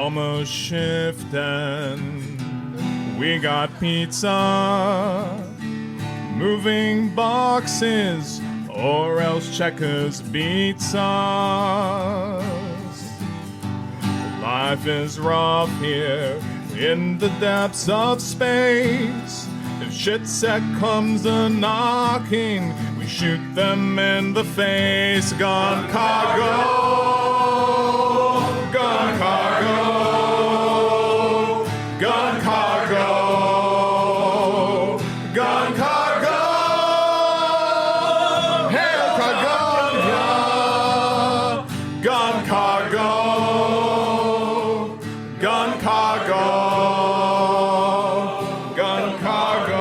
almost shifting. We got pizza, moving boxes, or else checkers beats us. Life is rough here in the depths of space. If shit set comes a-knocking, we shoot them in the face. Gun cargo, gun cargo, gun cargo, gun cargo, hail cargo, gun cargo, gun cargo, gun cargo.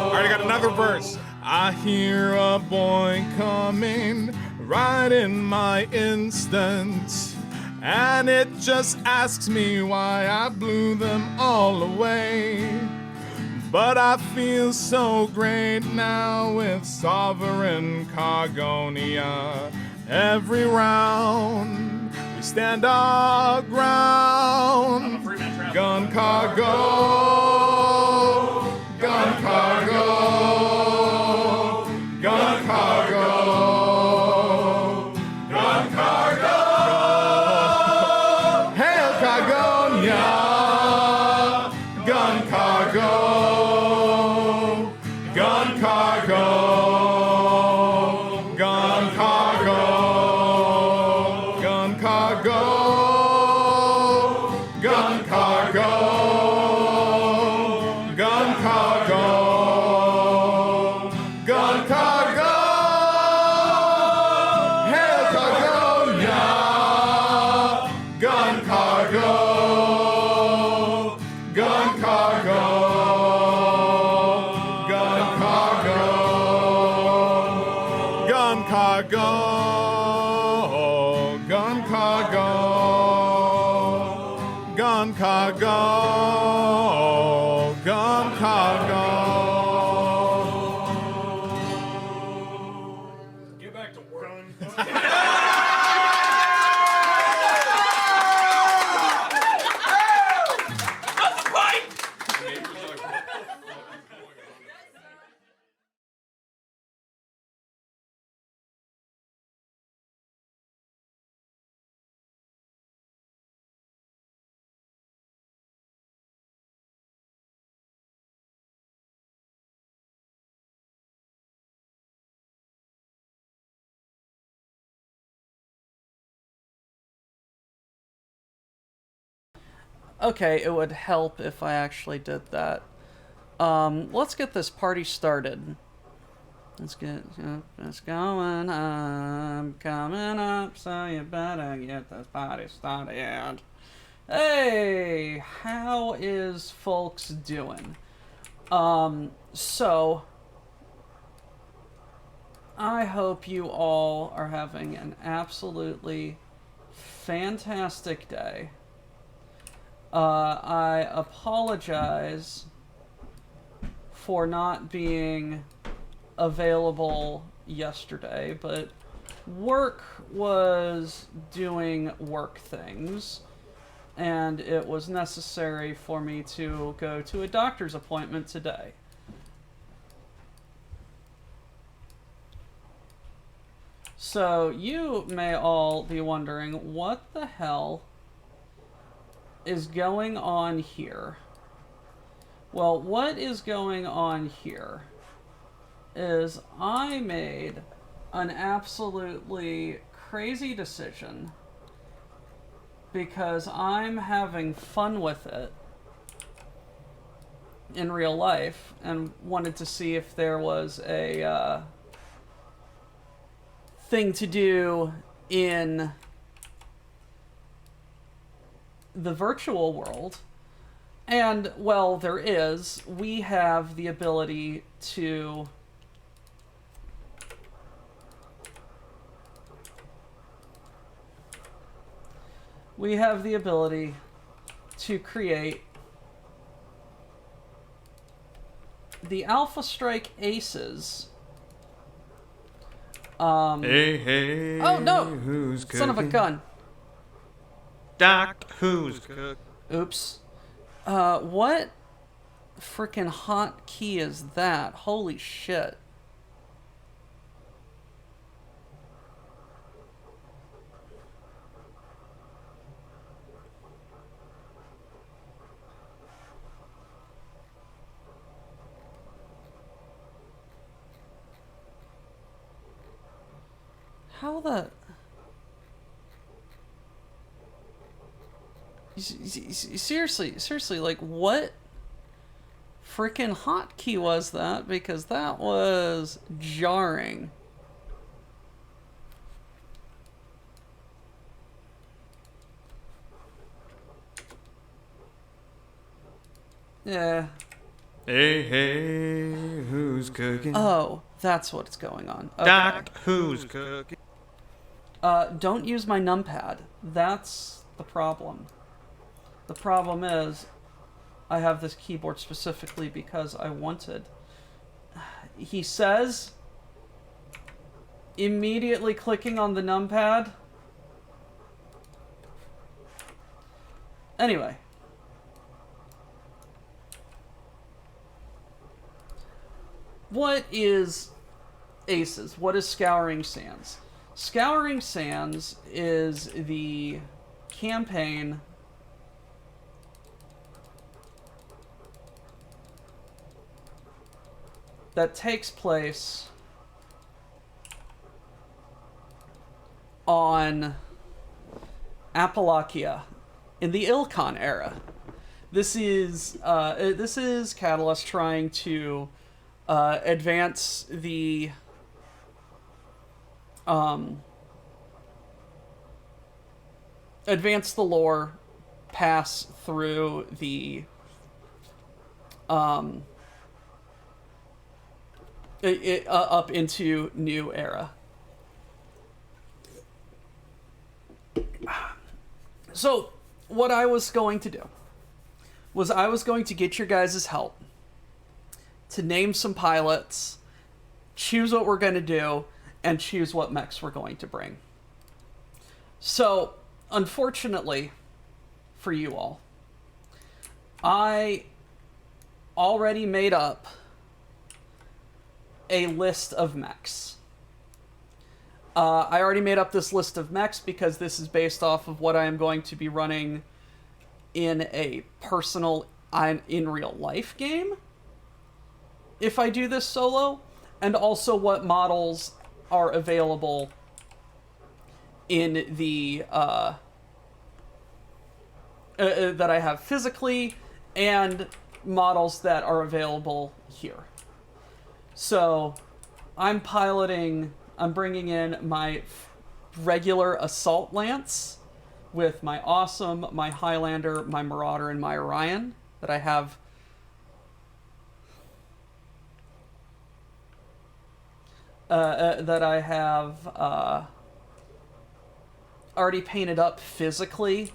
Alright, I got another verse. I hear a boy coming right in my instant, and it just asks me why I blew them all away. But I feel so great now with sovereign Cargonia. Every round we stand our ground. Gun cargo, gun cargo, gun cargo, gun cargo. Hail Cargonia, gun cargo, gun cargo, gun cargo, gun cargo, gun cargo, gun cargo, gun cargo. Hail Cargonia, gun cargo, gun cargo, gun cargo, gun cargo, gun cargo, gun cargo, gun cargo. Get back to work. Okay, it would help if I actually did that. Let's get this party started. Let's get it's going. I'm coming up, so you better get this party started. Hey, how is folks doing? So I hope you all are having an absolutely fantastic day. I apologize for not being available yesterday, but work was doing work things, and it was necessary for me to go to a doctor's appointment today. So you may all be wondering, what the hell is going on here? Well, what is going on here is I made an absolutely crazy decision because I'm having fun with it in real life and wanted to see if there was a thing to do in the virtual world. And, well, there is. We have the ability to create the Alpha Strike ACES. Hey, Oh no! who's Son of a gun. Doctor Who's cooking. Oops. What freaking hot key is that? Holy shit. How the... Seriously, like, what freaking hotkey was that? Because that was jarring. Yeah. Hey, who's cooking? Oh, that's what's going on. Okay. Doctor Who's cooking. Don't use my numpad. That's the problem. The problem is, I have this keyboard specifically because I wanted. He says, immediately clicking on the numpad. Anyway. What is ACES? What is Scouring Sands? Scouring Sands is the campaign that takes place on Appalachia in the Ilkhan era. This is Catalyst trying to advance the lore, pass through the up into new era. So what I was going to do was I was going to get your guys' help to name some pilots, choose what we're going to do, and choose what mechs we're going to bring. So, unfortunately for you all, I already made up a list of mechs. I already made up this list of mechs because this is based off of what I am going to be running in a personal, in real life game if I do this solo, and also what models are available in the that I have physically, and models that are available here. So I'm bringing in my regular Assault Lance with my Awesome, my Highlander, my Marauder, and my Orion that I have already painted up physically,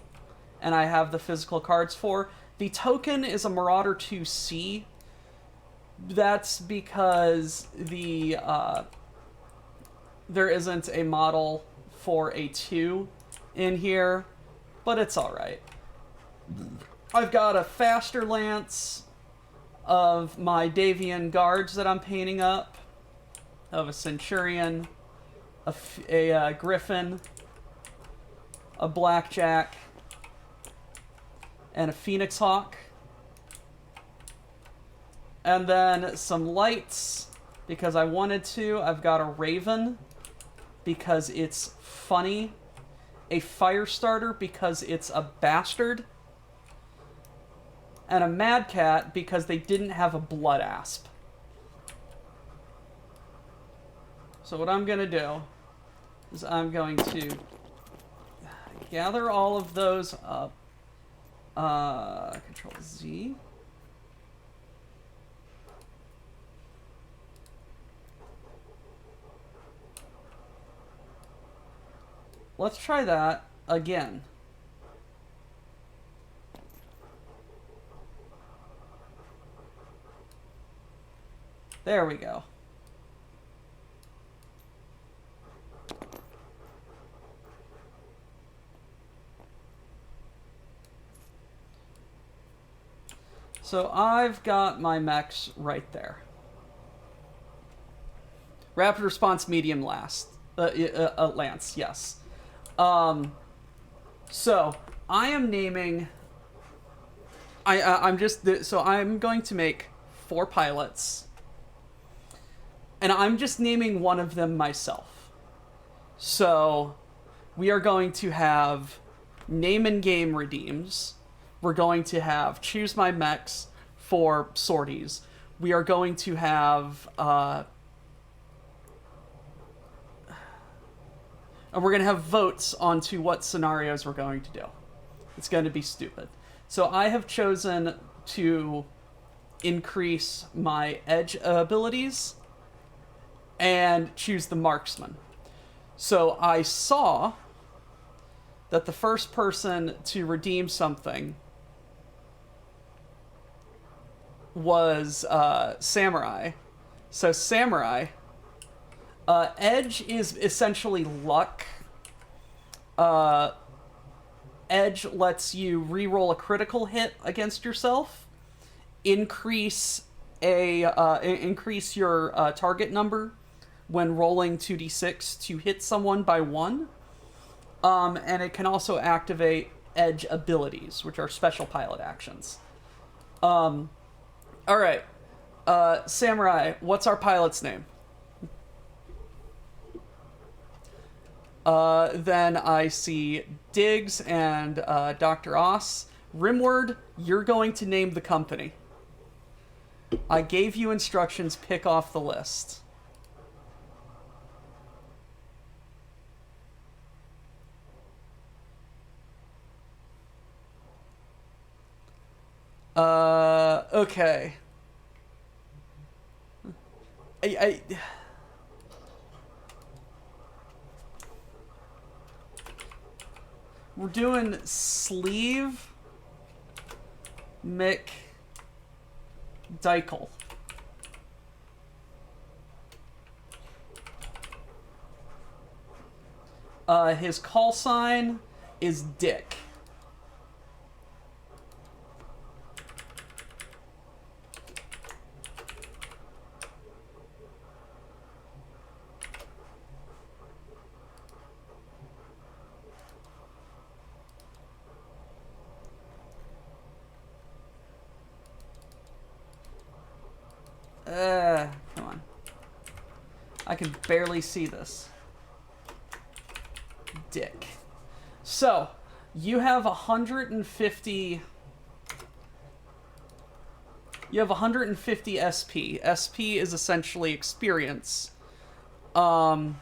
and I have the physical cards for. The token is a Marauder 2C. That's because there isn't a model for a 2 in here, but it's alright. I've got a faster lance of my Davian guards that I'm painting up, of a Centurion, a Griffin, a Blackjack, and a Phoenix Hawk. And then some lights, because I wanted to. I've got a Raven, because it's funny. A Firestarter, because it's a bastard. And a Mad Cat, because they didn't have a Blood Asp. So what I'm going to do is I'm going to gather all of those up. Control Z. Let's try that again. There we go. So I've got my mechs right there. Rapid response, medium lance, yes. So I am naming. I'm going to make 4 pilots, and I'm just naming one of them myself. So we are going to have name and game redeems. We're going to have choose my mechs for sorties. We are going to have and we're going to have votes onto what scenarios we're going to do. It's going to be stupid. So I have chosen to increase my edge abilities and choose the marksman. So I saw that the first person to redeem something was Samurai. So Samurai, edge is essentially luck. Edge lets you re-roll a critical hit against yourself, increase your target number when rolling 2d6 to hit someone by 1, and it can also activate edge abilities, which are special pilot actions. All right, Samurai, what's our pilot's name? Then I see Diggs and Dr. Oss. Rimward, you're going to name the company. I gave you instructions, pick off the list. Okay. We're doing Sleeve Mech Deichel. His call sign is Dick. Come on. I can barely see this. Dick. So, you have 150... You have 150 SP. SP is essentially experience. I'm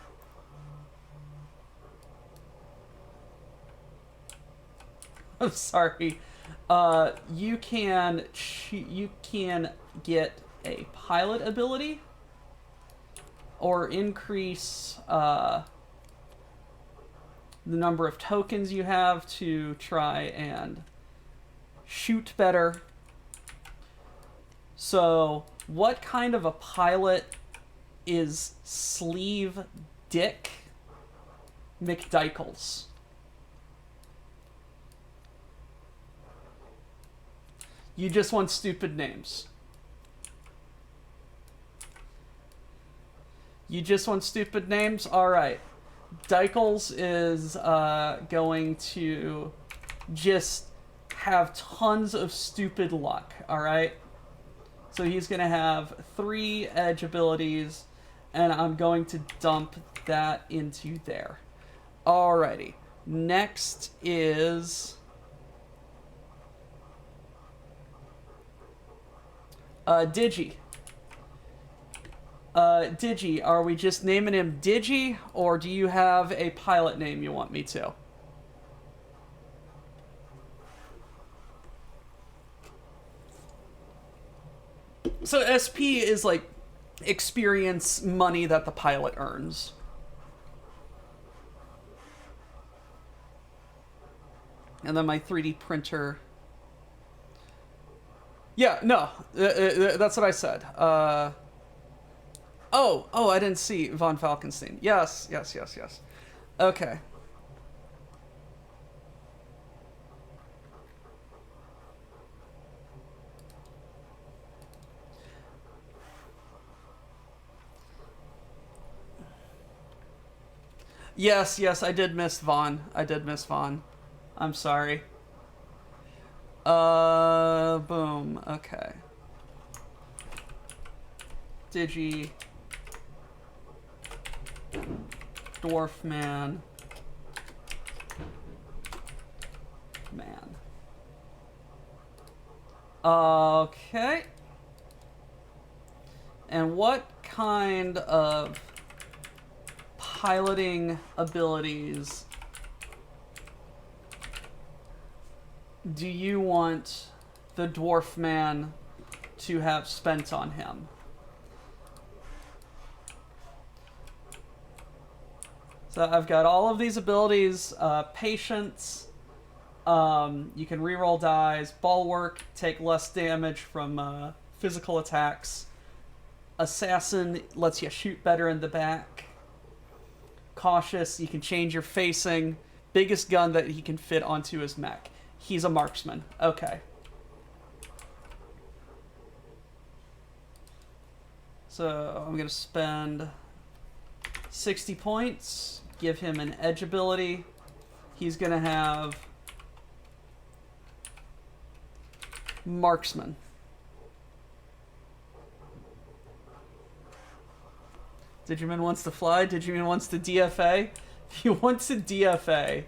sorry. You can get a pilot ability or increase the number of tokens you have to try and shoot better. So what kind of a pilot is Sleeve Dick McDykel's? You just want stupid names. You just want stupid names? Alright. Deichels is going to just have tons of stupid luck, alright? So he's going to have 3 edge abilities, and I'm going to dump that into there. Alrighty. Next is... Digi. Digi, are we just naming him Digi, or do you have a pilot name you want me to? So SP is like experience money that the pilot earns. And then my 3D printer... Yeah, no, that's what I said. Oh, I didn't see Von Falkenstein. Yes. Okay. Yes, yes, I did miss Vaughn. I did miss Vaughn. I'm sorry. Boom. Okay. Digi. Dwarf man. Man. Okay. And what kind of piloting abilities do you want the dwarf man to have spent on him? So I've got all of these abilities. Patience. You can reroll dies. Bulwark. Take less damage from physical attacks. Assassin lets you shoot better in the back. Cautious. You can change your facing. Biggest gun that he can fit onto his mech. He's a marksman. Okay. So I'm going to spend 60 points. Give him an edge ability. He's going to have marksman. Digimon wants to fly. Digimon wants to DFA. If he wants to DFA,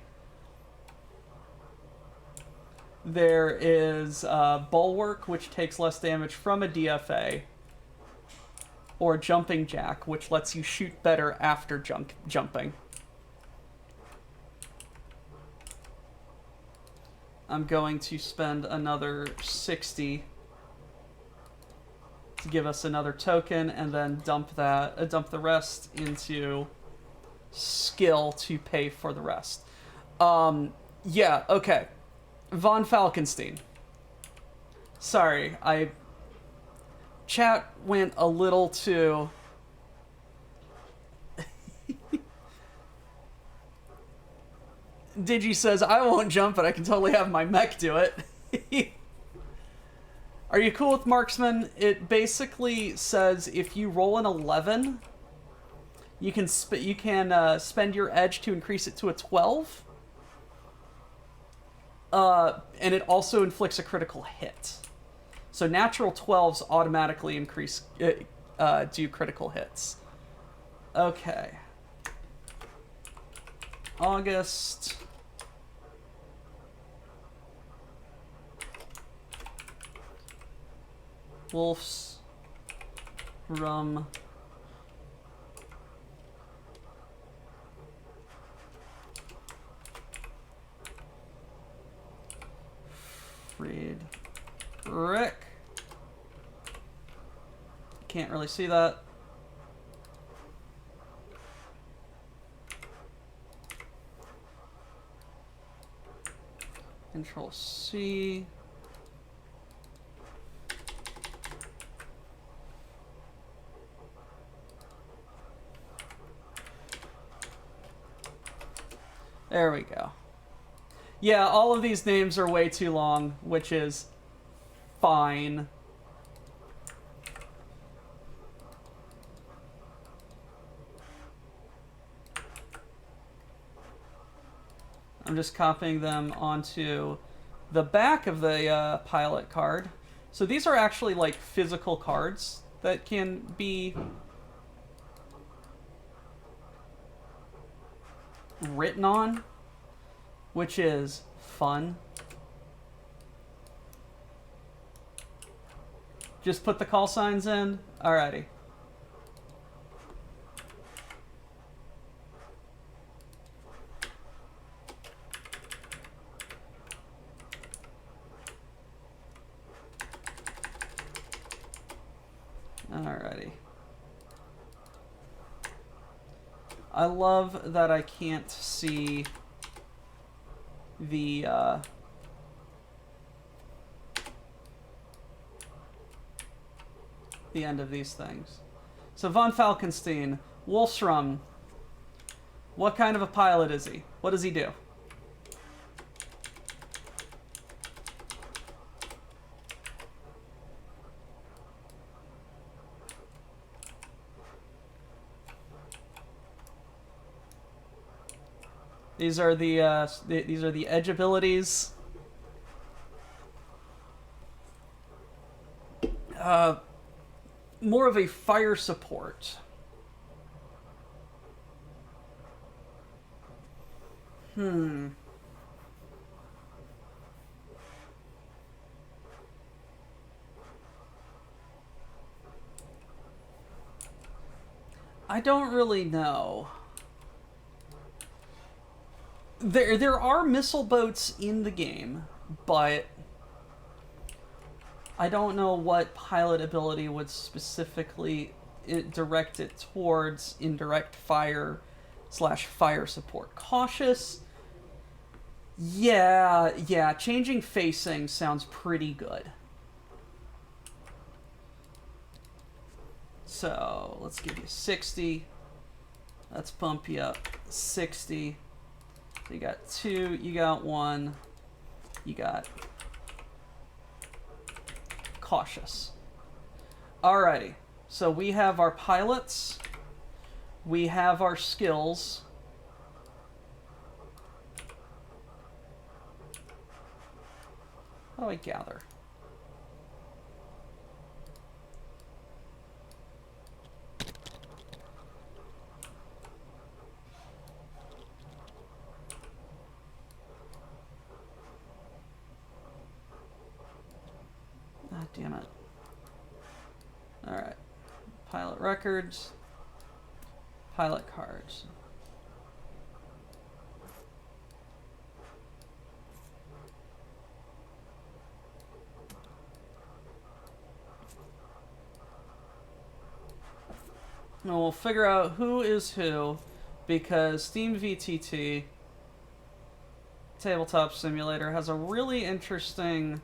there is Bulwark, which takes less damage from a DFA, or Jumping Jack, which lets you shoot better after jumping. I'm going to spend another 60 to give us another token, and then dump the rest into skill to pay for the rest. Yeah, okay. Von Falkenstein. Sorry, chat went a little too... Digi says, I won't jump, but I can totally have my mech do it. Are you cool with marksman? It basically says if you roll an 11, you can spend your edge to increase it to a 12. And it also inflicts a critical hit. So natural 12s automatically do critical hits. Okay. August. Wolf's Rum. Rick. Can't really see that. Control C. There we go. Yeah, all of these names are way too long, which is fine. I'm just copying them onto the back of the pilot card. So these are actually like physical cards that can be written on, which is fun. Just put the call signs in. Alrighty. Alrighty. I love that I can't see the end of these things. So Von Falkenstein, Wolfsrum. What kind of a pilot is he? What does he do? These are the edge abilities. More of a fire support. I don't really know. There are missile boats in the game, but I don't know what pilot ability would specifically direct it towards indirect fire / fire support. Cautious. Yeah, changing facing sounds pretty good. So, let's give you 60. Let's bump you up 60. So you got 2, you got 1, you got cautious. Alrighty, so we have our pilots, we have our skills. How do I gather? Ah, damn it. Alright. Pilot records. Pilot cards. Now we'll figure out who is who, because Steam VTT Tabletop Simulator has a really interesting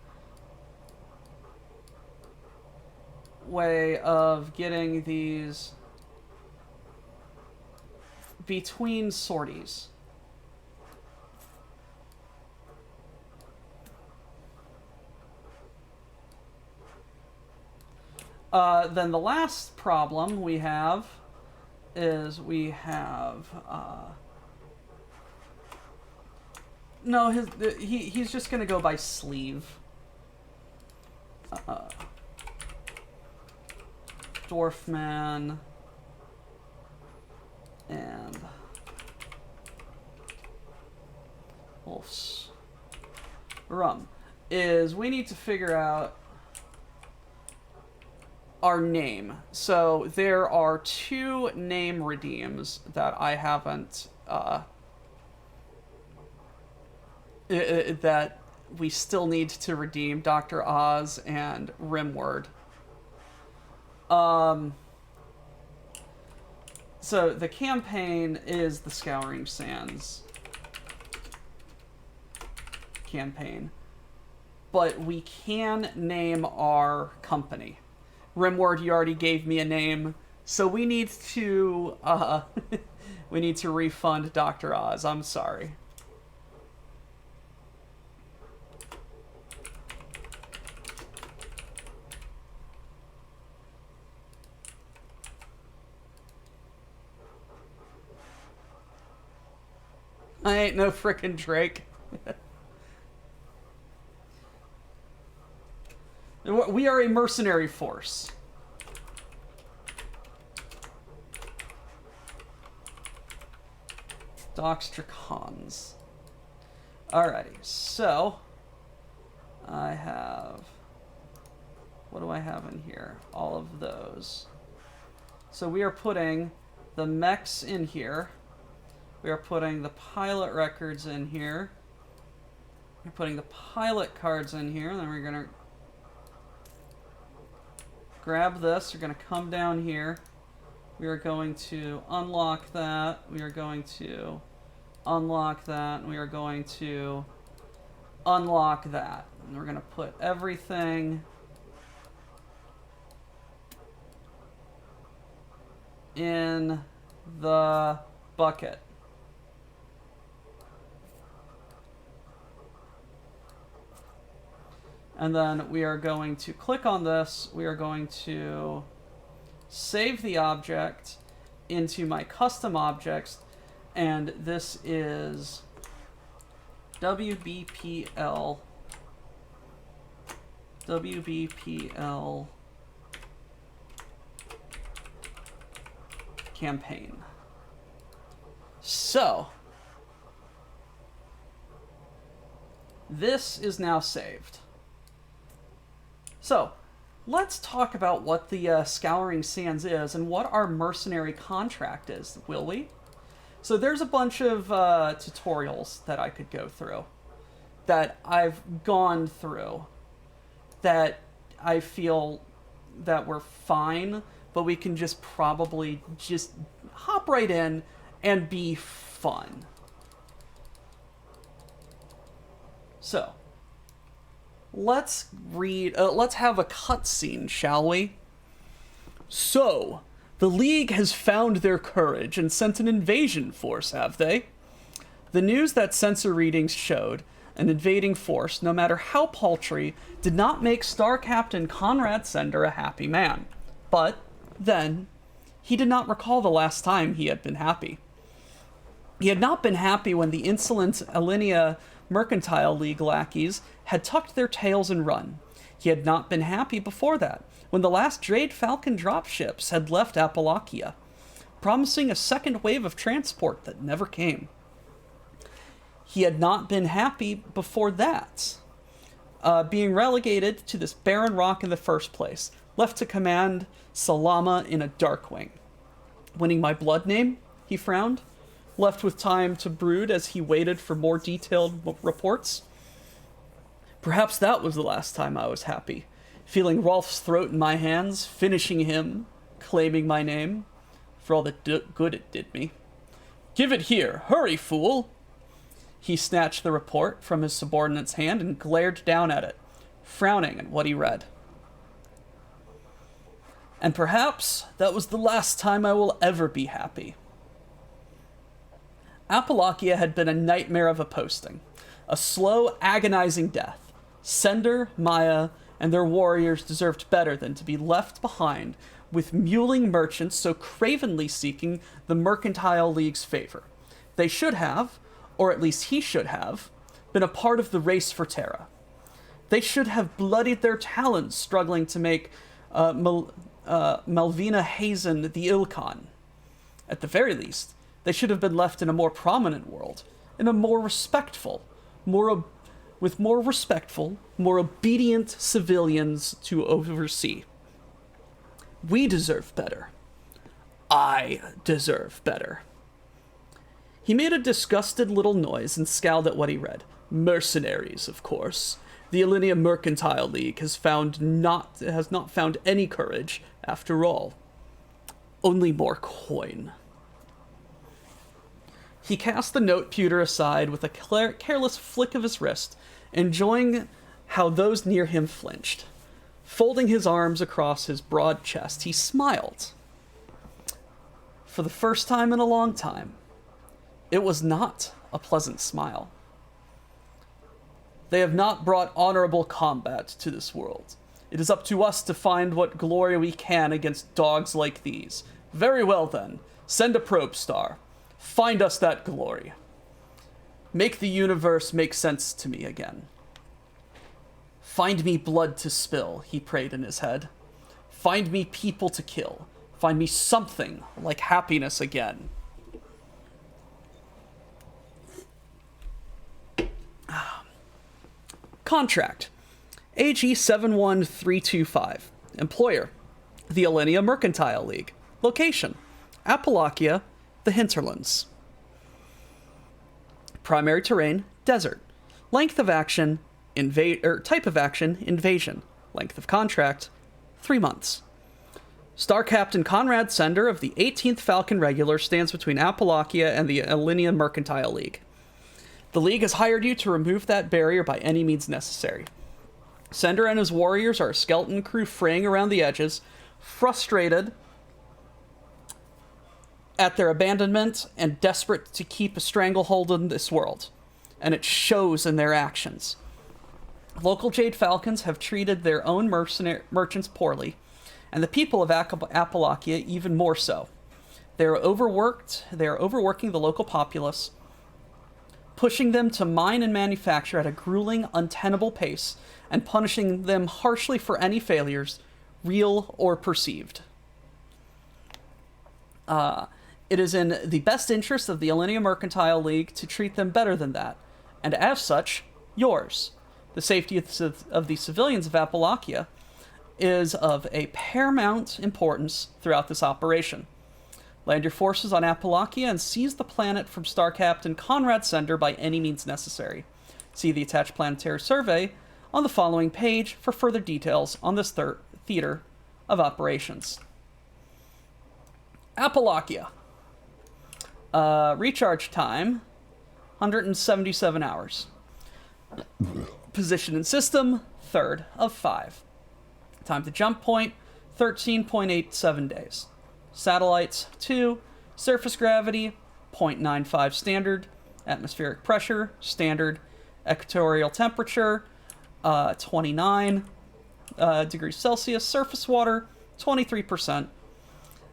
way of getting these between sorties. Then the last problem we have is we have no, he's just gonna go by sleeve. Dwarfman and Wolf's Rum is we need to figure out our name. So there are 2 name redeems that I haven't that we still need to redeem: Dr. Oz and Rimward. So the campaign is the Scouring Sands campaign, but we can name our company. Rimward, you already gave me a name, so we need to we need to refund Dr. Oz. I'm sorry. I ain't no frickin' Drake. We are a mercenary force. Doxtricons. Alrighty, so I have... What do I have in here? All of those. So we are putting the mechs in here. We are putting the pilot records in here. We're putting the pilot cards in here. Then we're going to grab this. We're going to come down here. We are going to unlock that. We are going to unlock that. And we are going to unlock that. And we're going to put everything in the bucket. And then we are going to click on this. We are going to save the object into my custom objects. and this is WBPL campaign. So, this is now saved. So, let's talk about what the Scouring Sands is and what our mercenary contract is, will we? So there's a bunch of tutorials that I could go through, that I've gone through, that I feel that we're fine, but we can just probably just hop right in and be fun. So, let's have a cutscene, shall we? So, the League has found their courage and sent an invasion force, have they? The news that sensor readings showed an invading force, no matter how paltry, did not make Star Captain Conrad Sender a happy man. But, then, he did not recall the last time he had been happy. He had not been happy when the insolent Alinea Mercantile League lackeys had tucked their tails and run. He had not been happy before that, when the last Jade Falcon dropships had left Apalakia, promising a second wave of transport that never came. He had not been happy before that, being relegated to this barren rock in the first place, left to command Salama in a Darkwing. Winning my blood name? He frowned, left with time to brood as he waited for more detailed reports. Perhaps that was the last time I was happy, feeling Rolf's throat in my hands, finishing him, claiming my name, for all the good it did me. Give it here, hurry, fool! He snatched the report from his subordinate's hand and glared down at it, frowning at what he read. And perhaps that was the last time I will ever be happy. Apalakia had been a nightmare of a posting, a slow, agonizing death. Sender, Maya, and their warriors deserved better than to be left behind with mewling merchants so cravenly seeking the Mercantile League's favor. They should have, or at least he should have, been a part of the race for Terra. They should have bloodied their talons struggling to make Malvina Hazen the Ilkhan. At the very least, they should have been left in a more prominent world, in a more respectful, with more respectful, more obedient civilians to oversee. We deserve better. I deserve better. He made a disgusted little noise and scowled at what he read. Mercenaries, of course. The Alinea Mercantile League has not found any courage, after all. Only more coin. He cast the note pewter aside with a careless flick of his wrist, enjoying how those near him flinched. Folding his arms across his broad chest, he smiled. For the first time in a long time, it was not a pleasant smile. They have not brought honorable combat to this world. It is up to us to find what glory we can against dogs like these. Very well then, send a probe star. Find us that glory. Make the universe make sense to me again. Find me blood to spill, he prayed in his head. Find me people to kill. Find me something like happiness again. Contract. AG 71325. Employer. The Alinea Mercantile League. Location. Apalakia, the hinterlands. Primary terrain, desert. Length of action, type of action, invasion. Length of contract, 3 months. Star Captain Conrad Sender of the 18th Falcon Regular stands between Apalakia and the Alinea Mercantile League. The League has hired you to remove that barrier by any means necessary. Sender and his warriors are a skeleton crew fraying around the edges, frustrated at their abandonment and desperate to keep a stranglehold on this world, and it shows in their actions. Local Jade Falcons have treated their own merchants poorly, and the people of Apalakia even more so. They are overworked. They are overworking the local populace, pushing them to mine and manufacture at a grueling, untenable pace, and punishing them harshly for any failures, real or perceived. It is in the best interest of the Alinea Mercantile League to treat them better than that, and as such, yours. The safety of the civilians of Apalachia is of a paramount importance throughout this operation. Land your forces on Apalachia and seize the planet from Star Captain Conrad Sender by any means necessary. See the attached planetary survey on the following page for further details on this theater of operations. Apalachia. Recharge time, 177 hours. Position in system, third of 5. Time to jump point, 13.87 days. Satellites, 2. Surface gravity, 0.95 standard. Atmospheric pressure, standard. Equatorial temperature, 29 degrees Celsius. Surface water, 23%.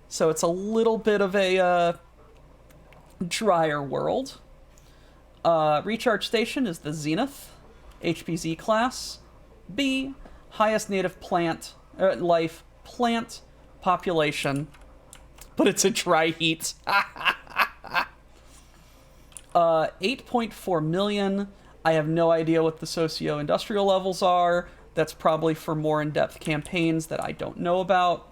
So it's a little bit of a drier world. Recharge station is the Zenith, HPZ class. B, highest native life plant population, but it's a dry heat. 8.4 million. I have no idea what the socio-industrial levels are. That's probably for more in-depth campaigns that I don't know about.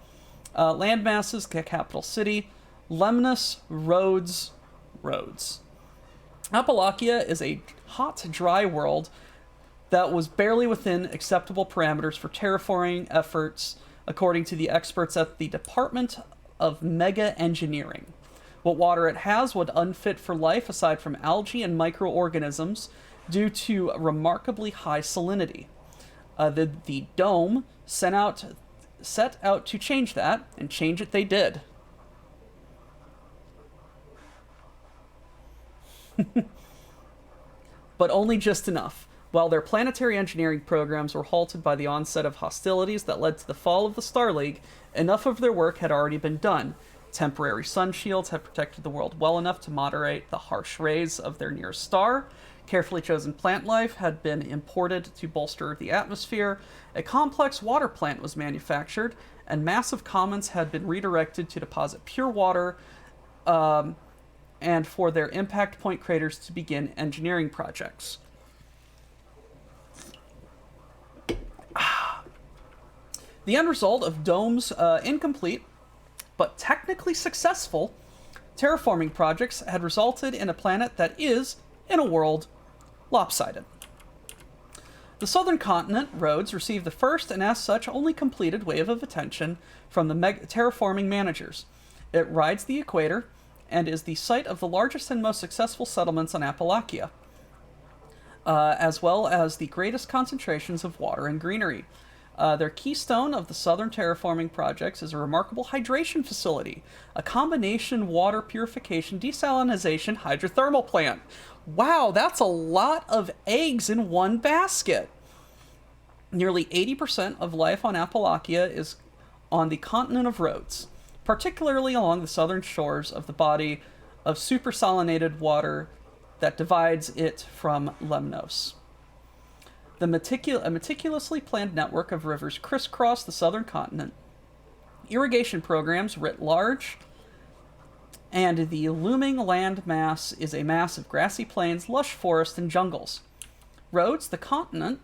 Land masses, capital city. Lemnos, Rhodes. Apalachia is a hot, dry world that was barely within acceptable parameters for terraforming efforts, according to the experts at the Department of Mega Engineering. What water it has was unfit for life aside from algae and microorganisms due to remarkably high salinity. The dome set out to change that, and change it they did. But only just enough. While their planetary engineering programs were halted by the onset of hostilities that led to the fall of the Star League, enough of their work had already been done. Temporary sun shields had protected the world well enough to moderate the harsh rays of their nearest star. Carefully chosen plant life had been imported to bolster the atmosphere. A complex water plant was manufactured, and massive commons had been redirected to deposit pure water, and for their impact point craters to begin engineering projects. The end result of Dome's incomplete, but technically successful, terraforming projects had resulted in a planet that is, in a world, lopsided. The southern continent, Rhodes, received the first and as such only completed wave of attention from the terraforming managers. It rides the equator and is the site of the largest and most successful settlements on Apalachia, as well as the greatest concentrations of water and greenery. Their keystone of the southern terraforming projects is a remarkable hydration facility, a combination water purification, desalinization, hydrothermal plant. Wow, that's a lot of eggs in one basket. Nearly 80% of life on Apalachia is on the continent of Rhodes, particularly along the southern shores of the body of supersalinated water that divides it from Lemnos. A meticulously planned network of rivers crisscross the southern continent, irrigation programs writ large, and the looming land mass is a mass of grassy plains, lush forests, and jungles. Rhodes, the continent,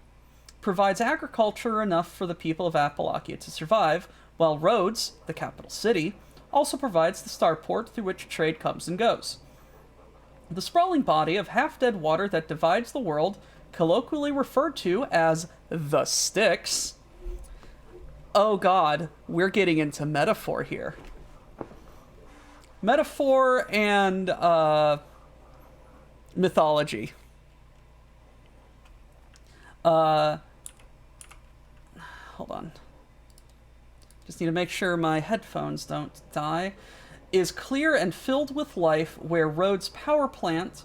provides agriculture enough for the people of Apalachia to survive, while Rhodes, the capital city, also provides the starport through which trade comes and goes. The sprawling body of half-dead water that divides the world, colloquially referred to as the Styx. Oh god, we're getting into metaphor here. Metaphor and mythology. Hold on. Just need to make sure my headphones don't die. Is clear and filled with life where Rhodes' power plant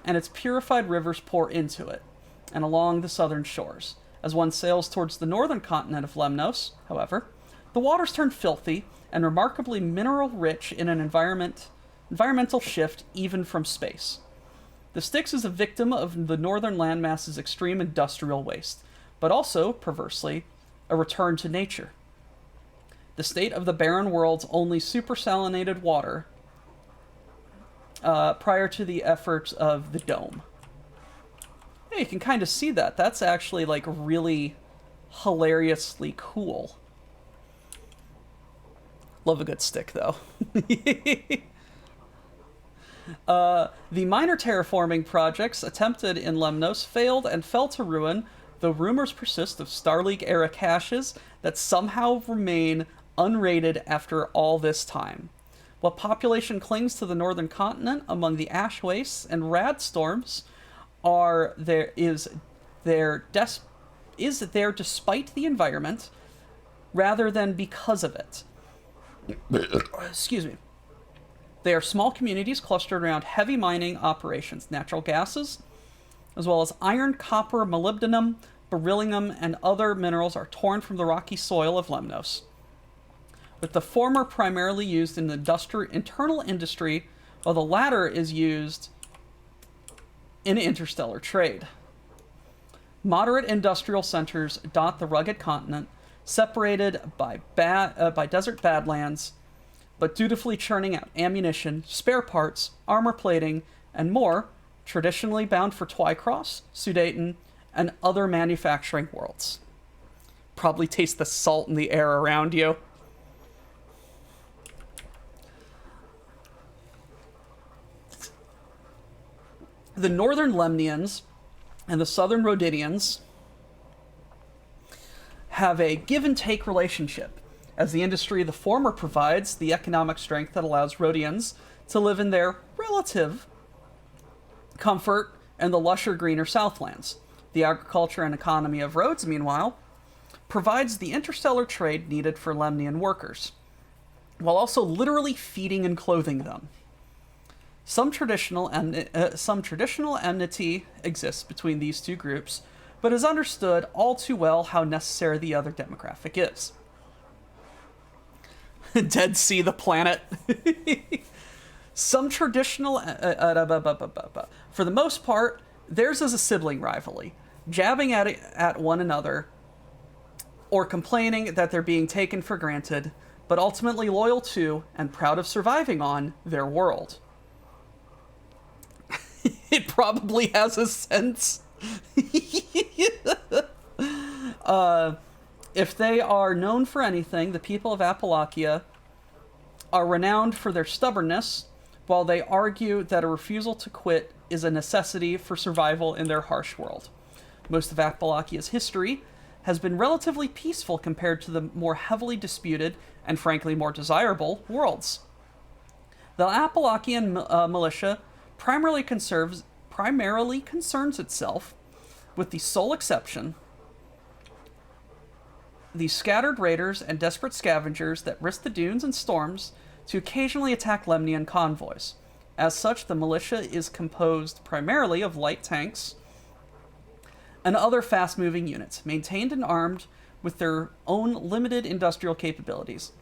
and its purified rivers pour into it, and along the southern shores. As one sails towards the northern continent of Lemnos, however, the waters turn filthy, and remarkably mineral-rich in an environmental shift even from space. The Styx is a victim of the northern landmass's extreme industrial waste, but also, perversely, a return to nature. The state of the barren world's only supersalinated water prior to the efforts of the dome. Yeah, you can kind of see that. That's actually, like, really hilariously cool. Love a good stick, though. The minor terraforming projects attempted in Lemnos failed and fell to ruin, though rumors persist of Starleague-era caches that somehow remain unrated after all this time. While population clings to the northern continent among the ash wastes and rad storms, is there despite the environment rather than because of it. Excuse me. They are small communities clustered around heavy mining operations, natural gases, as well as iron, copper, molybdenum, beryllium, and other minerals are torn from the rocky soil of Lemnos, with the former primarily used in the internal industry, while the latter is used in interstellar trade. Moderate industrial centers dot the rugged continent, separated by desert badlands, but dutifully churning out ammunition, spare parts, armor plating, and more, traditionally bound for Twycross, Sudaten, and other manufacturing worlds. Probably taste the salt in the air around you. The northern Lemnians and the southern Rodidians have a give-and-take relationship, as the industry of the former provides the economic strength that allows Rhodians to live in their relative comfort and the lusher, greener Southlands. The agriculture and economy of Rhodes, meanwhile, provides the interstellar trade needed for Lemnian workers, while also literally feeding and clothing them. Some traditional enmity exists between these two groups, but is understood all too well how necessary the other demographic is. Dead Sea, the planet. Some traditional... for the most part, theirs is a sibling rivalry, jabbing at one another, or complaining that they're being taken for granted, but ultimately loyal to, and proud of surviving on, their world. It probably has a sense. If they are known for anything, the people of Appalachia are renowned for their stubbornness, while they argue that a refusal to quit is a necessity for survival in their harsh world. Most of Appalachia's history has been relatively peaceful compared to the more heavily disputed and frankly more desirable worlds. The Appalachian militia primarily concerns itself with the sole exception the scattered raiders and desperate scavengers that risk the dunes and storms to occasionally attack Lemnian convoys. As such, the militia is composed primarily of light tanks and other fast-moving units, maintained and armed with their own limited industrial capabilities.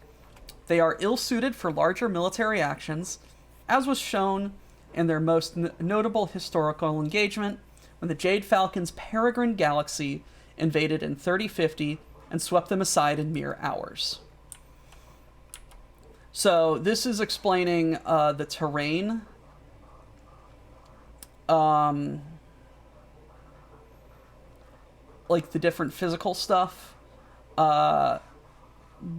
They are ill-suited for larger military actions, as was shown in their most notable historical engagement when the Jade Falcon's Peregrine Galaxy invaded in 3050 and swept them aside in mere hours. So this is explaining the terrain. Like the different physical stuff.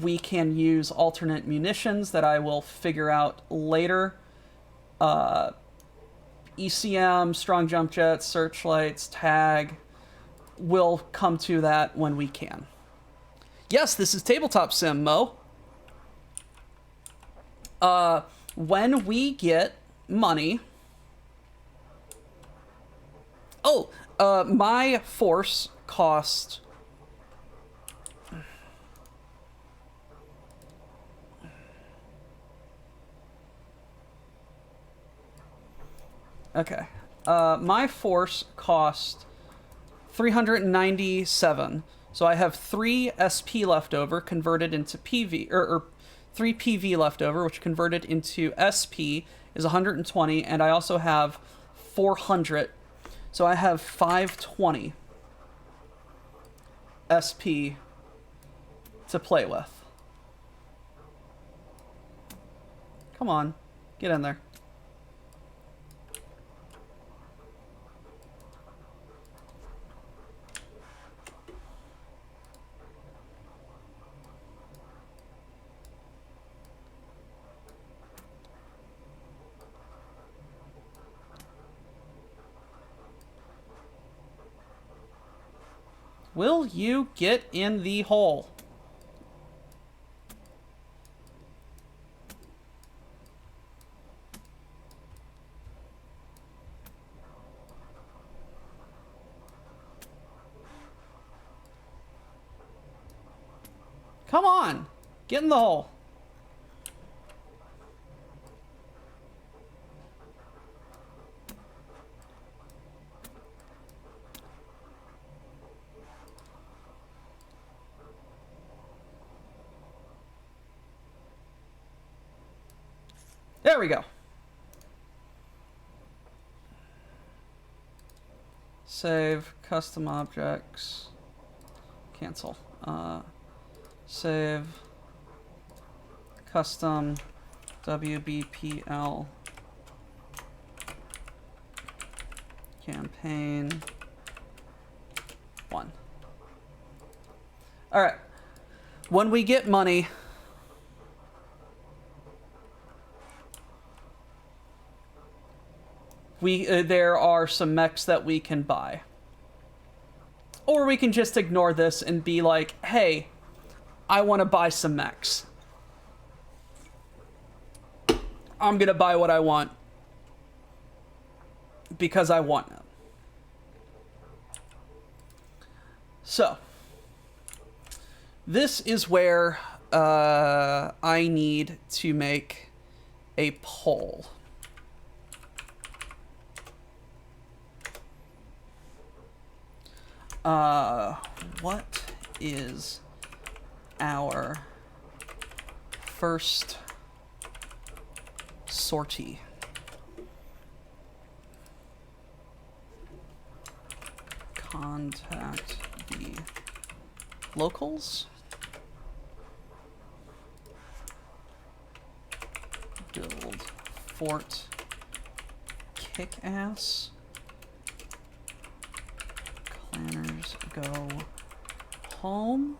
We can use alternate munitions that I will figure out later. ECM, strong jump jets, searchlights, tag. We'll come to that when we can. Yes, this is Tabletop Sim, Mo. When we get money... Oh, my force cost... Okay. My force cost 397. So I have 3 SP left over converted into PV, or 3 PV left over, which converted into SP is 120, and I also have 400. So I have 520 SP to play with. Come on, get in there. Will you get in the hole? Come on, get in the hole. There we go. Save, custom objects, cancel. Save, custom, WBPL, campaign 1. All right. When we get money, there are some mechs that we can buy. Or we can just ignore this and be like, hey, I want to buy some mechs. I'm going to buy what I want because I want them. So, this is where I need to make a poll. What is our first sortie? Contact the locals. Build Fort Kick-Ass. Planners go home.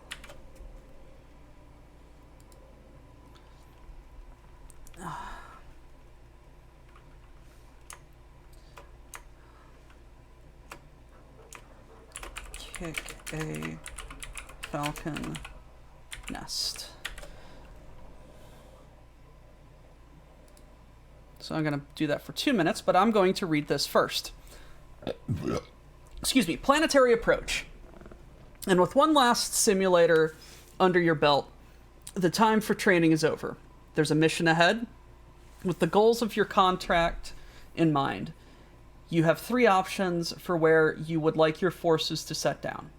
Kick a falcon nest. So I'm going to do that for 2 minutes, but I'm going to read this first. Excuse me, planetary approach. And with one last simulator under your belt, the time for training is over. There's a mission ahead. With the goals of your contract in mind, you have 3 options for where you would like your forces to set down.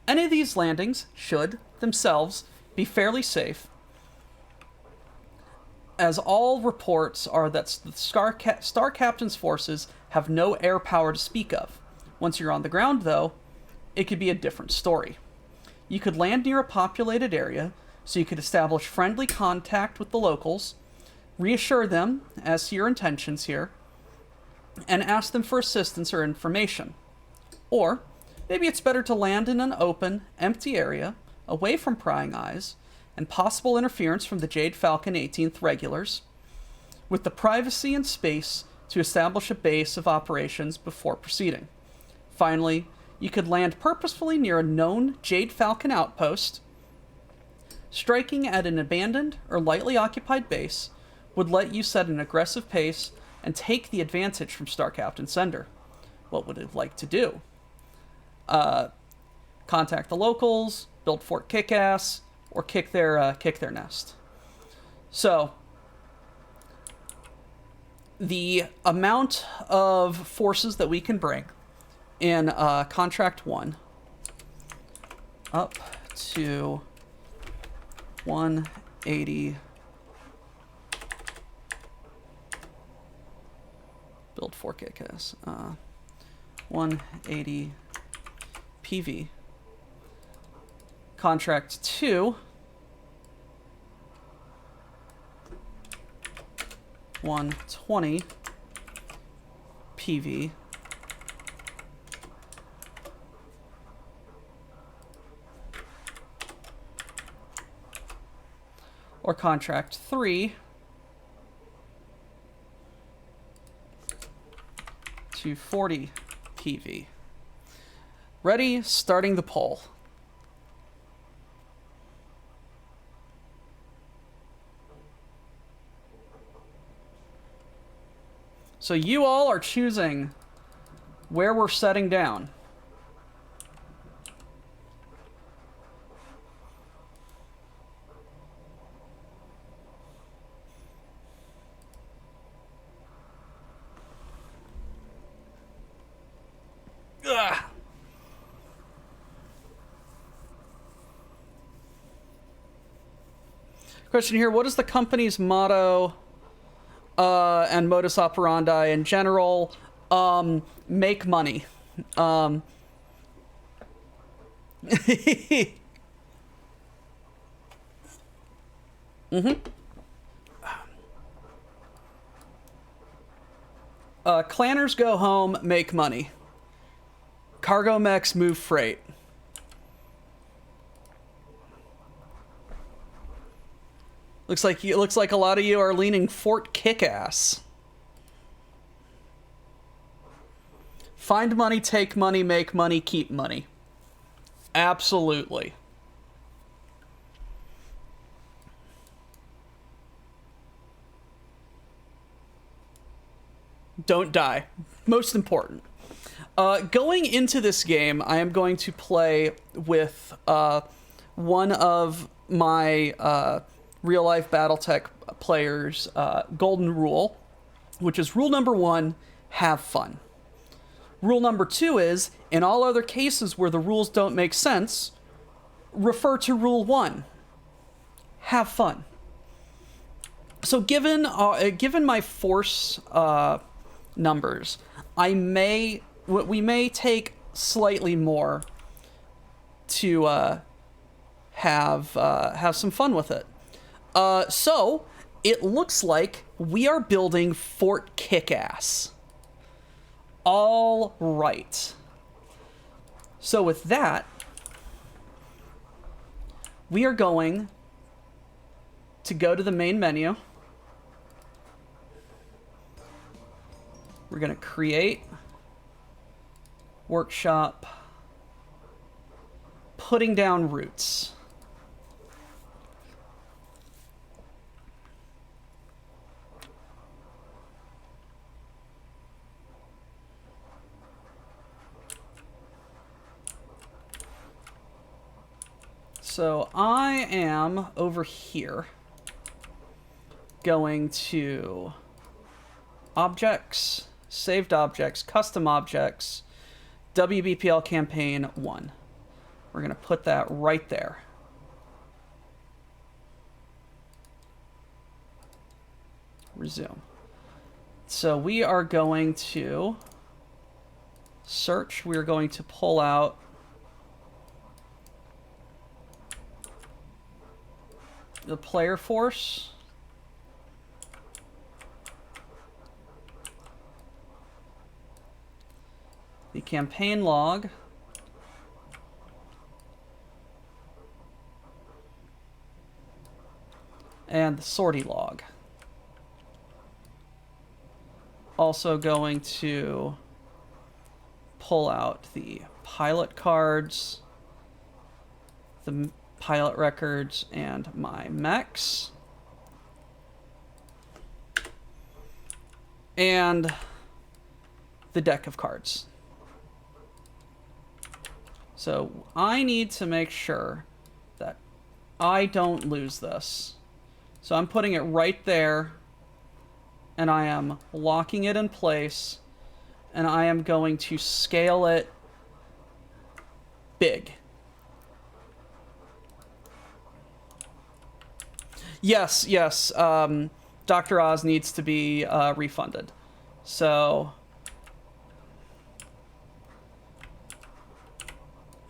Any of these landings should, themselves, be fairly safe, as all reports are that the Star Captain's forces have no air power to speak of. Once you're on the ground, though, it could be a different story. You could land near a populated area, so you could establish friendly contact with the locals, reassure them as to your intentions here, and ask them for assistance or information. Or, maybe it's better to land in an open, empty area, away from prying eyes, and possible interference from the Jade Falcon 18th regulars, with the privacy and space to establish a base of operations before proceeding. Finally, you could land purposefully near a known Jade Falcon outpost. Striking at an abandoned or lightly occupied base would let you set an aggressive pace and take the advantage from Star Captain Sender. What would it like to do? Contact the locals, build Fort Kick-Ass, or kick their nest. So, the amount of forces that we can bring in Contract 1 up to 180 Build 4 kick-ass. 180 PV. Contract 2. 120 PV. Or contract 3. 240 PV. Ready, starting the poll. So you all are choosing where we're setting down. Ugh. Question here, what is the company's motto and modus operandi in general? Make money. Clanners go home, make money. Cargo mechs move freight. Looks like a lot of you are leaning Fort Kickass. Find money, take money, make money, keep money. Absolutely. Don't die. Most important. Going into this game, I am going to play with one of my real-life Battletech players' golden rule, which is rule number 1, have fun. Rule number 2 is, in all other cases where the rules don't make sense, refer to rule 1, have fun. So given my force numbers, we may take slightly more to have some fun with it. So it looks like we are building Fort Kickass. All right. So with that, we are going to go to the main menu. We're going to create workshop, putting down roots. So I am over here going to objects, saved objects, custom objects, WBPL campaign 1. We're going to put that right there. Resume. So we are going to search. We're going to pull out the player force. The campaign log. And the sortie log. Also going to pull out the pilot cards, the pilot records, and my mechs. And the deck of cards. So I need to make sure that I don't lose this. So I'm putting it right there, and I am locking it in place, and I am going to scale it big. Yes, Dr. Oz needs to be refunded. So,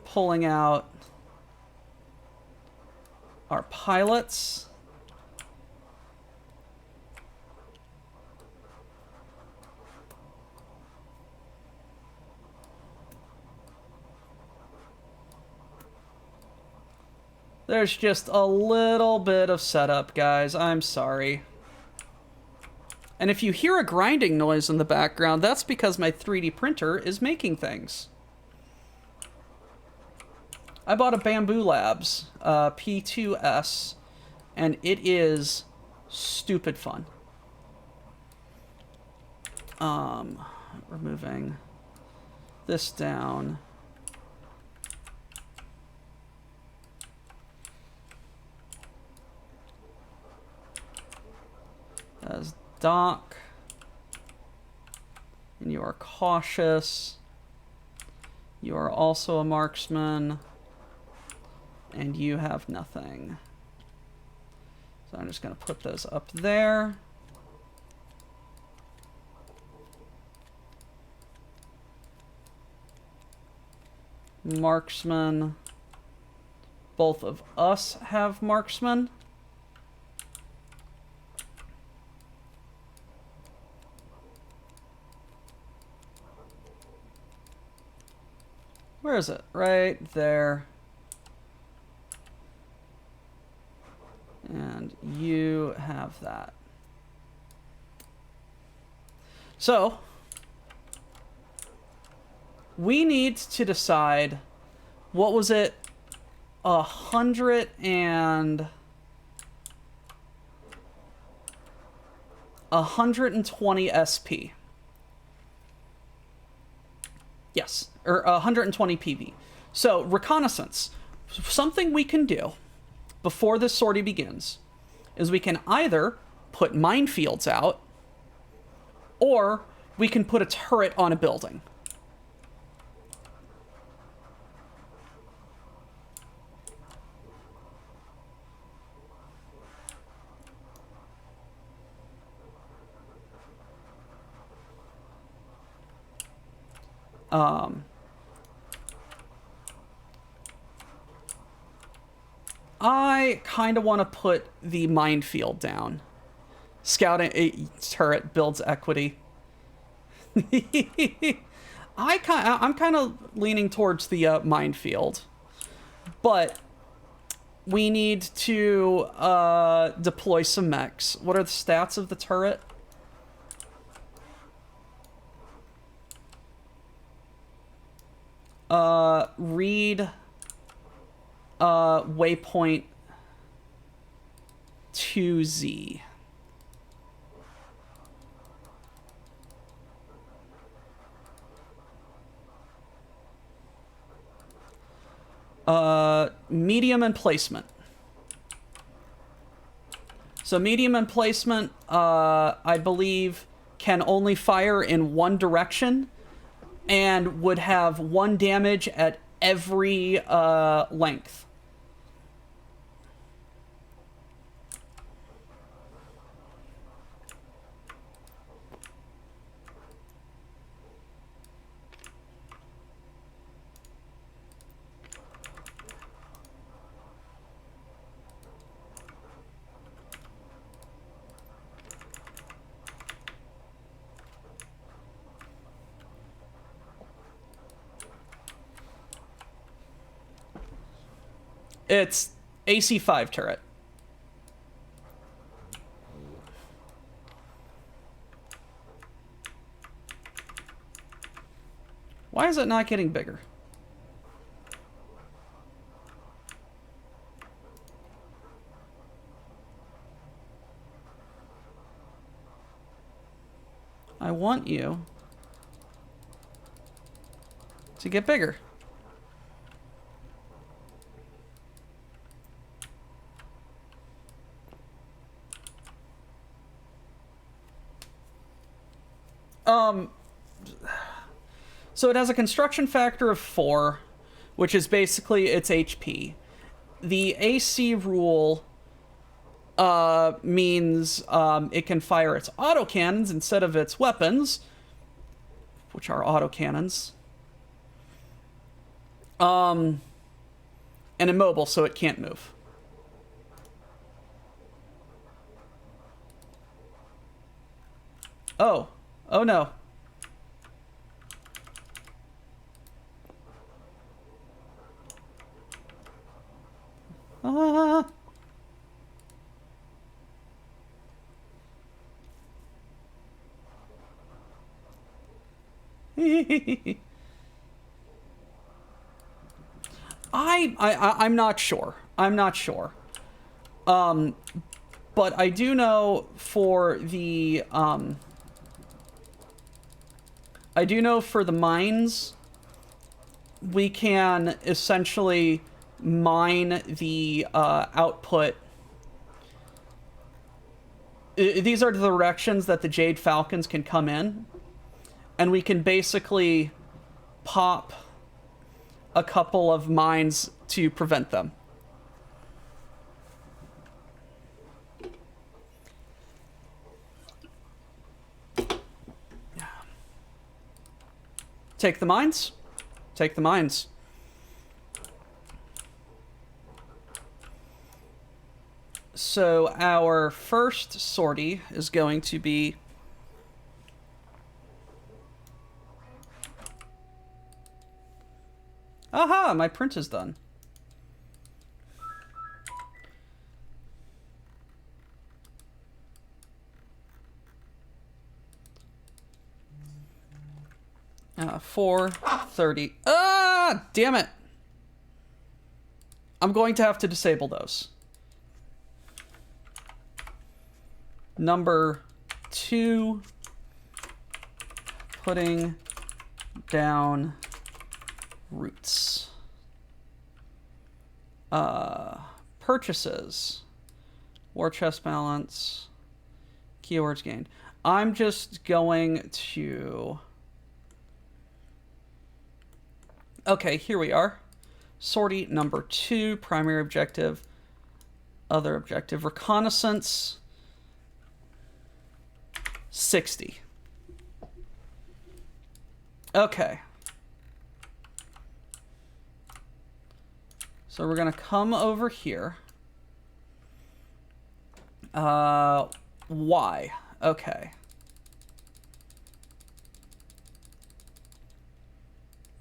pulling out our pilots. There's just a little bit of setup, guys. I'm sorry. And if you hear a grinding noise in the background, that's because my 3D printer is making things. I bought a Bamboo Labs P2S, and it is stupid fun. Removing this down. As Doc, and you are cautious. You are also a marksman, and you have nothing. So I'm just going to put those up there. Marksman. Both of us have marksman. Where is it? Right there. And you have that. So, we need to decide, what was it? 120 SP. Yes, or 120 PV. So, reconnaissance. Something we can do before this sortie begins is we can either put minefields out, or we can put a turret on a building. I kind of want to put the minefield down. Scouting a turret builds equity. I'm kind of leaning towards the minefield, but we need to deploy some mechs. What are the stats of the turret? Read waypoint 2Z. Medium and placement. So medium and placement, I believe, can only fire in one direction and would have 1 damage at every length. It's AC5 turret. Why is it not getting bigger? I want you to get bigger. So it has a construction factor of 4, which is basically its HP. The AC rule means it can fire its autocannons instead of its weapons, which are autocannons. And immobile, so it can't move. Oh. Oh no. Ah. I'm not sure. I'm not sure. But I do know for the mines, we can essentially mine the output. These are the directions that the Jade Falcons can come in, and we can basically pop a couple of mines to prevent them. Take the mines. Take the mines. So our first sortie is going to be aha, my print is done. Uh, 430. Ah, damn it. I'm going to have to disable those. Number 2, putting down roots. Purchases. War chest balance. Keywords gained. I'm just going to... Okay, here we are. Sortie number 2, primary objective. Other objective, reconnaissance. 60. Okay. So we're going to come over here. Y. Okay.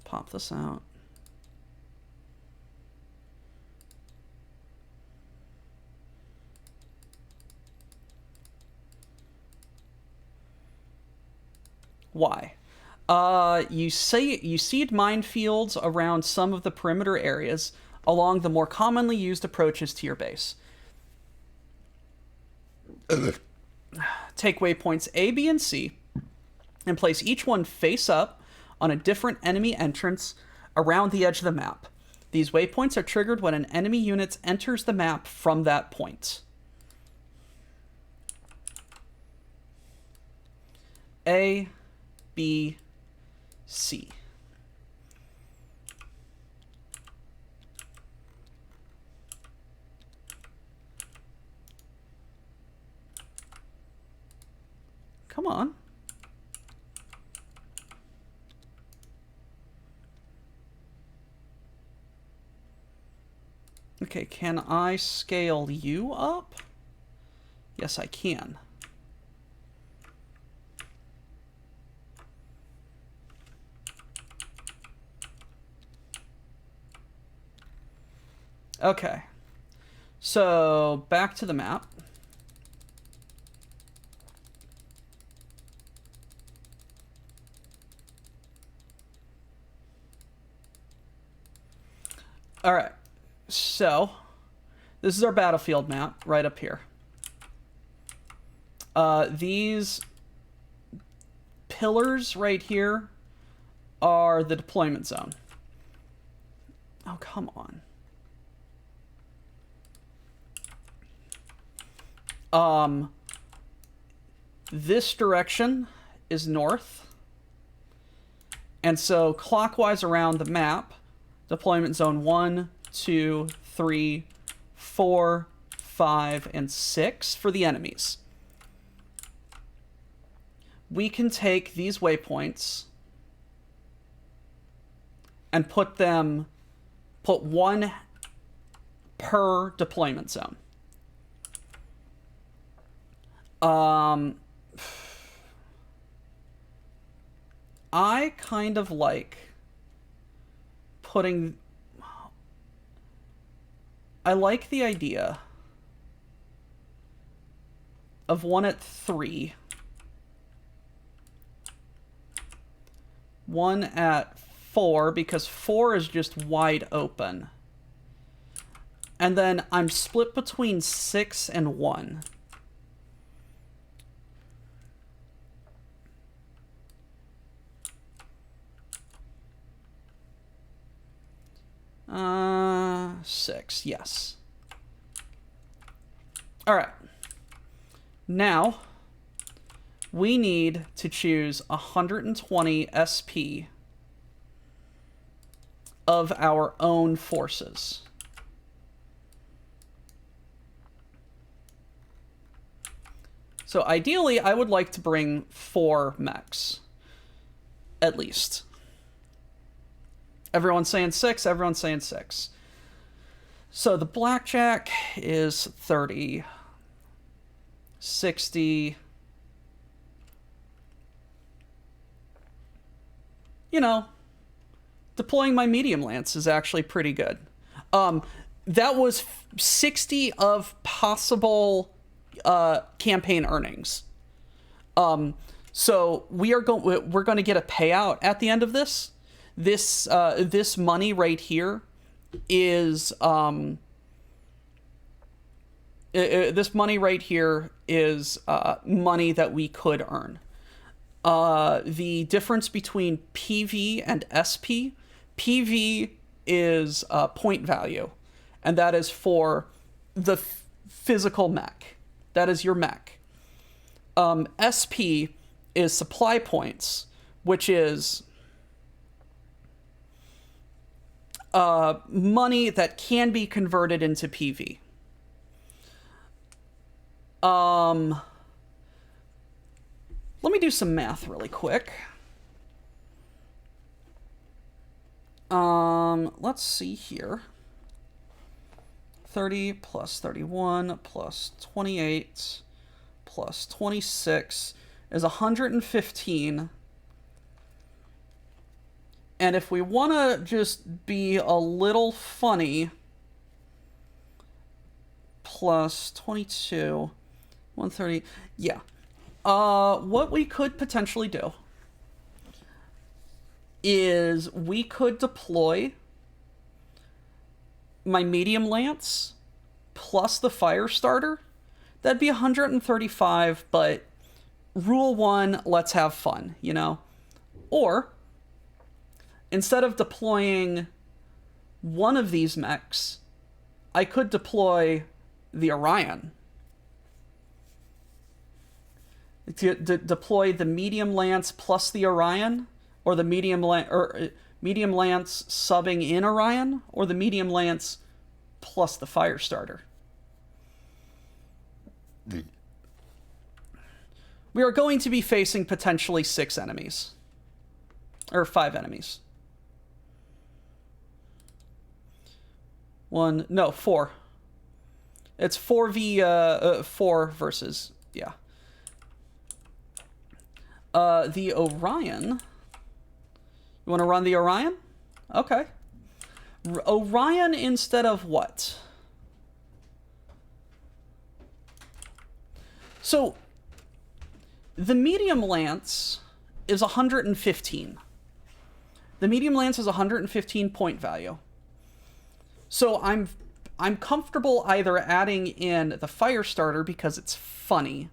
Pop this out. Why? You seed minefields around some of the perimeter areas along the more commonly used approaches to your base. Take waypoints A, B, and C and place each one face up on a different enemy entrance around the edge of the map. These waypoints are triggered when an enemy unit enters the map from that point. A, B, C. Come on. Okay, can I scale you up? Yes, I can. Okay. So, back to the map. All right. So, this is our battlefield map right up here. These pillars right here are the deployment zone. Oh, come on. This direction is north. And so clockwise around the map, deployment zone 1, 2, 3, 4, 5, and 6 for the enemies. We can take these waypoints and put one per deployment zone. I kind of like I like the idea of one at 3, one at 4, because 4 is just wide open. And then I'm split between 6 and 1. Six, yes. All right. Now, we need to choose 120 SP of our own forces. So ideally, I would like to bring 4 mechs, at least. Everyone's saying 6, everyone's saying 6. So the blackjack is 30, 60. You know, deploying my medium lance is actually pretty good. That was 60 of possible campaign earnings. So we're going to get a payout at the end of this. This money right here is this money right here is money that we could earn. The difference between PV and SP, PV is point value, and that is for the physical mech. That is your mech. SP is supply points, which is money that can be converted into PV. Let me do some math really quick. Let's see here. 30 plus 31 plus 28 plus 26 is 115. And if we want to just be a little funny, plus 22, 130, yeah. What we could potentially do is we could deploy my medium lance plus the fire starter. That'd be 135, but rule 1, let's have fun, you know? Or instead of deploying one of these mechs, I could deploy the Orion. Deploy the medium lance plus the Orion, or the medium lance subbing in Orion, or the medium lance plus the fire starter. We are going to be facing potentially 6 enemies, or 5 enemies. 4. It's 4 versus, yeah. The Orion. You want to run the Orion? Okay. Orion instead of what? So, the medium lance is 115. The medium lance is 115 point value. So I'm comfortable either adding in the fire starter because it's funny,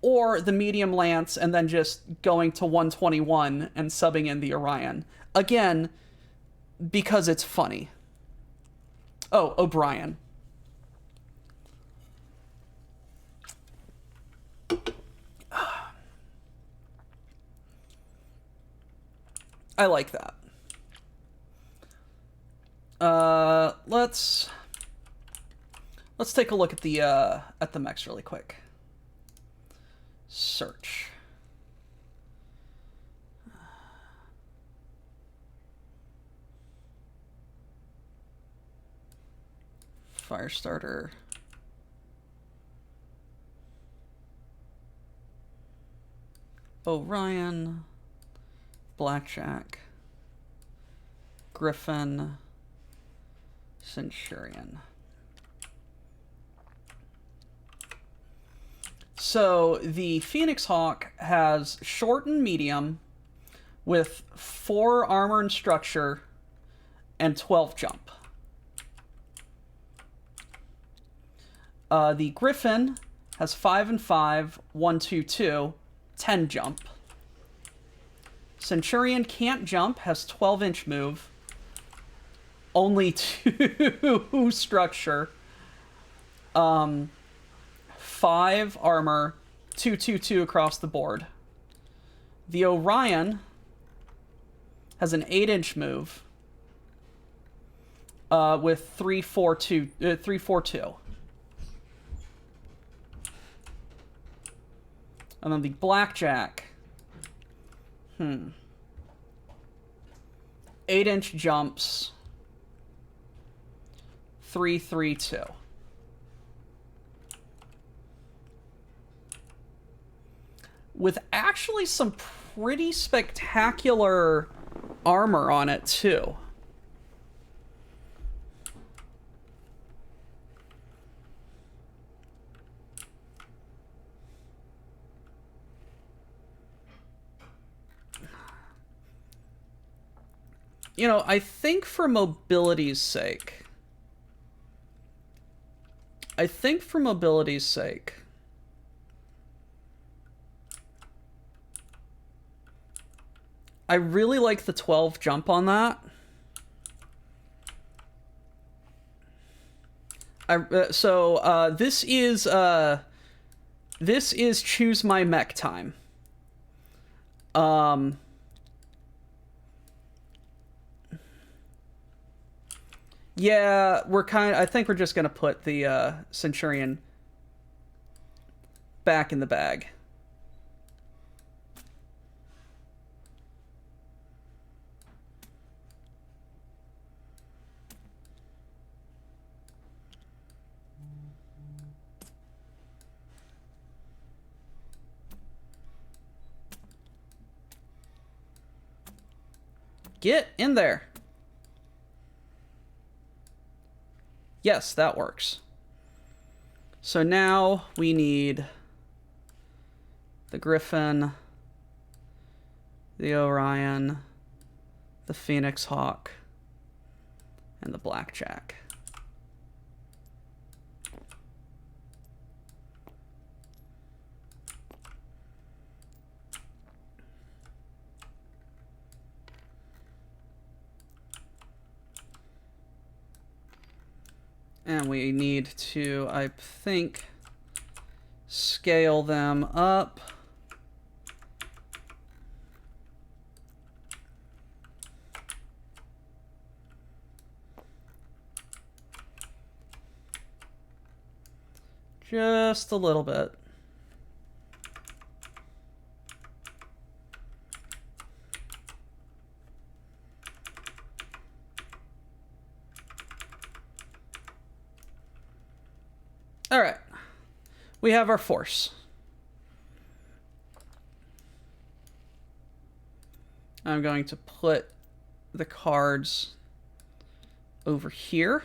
or the medium lance and then just going to 121 and subbing in the Orion. Again, because it's funny. Oh, O'Brien. I like that. Let's take a look at the mechs really quick. Search. Firestarter. Orion. Blackjack. Griffin. Centurion. So the Phoenix Hawk has short and medium with 4 armor and structure and 12 jump. The Griffin has 5 and 5, 1, 2, 2, 10 jump. Centurion can't jump, has 12-inch move, only 2 structure, 5 armor, 2, 2, 2 across the board. The Orion has an 8-inch move with 3, 4, 2, 3, 4, 2. And then the Blackjack. 8-inch jumps. 3, 3, 2. With actually some pretty spectacular armor on it, too. You know, I think for mobility's sake, I really like the 12 jump on that. This is choose my mech time. Yeah, I think we're just gonna put the Centurion back in the bag. Get in there. Yes, that works. So now we need the Griffin, the Orion, the Phoenix Hawk, and the Blackjack. And we need to, I think, scale them up. Just a little bit. All right, we have our force. I'm going to put the cards over here.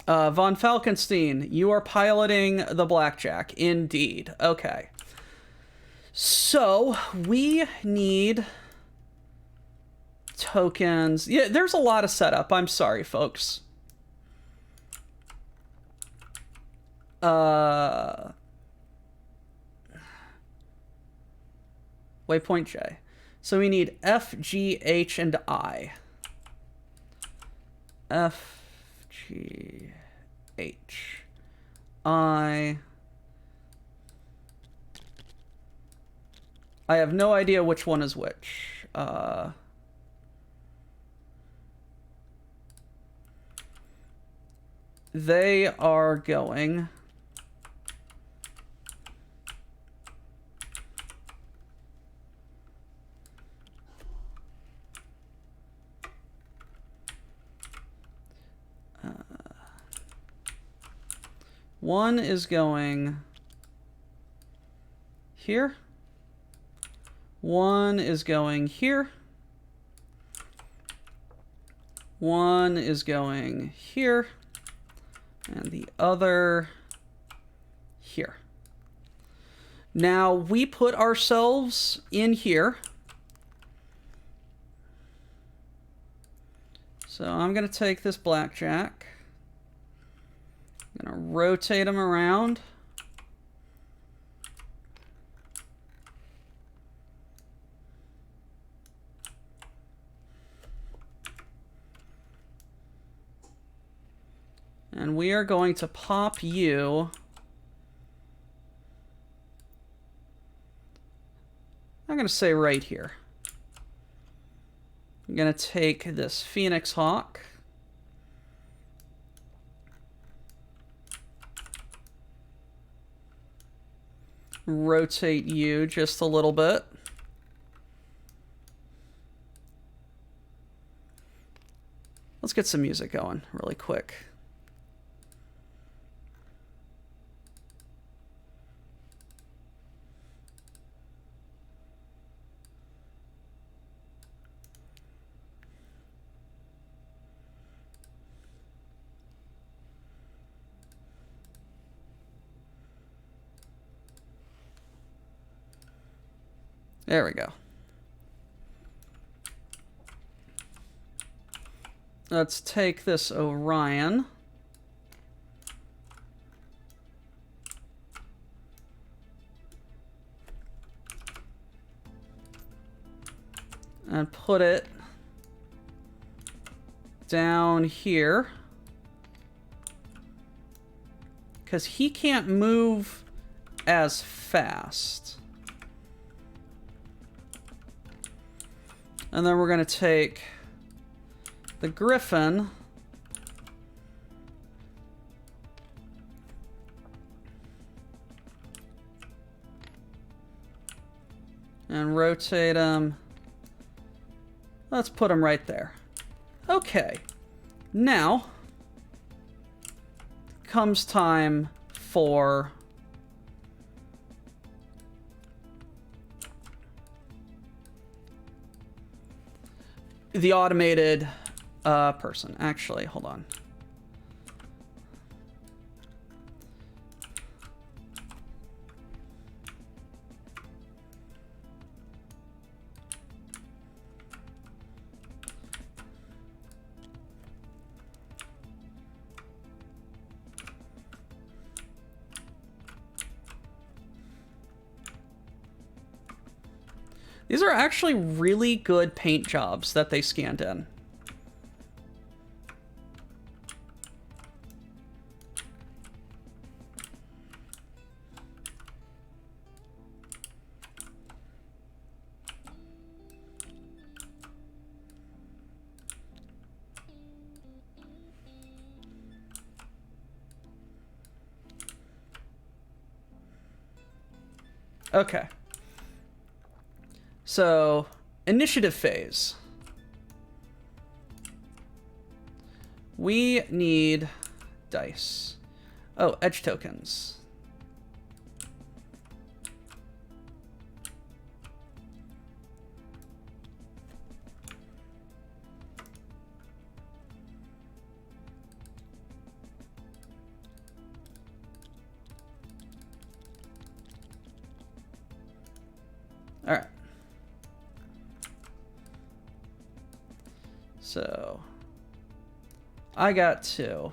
Von Falkenstein, you are piloting the Blackjack. Indeed. Okay. So we need tokens. Yeah, there's a lot of setup. I'm sorry, folks. Waypoint J. So we need F, G, H, and I. F, G, H, I. I have no idea which one is which. they are going... One is going here. One is going here. One is going here. And the other here. Now we put ourselves in here. So I'm going to take this blackjack. I'm going to rotate him around. And we are going to pop you. I'm going to say right here. I'm going to take this Phoenix Hawk. Rotate you just a little bit. Let's get some music going really quick. There we go. Let's take this Orion. And put it down here. Because he can't move as fast. And then we're going to take the Griffin and rotate him. Let's put him right there. Okay. Now comes time for the automated person. Actually, hold on. These are actually really good paint jobs that they scanned in. Okay. So, initiative phase. We need dice. Oh, edge tokens. All right. So, I got 2.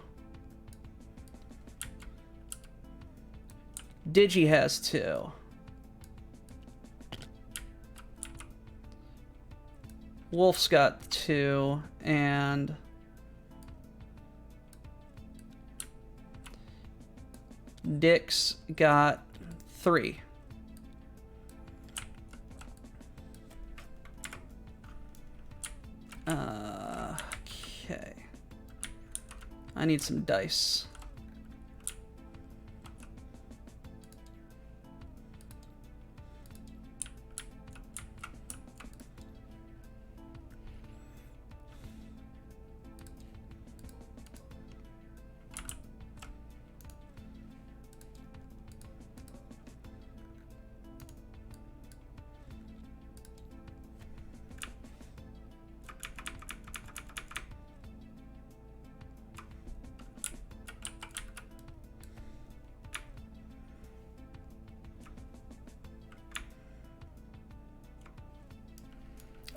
Digi has 2. Wolf's got 2, and Dick's got 3. Okay. I need some dice.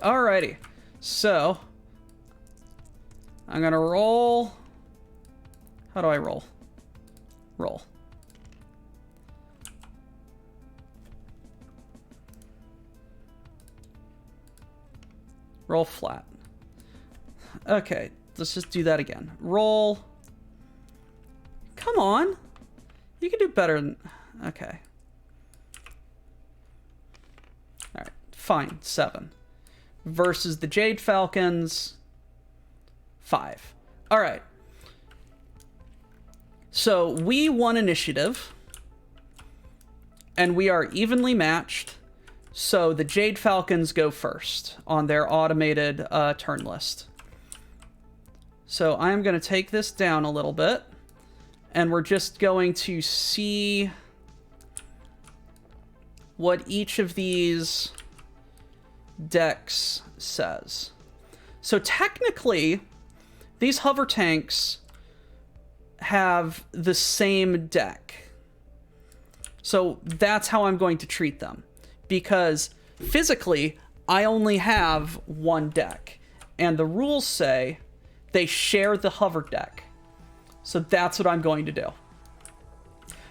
Alrighty, so I'm gonna roll. How do I roll? Roll. Roll flat. Okay, let's just do that again. Roll. Come on. You can do better than... Okay. Alright, fine. 7. Versus the Jade Falcons, 5. All right. So we won initiative, and we are evenly matched. So the Jade Falcons go first on their automated turn list. So I'm going to take this down a little bit, and we're just going to see what each of these decks says. So technically, these hover tanks have the same deck. So that's how I'm going to treat them. Because physically, I only have one deck. And the rules say they share the hover deck. So that's what I'm going to do.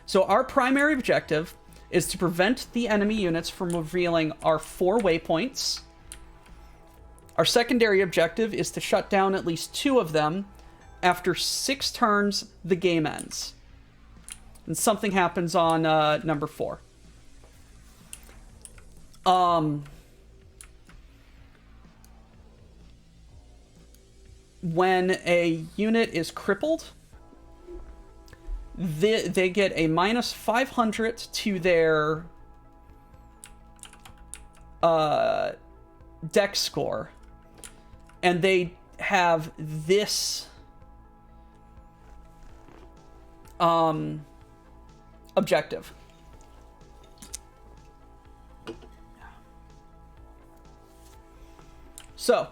So our primary objective is to prevent the enemy units from revealing our 4 waypoints. Our secondary objective is to shut down at least 2 of them. After 6 turns, the game ends. And something happens on number 4. When a unit is crippled, they get a minus 500 to their deck score, and they have this objective. So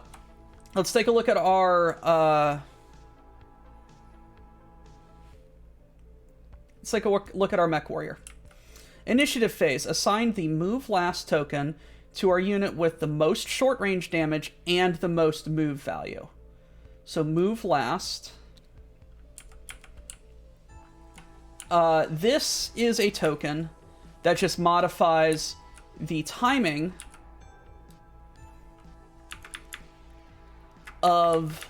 let's take a look at our let's take a look at our Mech Warrior. Initiative phase. Assign the move last token to our unit with the most short range damage and the most move value. So move last. This is a token that just modifies the timing of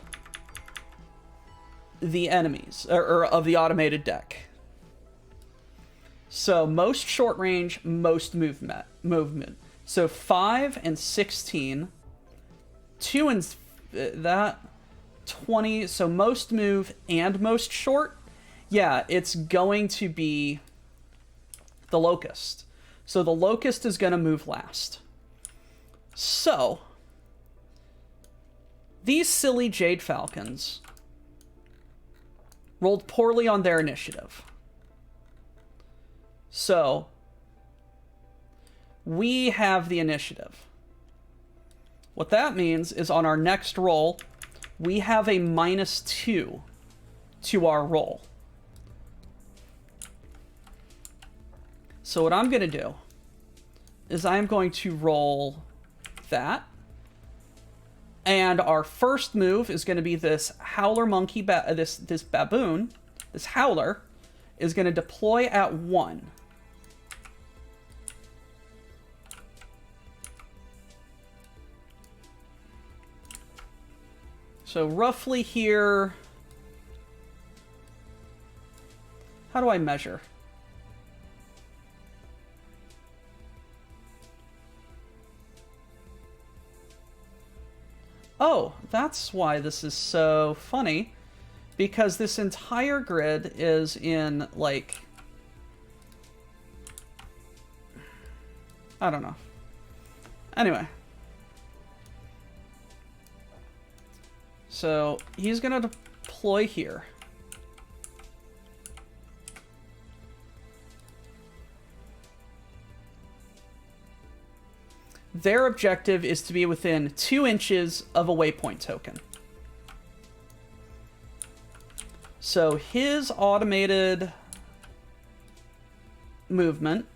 the enemies, or of the automated deck. So most short range, most movement. So 5 and 16, 2 and that 20. So most move and most short. Yeah, it's going to be the Locust. So the Locust is going to move last. So these silly Jade Falcons rolled poorly on their initiative. So we have the initiative. What that means is on our next roll, we have a -2 to our roll. So what I'm going to do is I'm going to roll that. And our first move is going to be this howler monkey, this baboon, this howler, is going to deploy at 1. So roughly here, how do I measure? Oh, that's why this is so funny, because this entire grid is in, like... I don't know. Anyway. So, he's going to deploy here. Their objective is to be within 2 inches of a waypoint token. So his automated movement.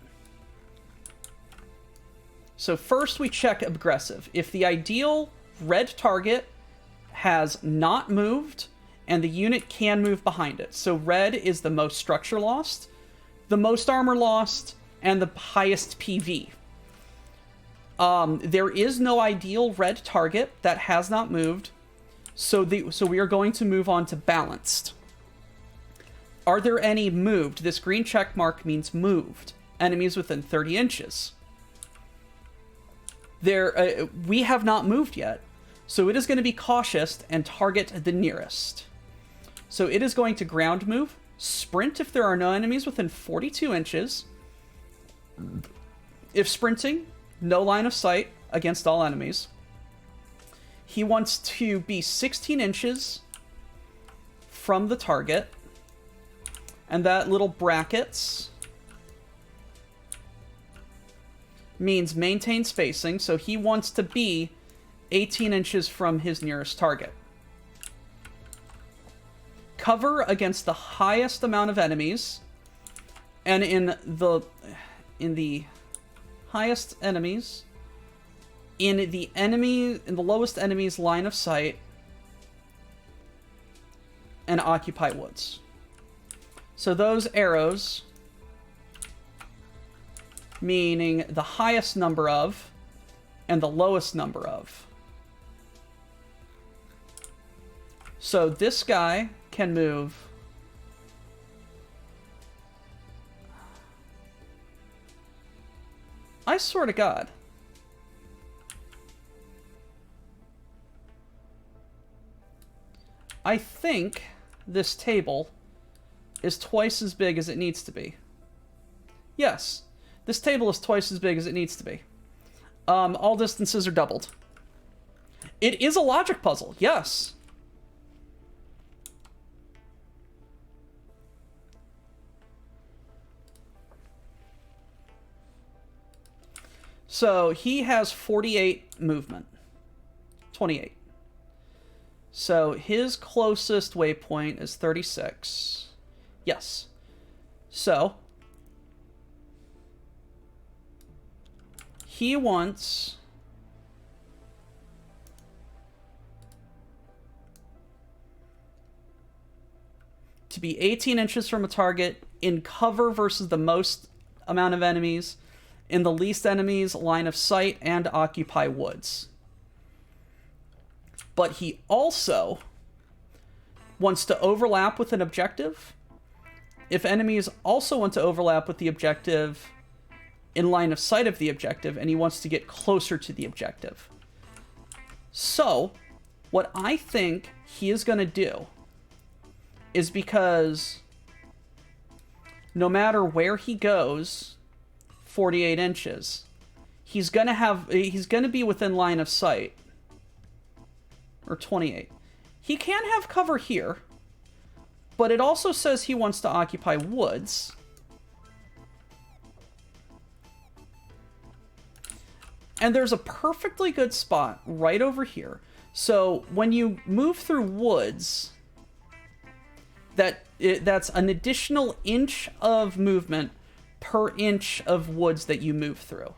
So first we check aggressive. If the ideal red target has not moved and the unit can move behind it. So red is the most structure lost, the most armor lost, and the highest PV. There is no ideal red target that has not moved, so we are going to move on to balanced. Are there any moved? This green check mark means moved. Enemies within 30 inches. We have not moved yet, so it is going to be cautious and target the nearest. So it is going to ground move, sprint if there are no enemies within 42 inches. If sprinting, no line of sight against all enemies. He wants to be 16 inches from the target. And that little brackets means maintain spacing, so he wants to be 18 inches from his nearest target. Cover against the highest amount of enemies, and in the highest enemies, in the lowest enemy's line of sight, and occupy woods. So those arrows, meaning the highest number of and the lowest number of. So this guy can move I swear to God. I think this table is twice as big as it needs to be. Yes, this table is twice as big as it needs to be. All distances are doubled. It is a logic puzzle, yes. So he has 48 movement. 28. So his closest waypoint is 36. Yes. So he wants to be 18 inches from a target in cover versus the most amount of enemies, in the least enemies line of sight, and occupy woods. But he also wants to overlap with an objective. If enemies also want to overlap with the objective in line of sight of the objective, and he wants to get closer to the objective. So, what I think he is going to do is, because no matter where he goes, 48 inches, he's going to be within line of sight. Or 28. He can have cover here, but it also says he wants to occupy woods. And there's a perfectly good spot right over here. So when you move through woods, that's an additional inch of movement per inch of woods that you move through.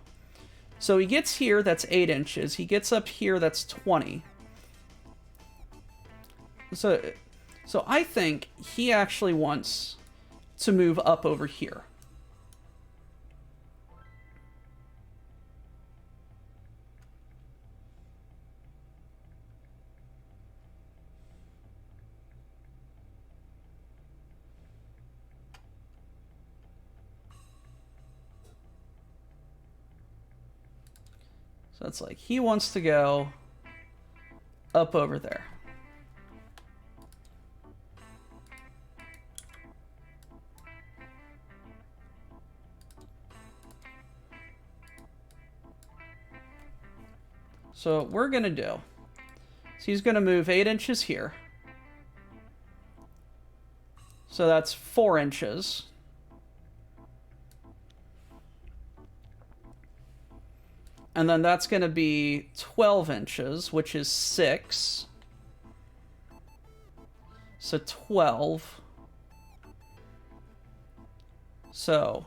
So he gets here, that's 8 inches. He gets up here, that's 20. So I think he actually wants to move up over here. So it's like he wants to go up over there. So what we're going to do is he's going to move 8 inches here. So that's 4 inches. And then that's going to be 12 inches, which is 6. So 12. So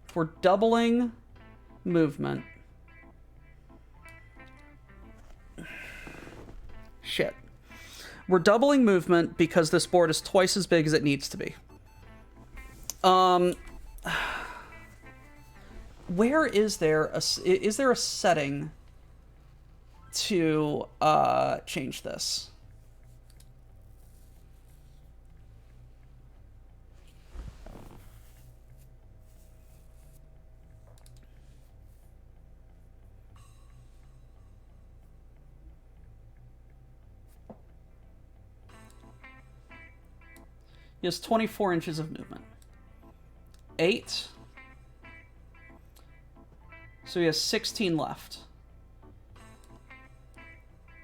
if we're doubling movement. Shit. We're doubling movement because this board is twice as big as it needs to be. Where is there a setting to change this? He has 24 inches of movement. 8. So he has 16 left.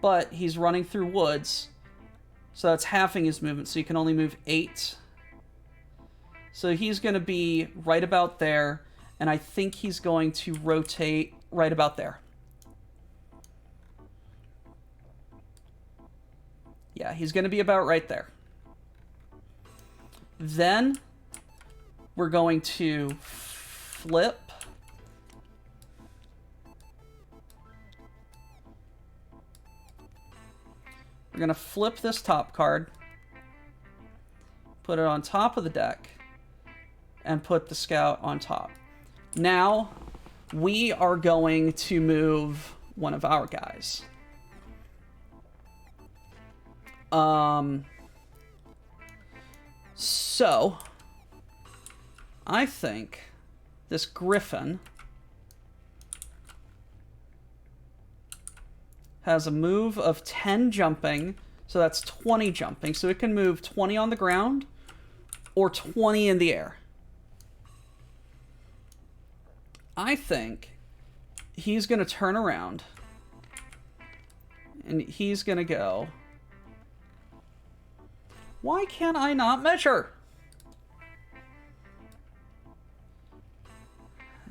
But he's running through woods, so that's halving his movement, so he can only move 8. So he's going to be right about there, and I think he's going to rotate right about there. Yeah, he's going to be about right there. Then we're going to flip. We're going to flip this top card, put it on top of the deck, and put the scout on top. Now, we are going to move one of our guys. So, I think this Griffin has a move of 10 jumping, so that's 20 jumping. So it can move 20 on the ground or 20 in the air. I think he's going to turn around and he's going to go... Why can't I not measure?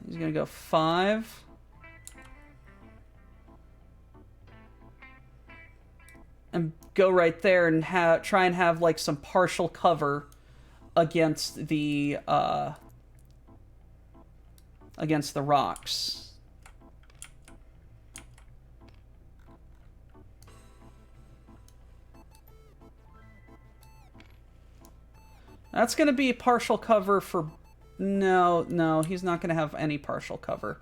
He's going to go 5. And go right there and try and have like some partial cover against the rocks. That's going to be partial cover for... No, he's not going to have any partial cover.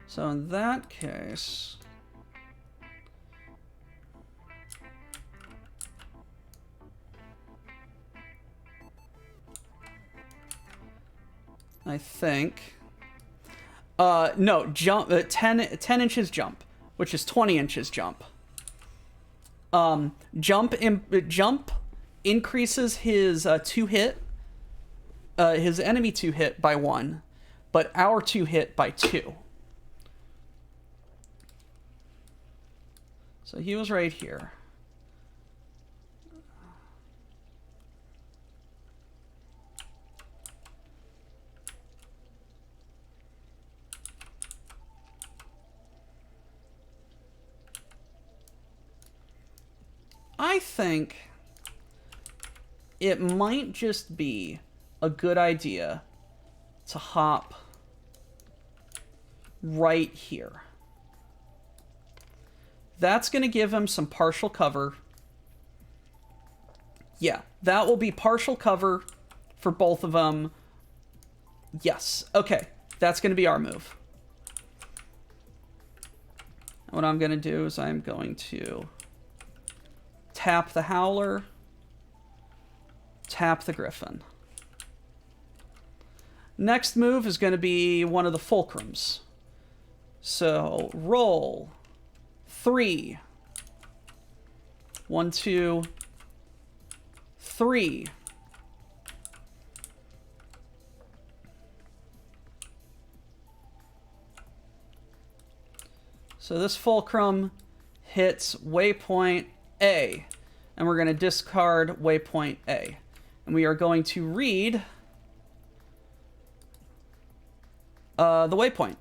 So in that case... I think... no, jump, 10 inches jump, which is 20 inches jump. Jump increases his 2-hit, his enemy 2-hit by 1, but our 2-hit by 2. So he was right here. I think it might just be a good idea to hop right here. That's going to give him some partial cover. Yeah, that will be partial cover for both of them. Yes, okay, that's going to be our move. What I'm going to do is I'm going to tap the Howler, tap the Griffin. Next move is going to be one of the fulcrums. So roll 3. 1, 2, 3. So this fulcrum hits waypoint A, and we're going to discard waypoint A. And we are going to read the waypoint.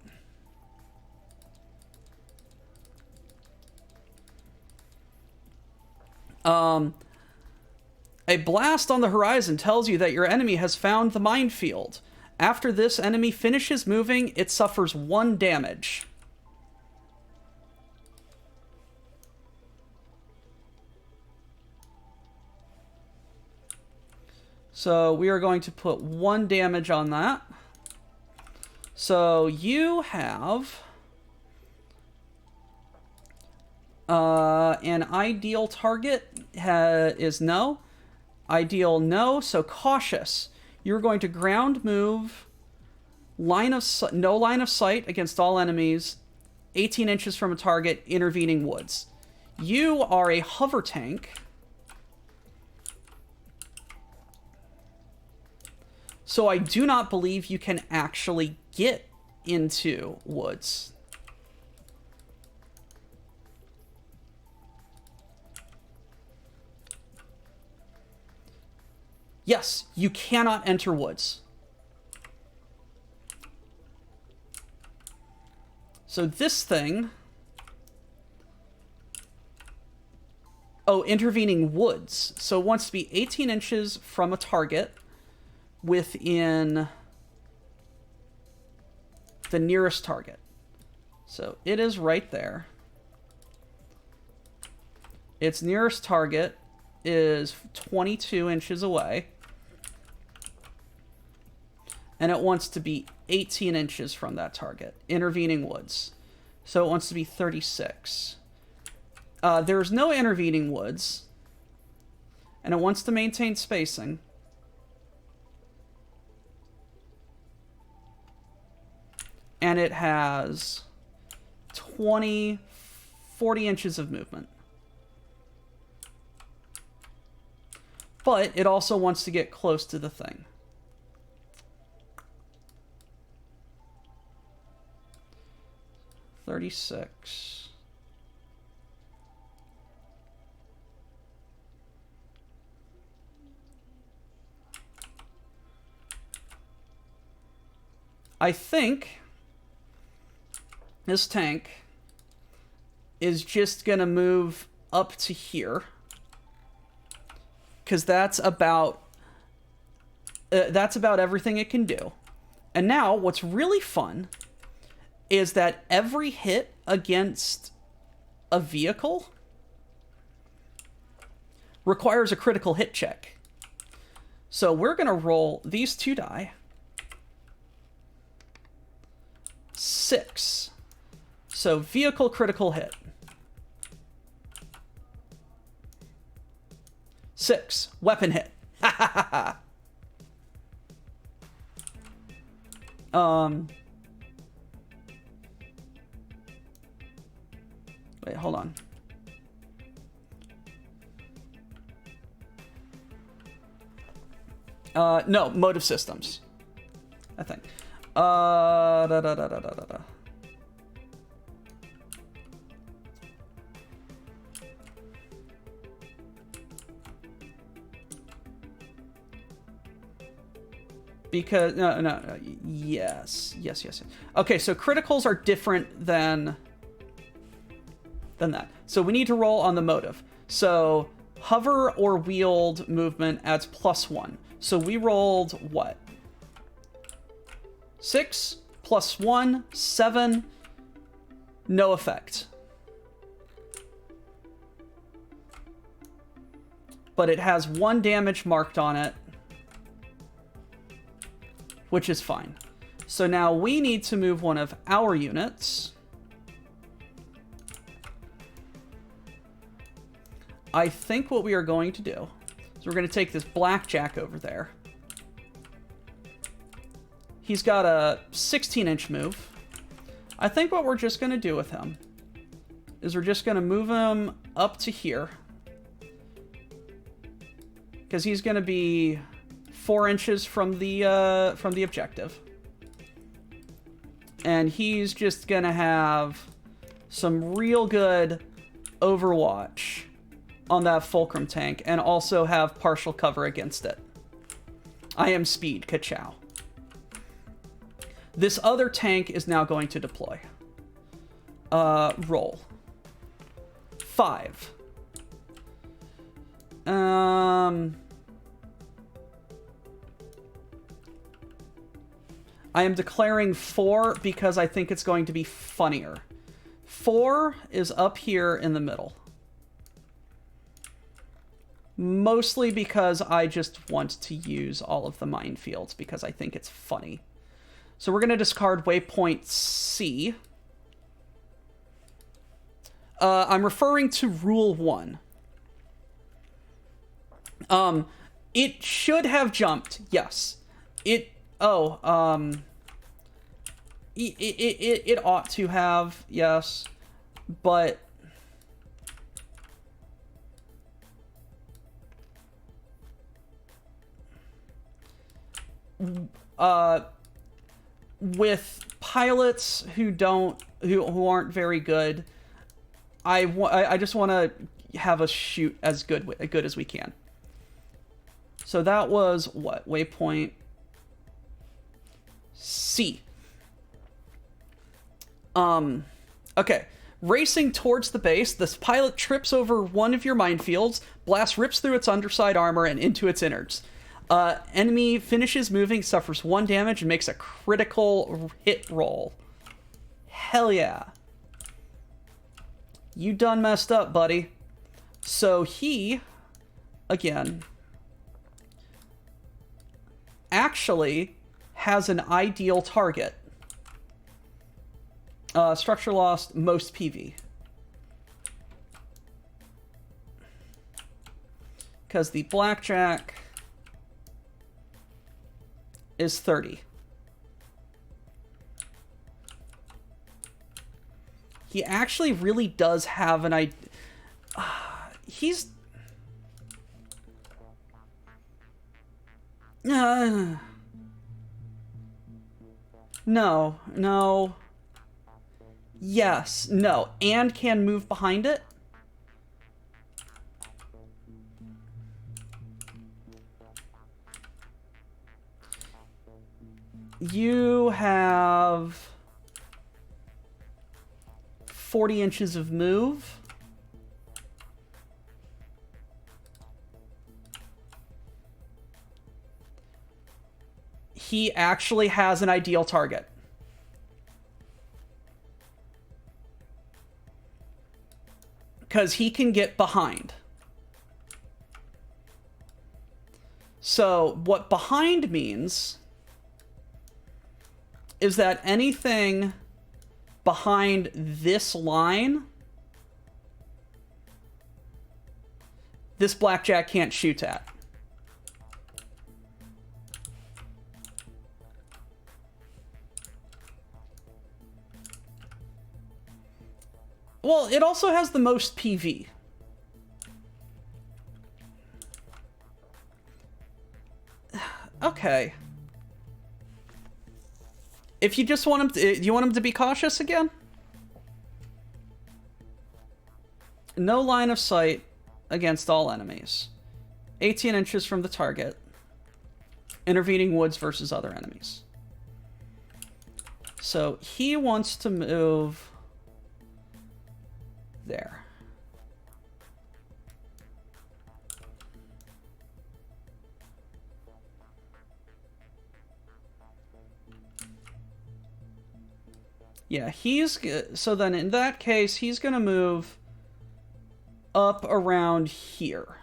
A blast on the horizon tells you that your enemy has found the minefield. After this enemy finishes moving, it suffers 1 damage. So we are going to put 1 damage on that. So you have an ideal target is no. Ideal no, so cautious. You're going to ground move, no line of sight against all enemies, 18 inches from a target, intervening woods. You are a hover tank. So I do not believe you can actually get into woods. Yes, you cannot enter woods. So this thing... Oh, intervening woods. So it wants to be 18 inches from a target within the nearest target. So it is right there. Its nearest target is 22 inches away. And it wants to be 18 inches from that target. Intervening woods. So it wants to be 36. There's no intervening woods. And it wants to maintain spacing. And it has 40 inches of movement. But it also wants to get close to the thing. $36. I think this tank is just going to move up to here. Because that's about everything it can do. And now, what's really fun is that every hit against a vehicle requires a critical hit check. So we're going to roll these 2 die. 6. So vehicle critical hit. 6. Weapon hit. Wait, hold on. No, motive systems. I think. Because no. Yes. Okay, so criticals are different than that. So we need to roll on the motive. So hover or wield movement adds +1. So we rolled what? 6 + 1, 7. No effect. But it has 1 damage marked on it, which is fine. So now we need to move one of our units. I think what we are going to do is we're going to take this blackjack over there. He's got a 16-inch move. I think what we're just going to do with him is we're just going to move him up to here. Going because he's going to be 4 inches from the objective. And he's just going to have some real good overwatch on that Fulcrum tank, and also have partial cover against it. I am speed, ka-chow. This other tank is now going to deploy. Roll. 5. I am declaring 4 because I think it's going to be funnier. 4 is up here in the middle. Mostly because I just want to use all of the minefields because I think it's funny. So we're going to discard waypoint C. I'm referring to rule 1. It should have jumped, yes. It ought to have, yes, but with pilots who aren't very good, I just want to have us shoot as good as we can. So that was what? Waypoint C. Okay. Racing towards the base, this pilot trips over one of your minefields, blast rips through its underside armor and into its innards. Enemy finishes moving, suffers 1 damage, and makes a critical hit roll. Hell yeah. You done messed up, buddy. So he, again, actually has an ideal target. Structure lost, most PV. Because the blackjack is 30. He actually really does have an idea. He's... No. Yes, no. And can move behind it? You have 40 inches of move. He actually has an ideal target. Because he can get behind. So what behind means is that anything behind this line, this blackjack can't shoot at. Well, it also has the most PV. Okay. If you just want him to, you want him to be cautious again? No line of sight against all enemies. 18 inches from the target. Intervening woods versus other enemies. So he wants to move there. Yeah, so then in that case, he's going to move up around here.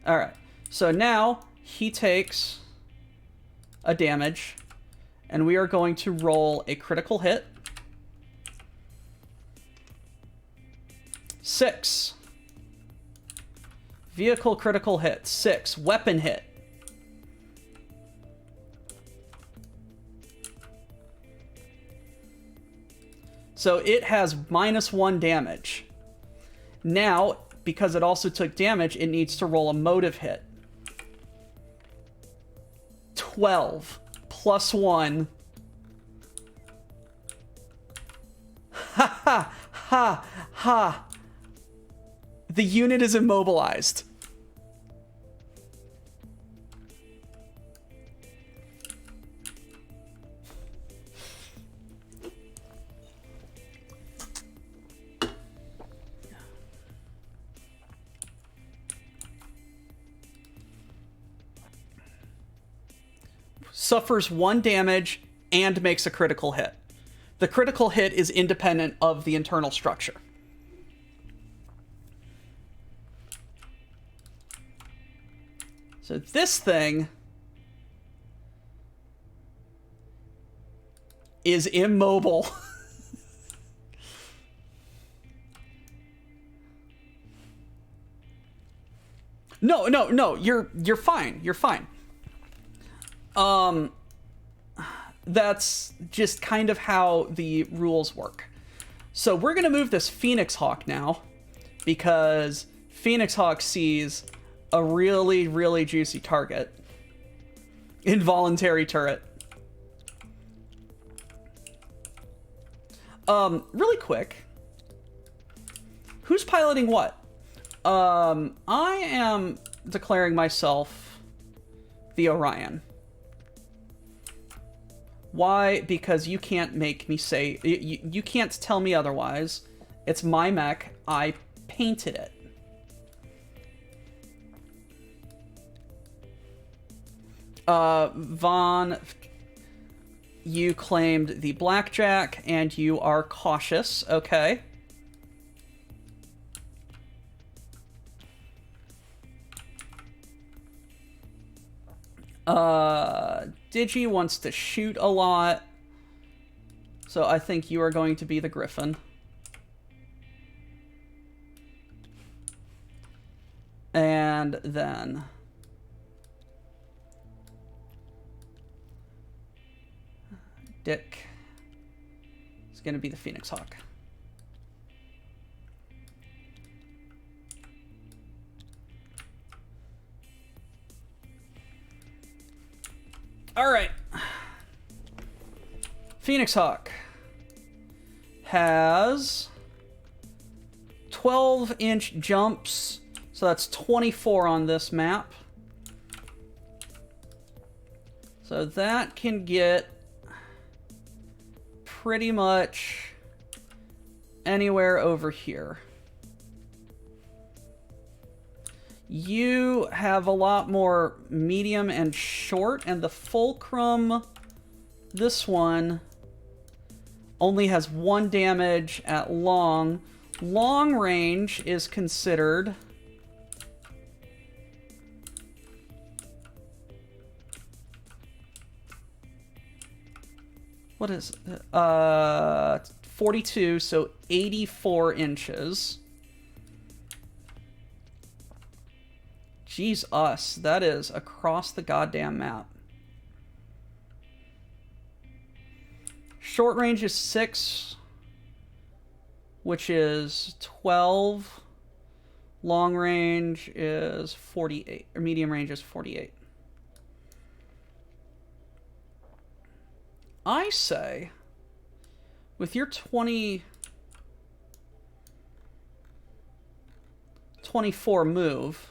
All right. So now he takes a damage, and we are going to roll a critical hit. 6. Vehicle critical hit. 6. Weapon hit. So it has -1 damage. Now, because it also took damage, it needs to roll a motive hit. 12 plus 1. Ha ha ha ha. The unit is immobilized. Suffers 1 damage and makes a critical hit. The critical hit is independent of the internal structure. So this thing is immobile. No, you're fine. You're fine. That's just kind of how the rules work. So we're going to move this Phoenix Hawk now, because Phoenix Hawk sees a really, really juicy target. Involuntary turret. Really quick. Who's piloting what? I am declaring myself the Orion. Why? Because you can't make me say... You can't tell me otherwise. It's my mech. I painted it. Vaughn, you claimed the blackjack, and you are cautious. Okay. Digi wants to shoot a lot, so I think you are going to be the Griffin. And then Dick is going to be the Phoenix Hawk. All right. Phoenix Hawk has 12-inch jumps, so that's 24 on this map. So that can get pretty much anywhere over here. You have a lot more medium and short, and the Fulcrum, this one, only has 1 damage at long. Long range is considered... What is it? 42, so 84 inches. Jeez, us. That is across the goddamn map. Short range is 6, which is 12. Long range is 48, or medium range is 48. I say, with your 24 move,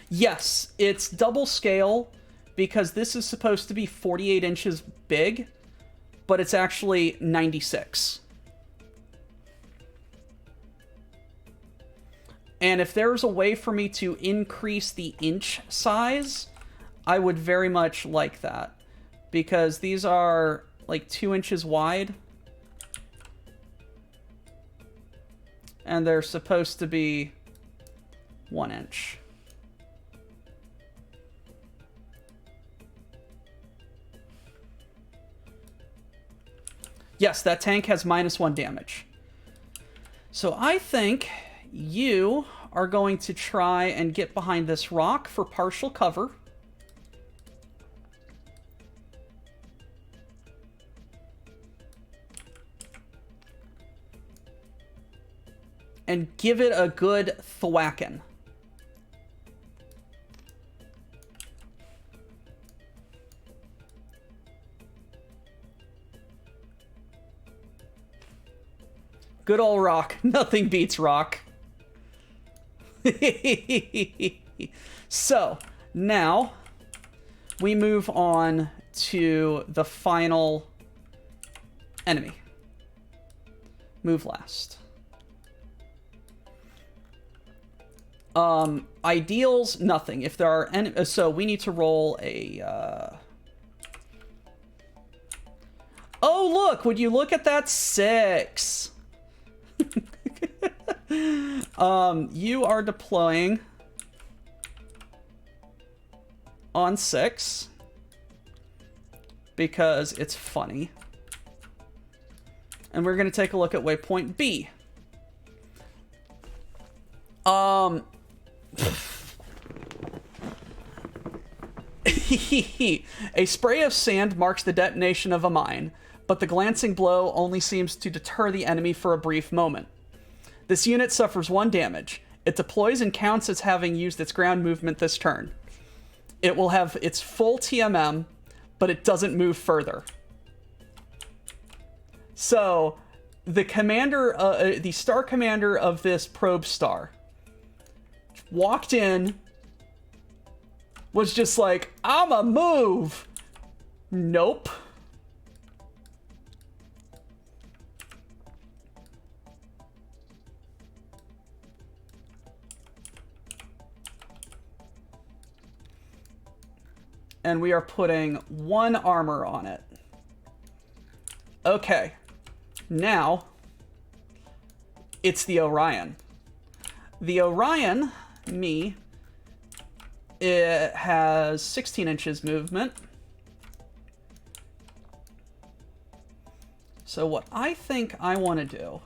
yes, it's double scale, because this is supposed to be 48 inches big, but it's actually 96. And if there's a way for me to increase the inch size, I would very much like that. Because these are like 2 inches wide. And they're supposed to be 1 inch. Yes, that tank has -1 damage. So I think you are going to try and get behind this rock for partial cover. And give it a good thwacking. Good old rock. Nothing beats rock. So, now we move on to the final enemy. Move last. Ideals, nothing. If there are any, so we need to roll a, Oh, look! Would you look at that? 6. You are deploying on 6 because it's funny. And we're going to take a look at waypoint B. A spray of sand marks the detonation of a mine, but the glancing blow only seems to deter the enemy for a brief moment. This unit suffers 1 damage. It deploys and counts as having used its ground movement this turn. It will have its full TMM, but it doesn't move further. So, the commander, the star commander of this probe star, walked in, was just like, I'ma move. Nope. And we are putting 1 armor on it. Okay. Now, it's the Orion. The Orion, it has 16 inches movement. So what I think I want to do,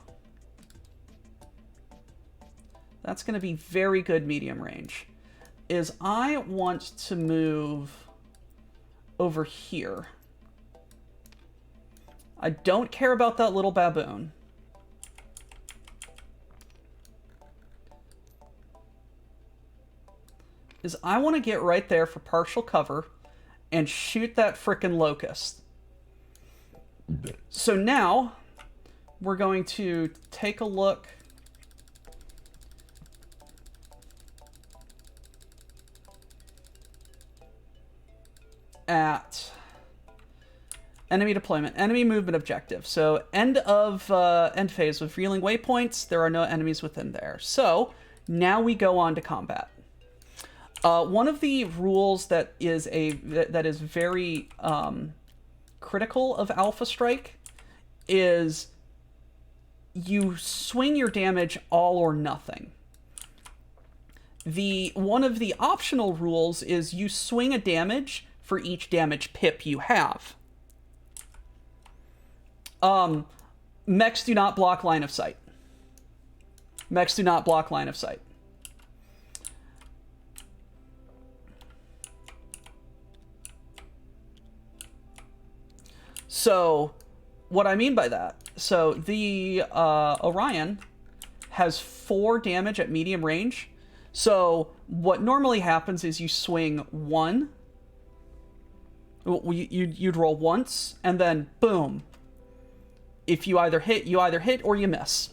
that's going to be very good medium range, is I want to move over here. I don't care about that little baboon. Is I want to get right there for partial cover and shoot that frickin' locust. So now we're going to take a look at enemy deployment, enemy movement objective. So end phase with revealing waypoints. There are no enemies within there. So now we go on to combat. One of the rules that is very critical of Alpha Strike is you swing your damage all or nothing. One of the optional rules is you swing a damage for each damage pip you have. Mechs do not block line of sight. Mechs do not block line of sight. So, what I mean by that, so the Orion has 4 damage at medium range. So, what normally happens is you swing 1. You'd roll once, and then boom. If you either hit or you miss.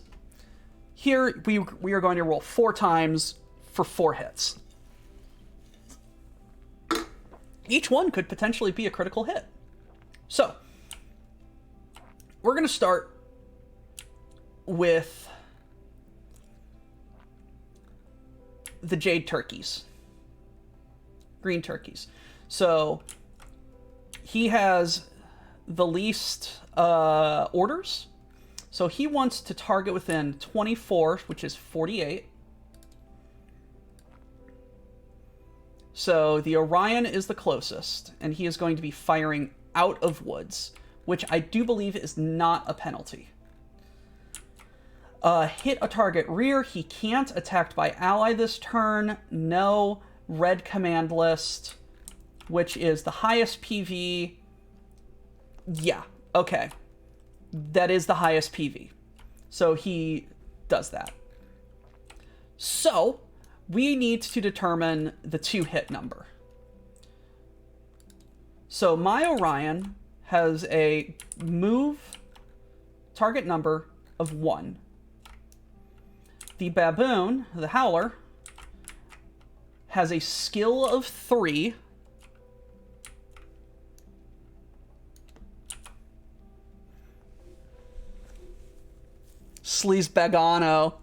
Here, we are going to roll 4 times for 4 hits. Each one could potentially be a critical hit. So, we're going to start with the Jade Turkeys. Green Turkeys. So, he has the least orders. So he wants to target within 24, which is 48. So the Orion is the closest, and he is going to be firing out of woods, which I do believe is not a penalty. Hit a target rear. He can't. Attacked by ally this turn. No. Red command list, which is the highest PV. Yeah, okay. That is the highest PV. So he does that. So we need to determine the 2-hit number. So my Orion has a move target number of 1. The Baboon, the Howler, has a skill of 3. Sleazebagano.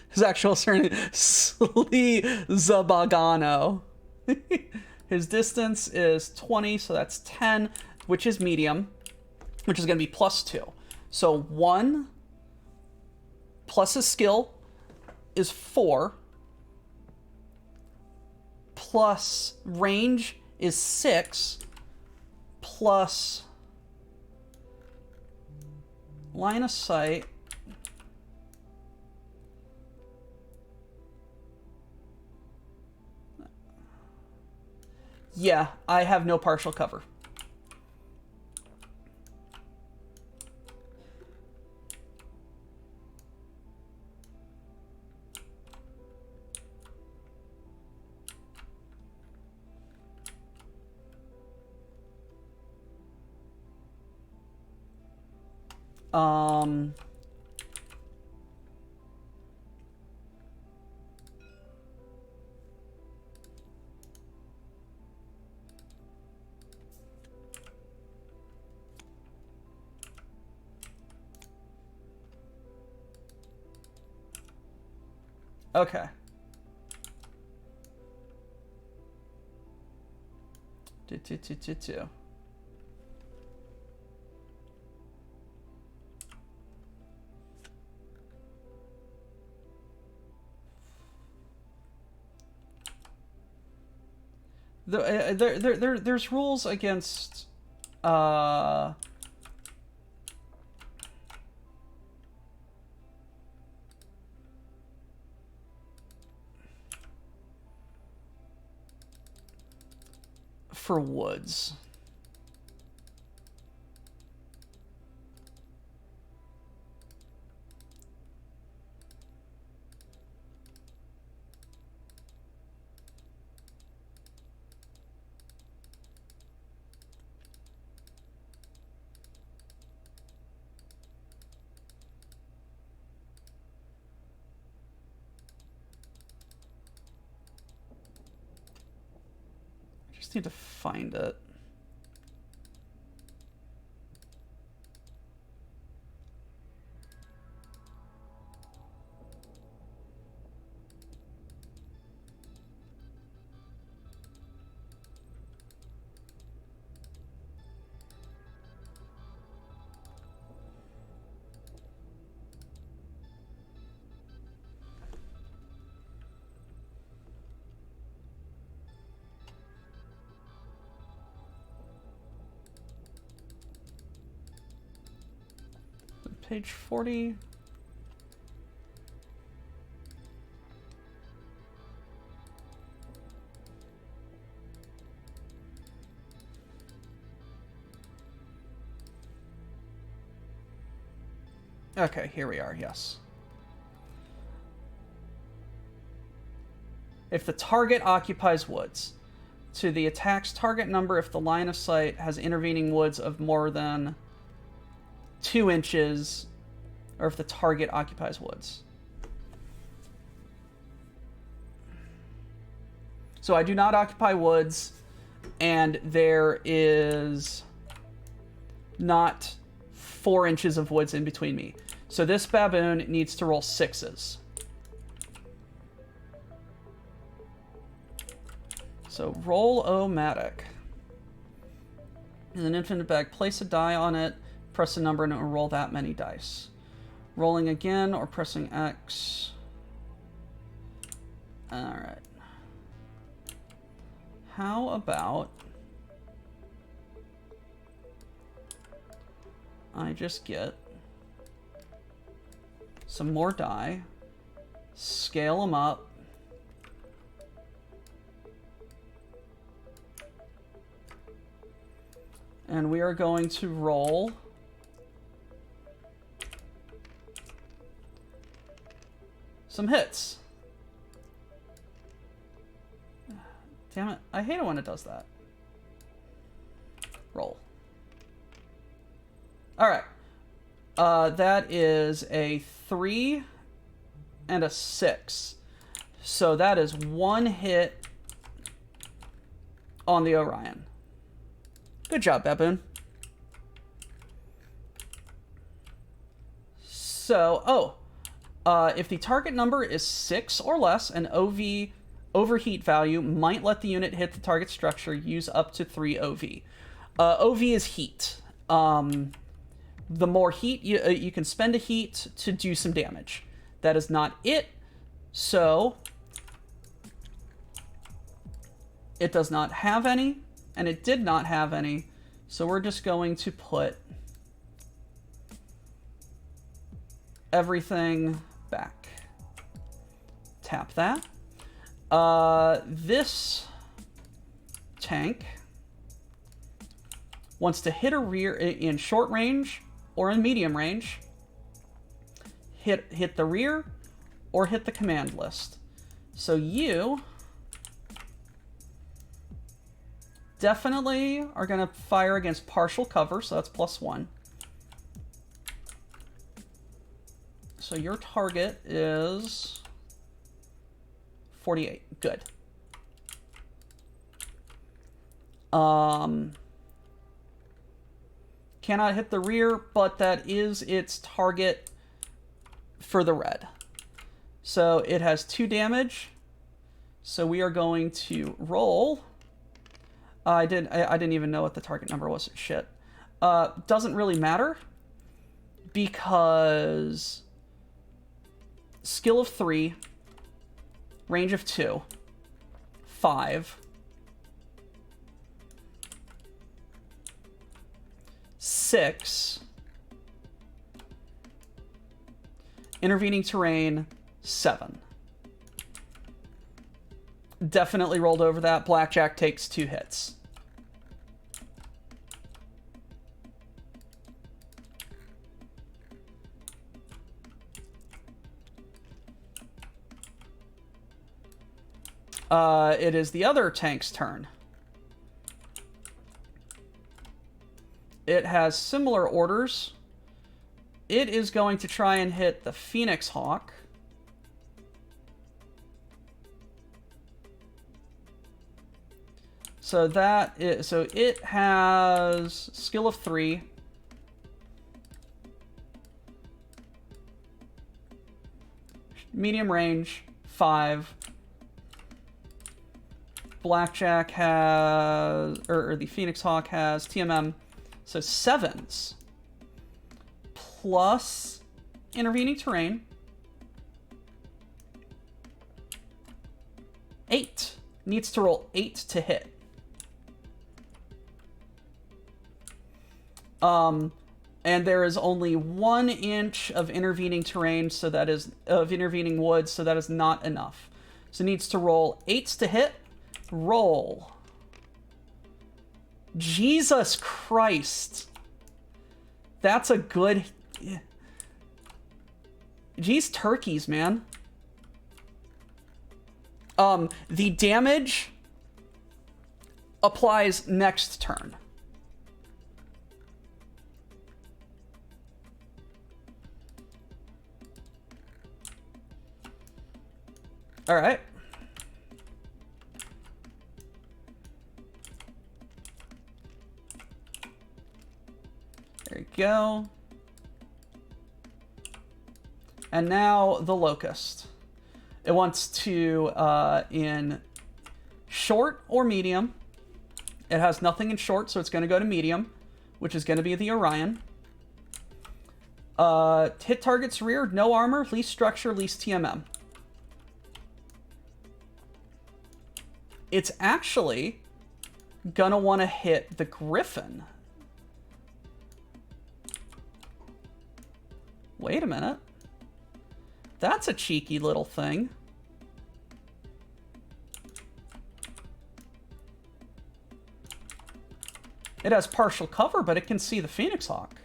His actual surname, Sleazebagano. His distance is 20, so that's 10, which is medium, which is going to be +2. So 1 plus his skill is 4, plus range is 6, plus line of sight yeah, I have no partial cover. Okay. Two. There's rules against for woods. Just need to find it. Page 40. Okay, here we are, yes. If the target occupies woods, to the attack's target number if the line of sight has intervening woods of more than 2 inches, or if the target occupies woods. So I do not occupy woods, and there is not 4 inches of woods in between me. So this baboon needs to roll 6s. So roll O-matic. In an infinite bag, place a die on it, press a number, and it will roll that many dice. Rolling again or pressing X. Alright. How about I just get some more die, scale them up, and we are going to roll some hits. Damn it, I hate it when it does that. Roll. Alright. That is a 3 and a 6. So that is 1 hit on the Orion. Good job, Baboon. So, if the target number is 6 or less, an OV overheat value might let the unit hit the target structure, use up to 3 OV. OV is heat. The more heat, you can spend a heat to do some damage. That is not it, so it does not have any, and it did not have any, so we're just going to put everything back. Tap that. This tank wants to hit a rear in short range or in medium range. Hit the rear or hit the command list. So you definitely are going to fire against partial cover, so that's +1. So your target is 48. Good. Cannot hit the rear, but that is its target for the red. So it has 2 damage. So we are going to roll. I didn't even know what the target number was. Shit. Doesn't really matter because skill of 3, range of 2, 5, 6, intervening terrain 7. Definitely rolled over that. Blackjack takes 2 hits. It is the other tank's turn. It has similar orders. It is going to try and hit the Phoenix Hawk. So it has skill of 3. Medium range 5. Blackjack has, or the Phoenix Hawk has TMM, so 7s plus intervening terrain. 8 needs to roll 8 to hit. And there is only 1 inch of intervening terrain, so that is of intervening wood, so that is not enough. So it needs to roll 8s to hit. Roll. Jesus Christ. That's a good... Jeez turkeys, man. The damage applies next turn. All right. There you go. And now the Locust. It wants to, in short or medium. It has nothing in short, so it's going to go to medium, which is going to be the Orion. Hit target's rear, no armor, least structure, least TMM. It's actually gonna want to hit the Griffin. Wait a minute. That's a cheeky little thing. It has partial cover, but it can see the Phoenix Hawk.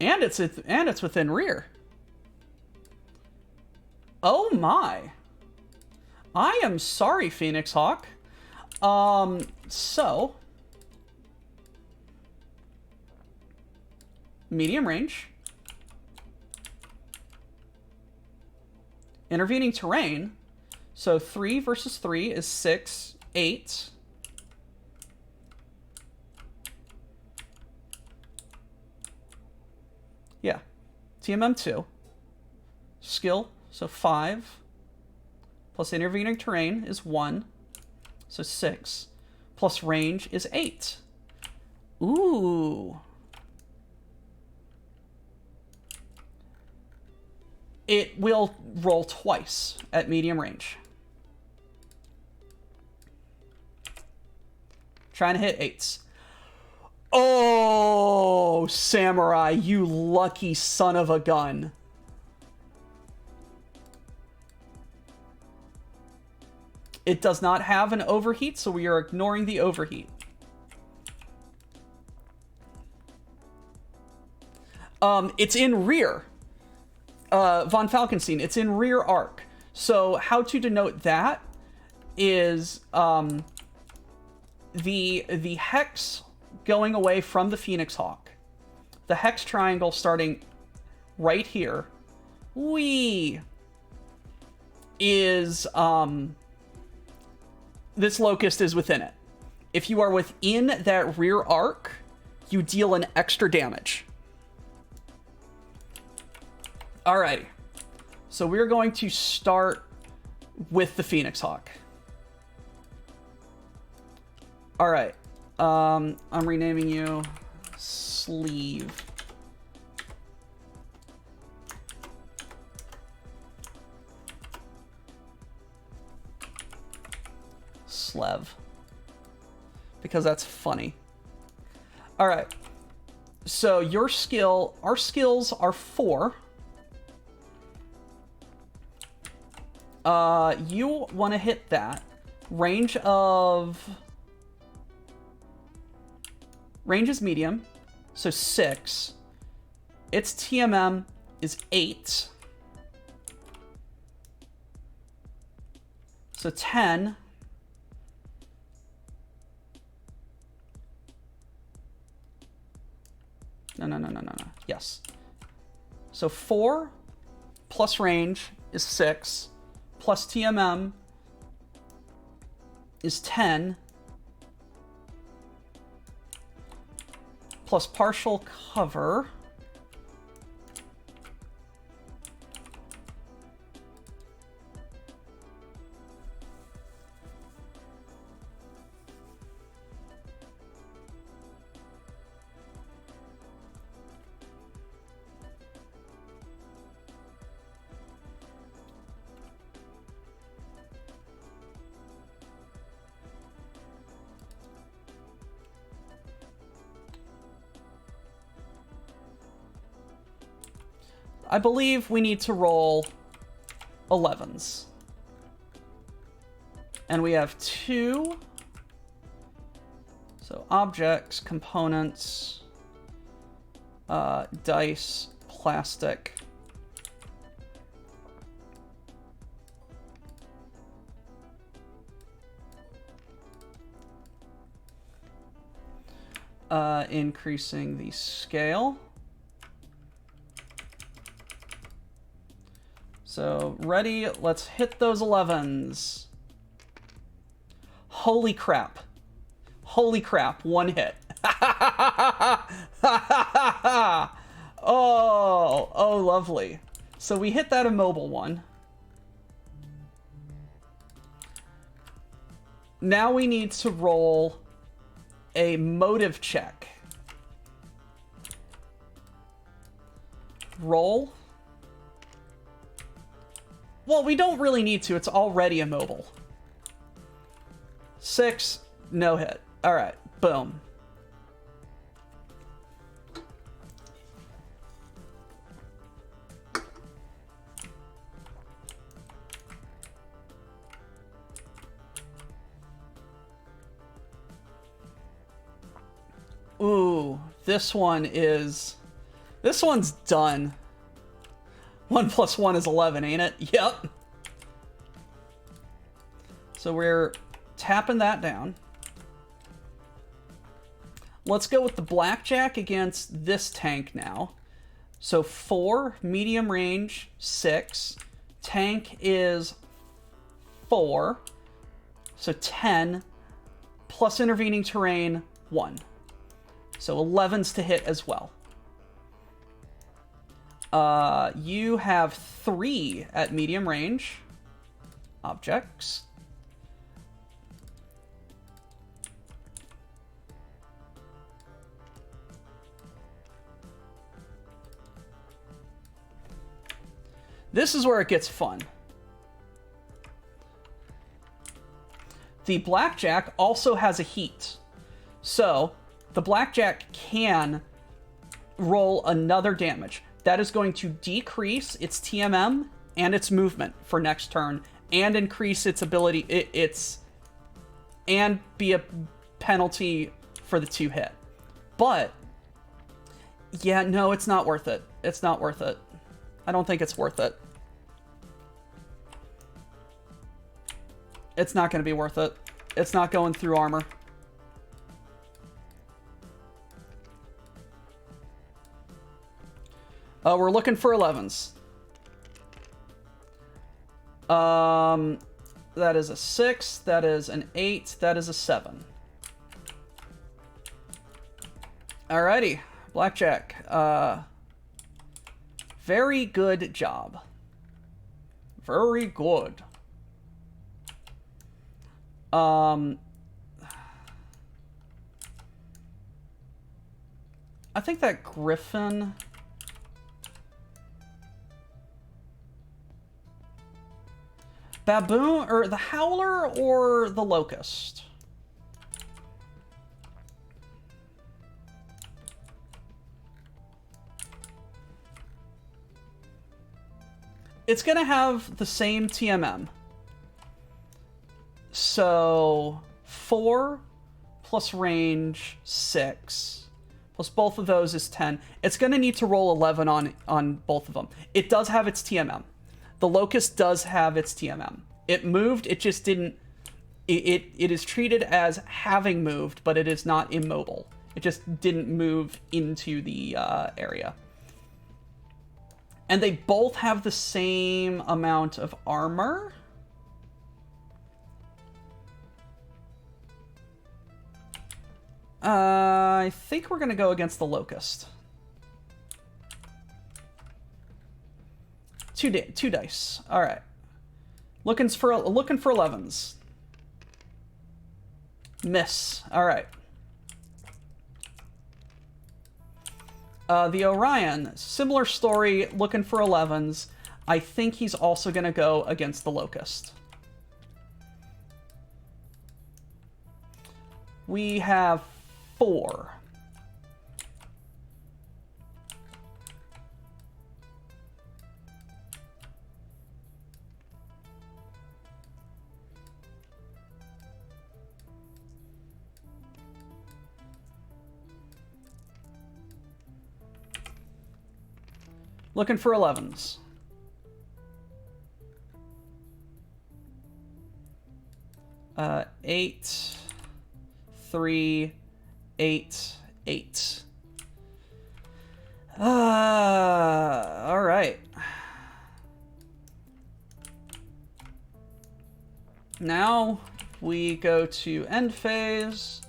And it's within rear. Oh my. I am sorry, Phoenix Hawk. So medium range. Intervening terrain. So 3 versus 3 is 6, 8. Yeah. TMM 2. Skill, so 5. Plus intervening terrain is 1. So 6. Plus range is 8. Ooh. It will roll twice at medium range. Trying to hit 8s. Oh, Samurai, you lucky son of a gun. It does not have an overheat, so we are ignoring the overheat. It's in rear. Von Falkenstein, it's in rear arc. So how to denote that is the hex going away from the Phoenix Hawk. The hex triangle starting right here. Is this locust is within it. If you are within that rear arc, you deal an extra damage. Alrighty. So we're going to start with the Phoenix Hawk. Alright. I'm renaming you Sleeve. Slev. Because that's funny. Alright. So your skill, our skills are 4. You want to hit that. Range is medium, so 6. Its TMM is 8. So 10. No. Yes. So 4 plus range is 6. Plus TMM is 10. Plus partial cover. I believe we need to roll 11s. And we have 2. So objects, components, dice, plastic. Increasing the scale. So, ready, let's hit those 11s. Holy crap. Holy crap, 1 hit. Oh, lovely. So we hit that immobile one. Now we need to roll a motive check. Roll. Well, we don't really need to. It's already immobile. 6, no hit. All right, boom. Ooh, this one's done. 1 + 1 is 11, ain't it? Yep. So we're tapping that down. Let's go with the blackjack against this tank now. So 4, medium range, 6. Tank is 4. So 10, plus intervening terrain, 1. So 11s to hit as well. You have 3 at medium range objects. This is where it gets fun. The blackjack also has a heat. So the blackjack can roll another damage. That is going to decrease its TMM and its movement for next turn, and increase its ability, and be a penalty for the 2 hit. But, yeah, no, it's not worth it. It's not worth it. I don't think it's worth it. It's not going to be worth it. It's not going through armor. We're looking for 11s. That is a 6. That is an 8. That is a 7. Alrighty. Blackjack. Very good job. Very good. I think that Griffin... Baboon, or the Howler, or the Locust? It's gonna have the same TMM. So 4 plus range 6 plus both of those is 10. It's gonna need to roll 11 on both of them. It does have its TMM. The Locust does have its TMM. It moved, it just didn't... It is treated as having moved, but it is not immobile. It just didn't move into the area. And they both have the same amount of armor. I think we're going to go against the Locust. Two dice. All right. Looking for 11s. Miss. All right. The Orion, similar story, looking for 11s. I think he's also going to go against the Locust. We have 4. Looking for 11s. Uh, 8, 3, 8, 8. All right. Now we go to end phase.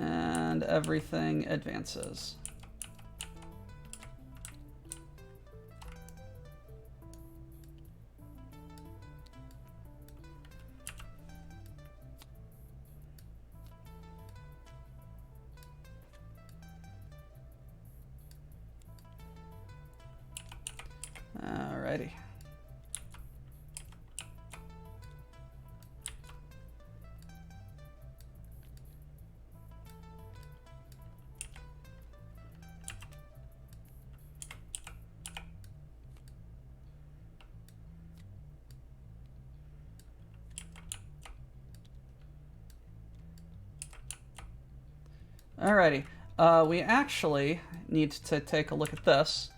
And everything advances. Alrighty. Alrighty. We actually need to take a look at this.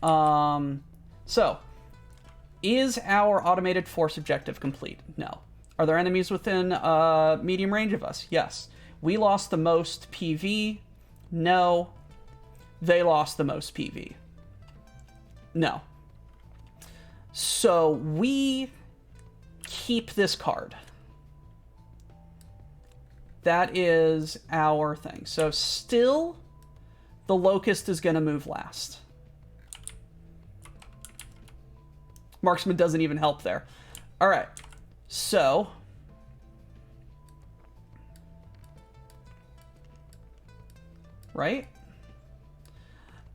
So, is our automated force objective complete? No. Are there enemies within medium range of us? Yes. We lost the most PV? No. They lost the most PV? No. So, we keep this card. That is our thing. So still, the Locust is going to move last. Marksman doesn't even help there. All right. So right?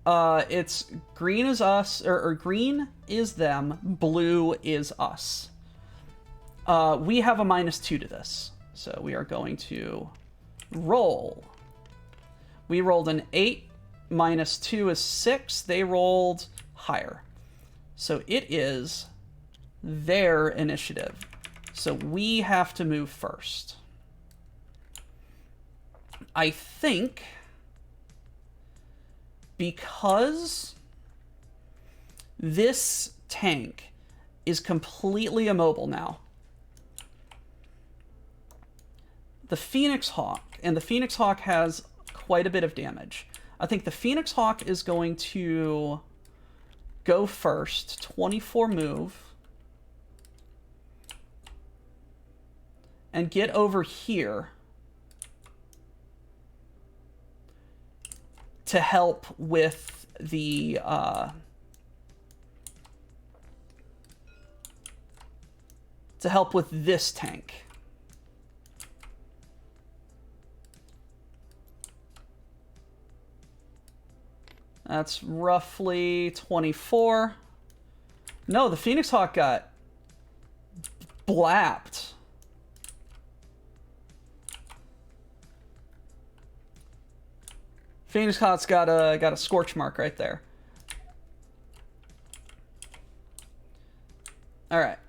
It's green is us, or green is them, blue is us. We have a -2 to this. So we are going to roll. We rolled an 8, -2 is 6. They rolled higher. So it is their initiative. So we have to move first. I think because this tank is completely immobile now, the Phoenix Hawk, and the Phoenix Hawk has quite a bit of damage. I think the Phoenix Hawk is going to go first, 24 move, and get over here to help with the this tank. That's roughly 24. No, the Phoenix Hawk got blapped. Phoenix Hawk's got a scorch mark right there. All right.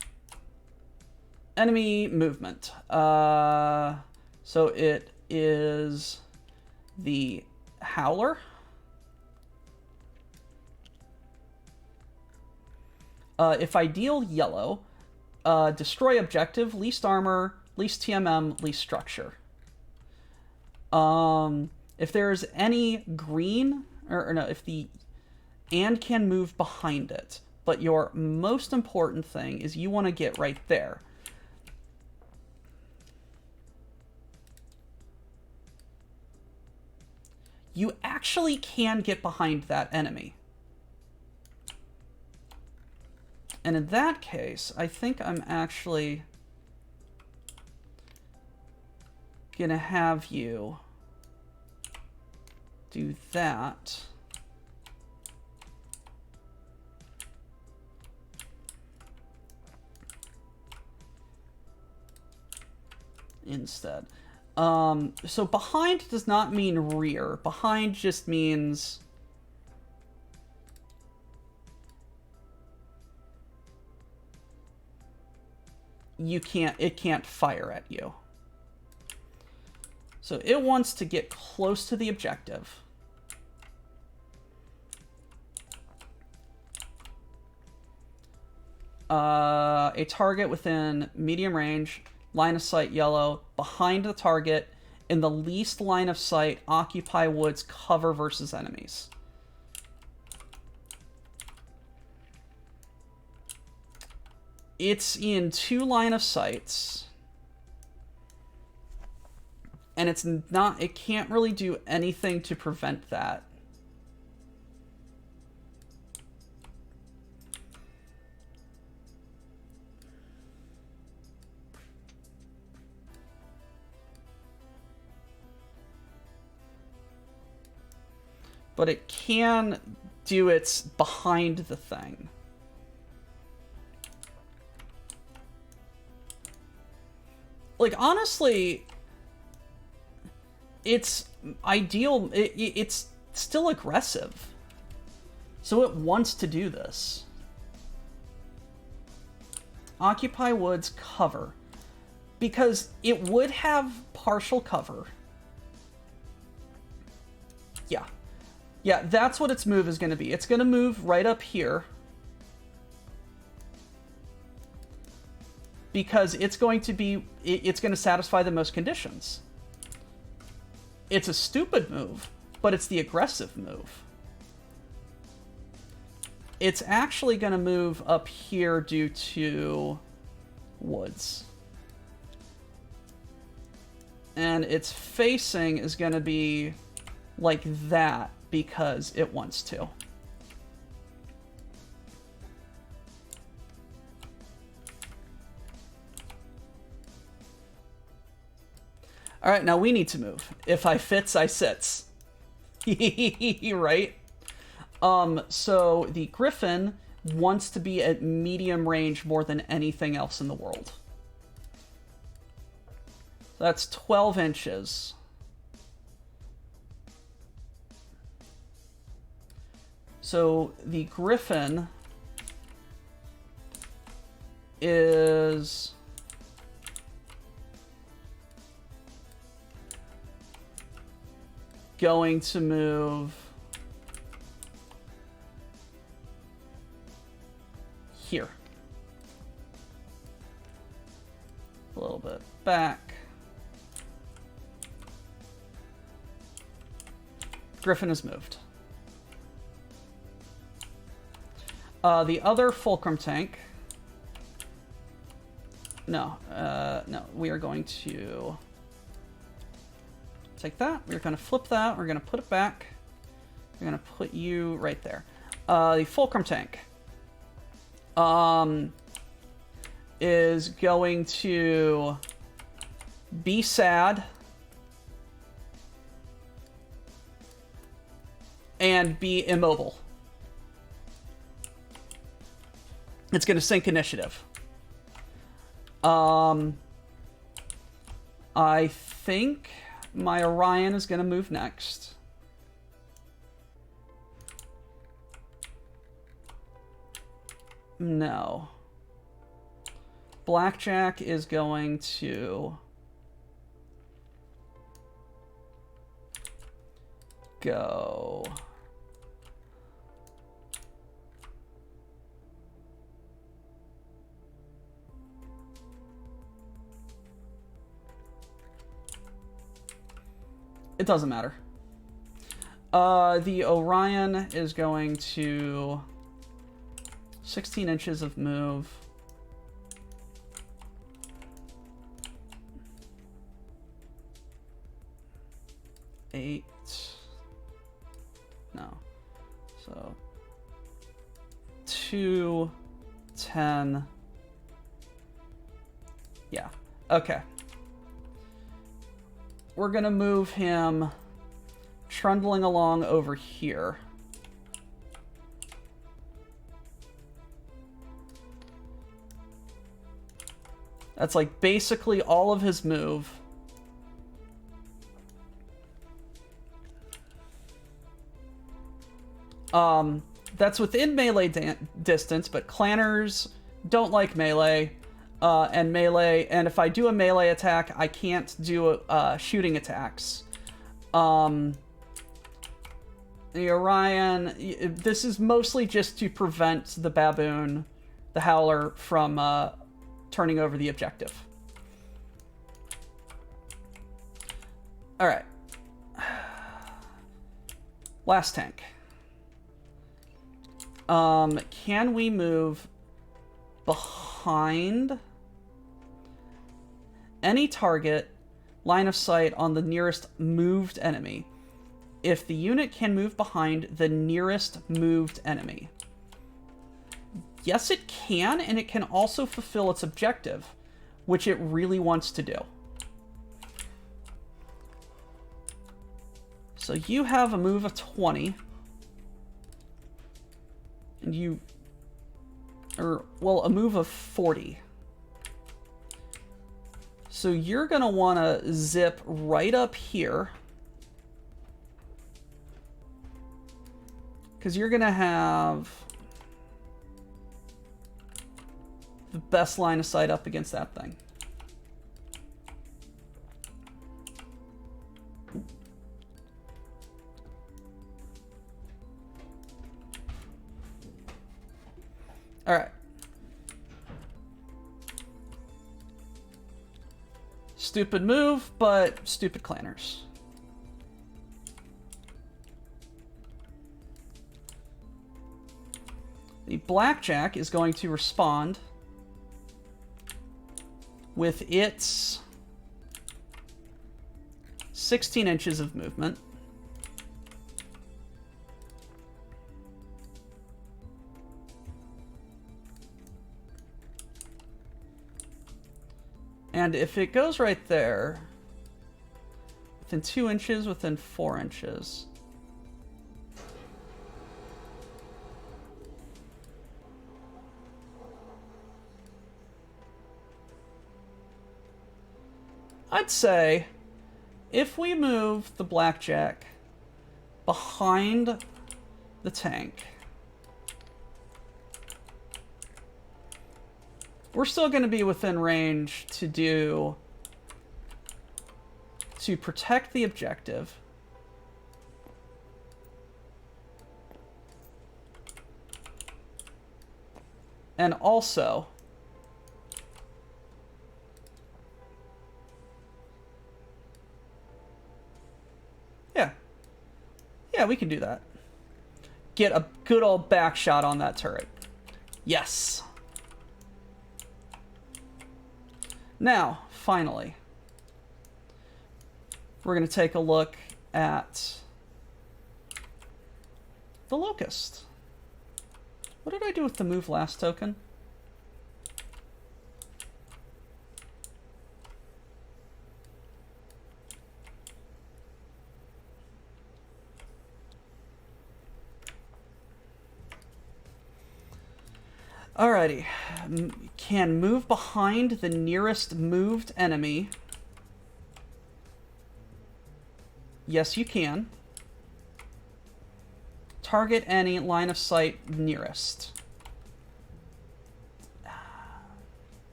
Enemy movement. So it is the Howler. If I deal yellow, destroy objective, least armor, least TMM, least structure. If there's any green, or no, if the and can move behind it, but your most important thing is you want to get right there. You actually can get behind that enemy. And in that case, I think I'm actually gonna have you do that. Instead. So behind does not mean rear. Behind just means it can't fire at you. So it wants to get close to the objective. A target within medium range, line of sight yellow, behind the target, in the least line of sight, occupy woods, cover versus enemies. It's in 2 line of sights. And it can't really do anything to prevent that. But it can do its behind the thing. like, honestly, it's ideal. It's still aggressive. So it wants to do this. Occupy woods, cover. Because it would have partial cover. Yeah. Yeah, that's what its move is going to be. It's going to move right up here. Because it's going to satisfy the most conditions. It's a stupid move, but it's the aggressive move. It's actually going to move up here due to woods. And its facing is going to be like that because it wants to. All right, now we need to move. If I fits, I sits. Right? So the Griffin wants to be at medium range more than anything else in the world. That's 12 inches. So the Griffin is going to move here. A little bit back. Griffin has moved. The other fulcrum tank. No, no, we are going to take that. We're going to flip that. We're going to put it back. We're going to put you right there. The fulcrum tank is going to be sad and be immobile. It's going to sink initiative. I think my Orion is going to move next. No. Blackjack is going to go. It doesn't matter. The Orion is going to 16 inches of move. Eight. No. So 2, 10. Yeah. Okay. We're going to move him trundling along over here. That's like basically all of his move. That's within melee distance, but clanners don't like melee. And if I do a melee attack, I can't do shooting attacks. The Orion, this is mostly just to prevent the baboon, the howler, from turning over the objective. All right. Last tank. Can we move behind any target line of sight on the nearest moved enemy if the unit can move behind the nearest moved enemy? Yes, it can, and it can also fulfill its objective, which it really wants to do. So you have a move of 20. And you... a move of 40. So you're going to want to zip right up here. Because you're going to have the best line of sight up against that thing. All right. Stupid move, but stupid clanners. The blackjack is going to respond with its 16 inches of movement. And if it goes right there, within 2 inches, within 4 inches. I'd say if we move the blackjack behind the tank, we're still going to be within range to protect the objective. And also yeah, we can do that. Get a good old back shot on that turret. Yes. Now, finally, we're going to take a look at the Locust. What did I do with the move last token? Alrighty. Can move behind the nearest moved enemy. Yes, you can. Target any line of sight nearest.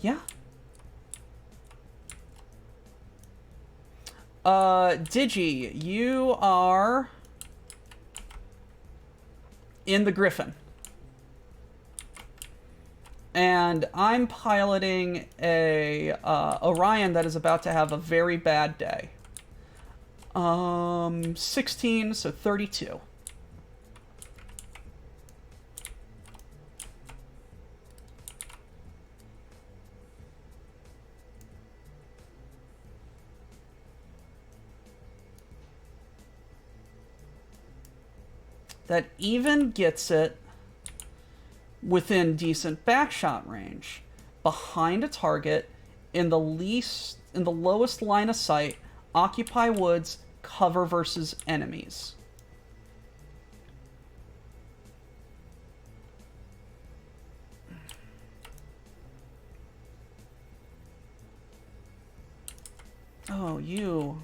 Yeah. Digi, you are in the Griffin. And I'm piloting a Orion that is about to have a very bad day. 16, so 32. That even gets it within decent backshot range, behind a target, in the lowest line of sight, occupy woods, cover versus enemies. Oh, you.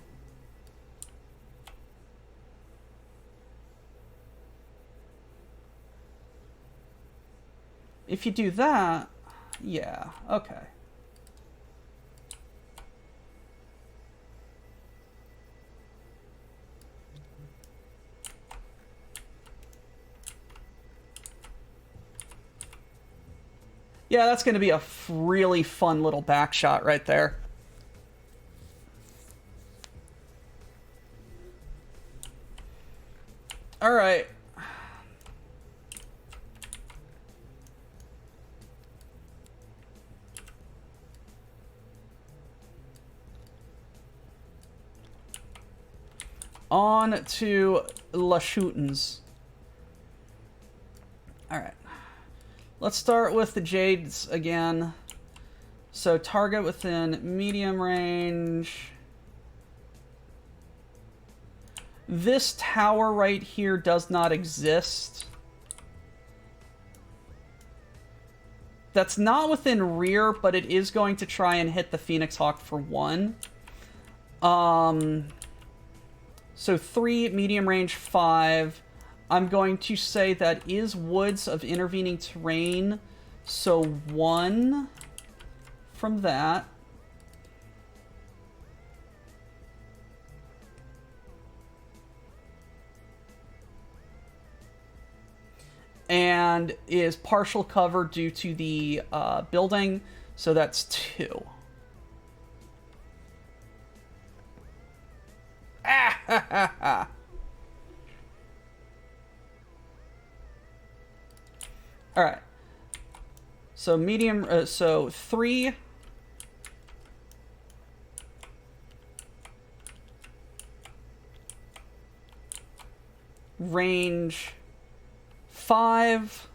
If you do that, yeah, okay. Yeah, that's going to be a really fun little back shot right there. All right. On to La Shootens. Alright. Let's start with the Jades again. So target within medium range. This tower right here does not exist. That's not within rear, but it is going to try and hit the Phoenix Hawk for 1. So 3, medium range 5. I'm going to say that is woods of intervening terrain. So 1 from that. And is partial cover due to the building. So that's 2. Ah! All right. So medium. So 3. Range 5.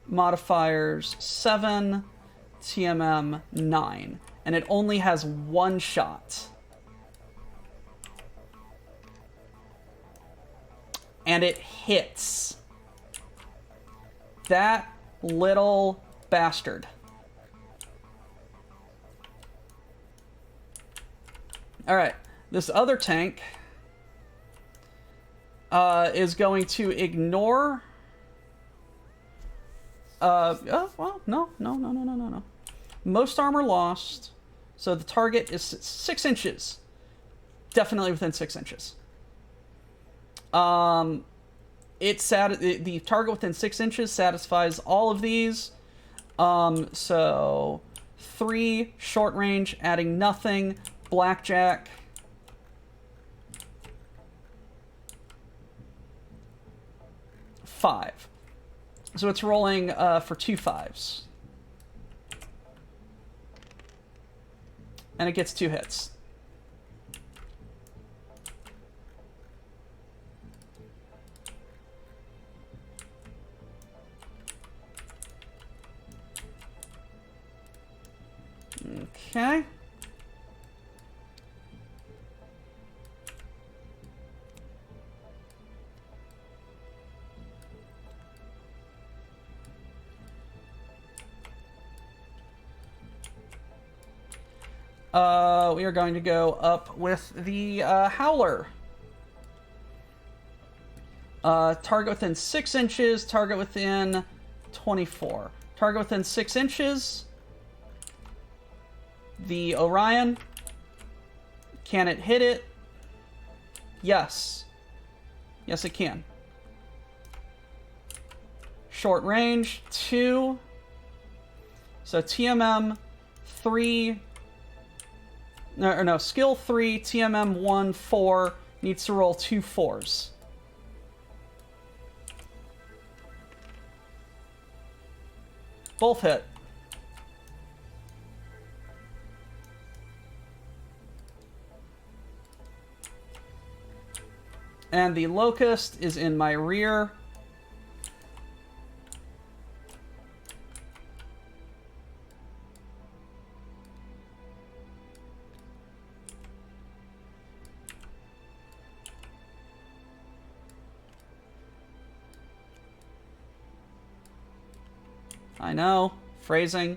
Modifiers 7. TMM 9. And it only has 1 shot. And it hits. That little bastard. Alright. This other tank is going to ignore... well, no. Most armor lost. So the target is 6 inches. Definitely within 6 inches. The target within 6 inches satisfies all of these. So 3 short range, adding nothing. Blackjack. Five. So it's rolling for 2 5s. And it gets 2 hits. Okay. We are going to go up with the Howler. Target within 6 inches, target within 24. Target within 6 inches. The Orion. Can it hit it? Yes. Yes, it can. Short range, 2. So TMM 3. No, skill 3, TMM 1, 4. Needs to roll 2 4s. Both hit. And the Locust is in my rear. I know. Phrasing.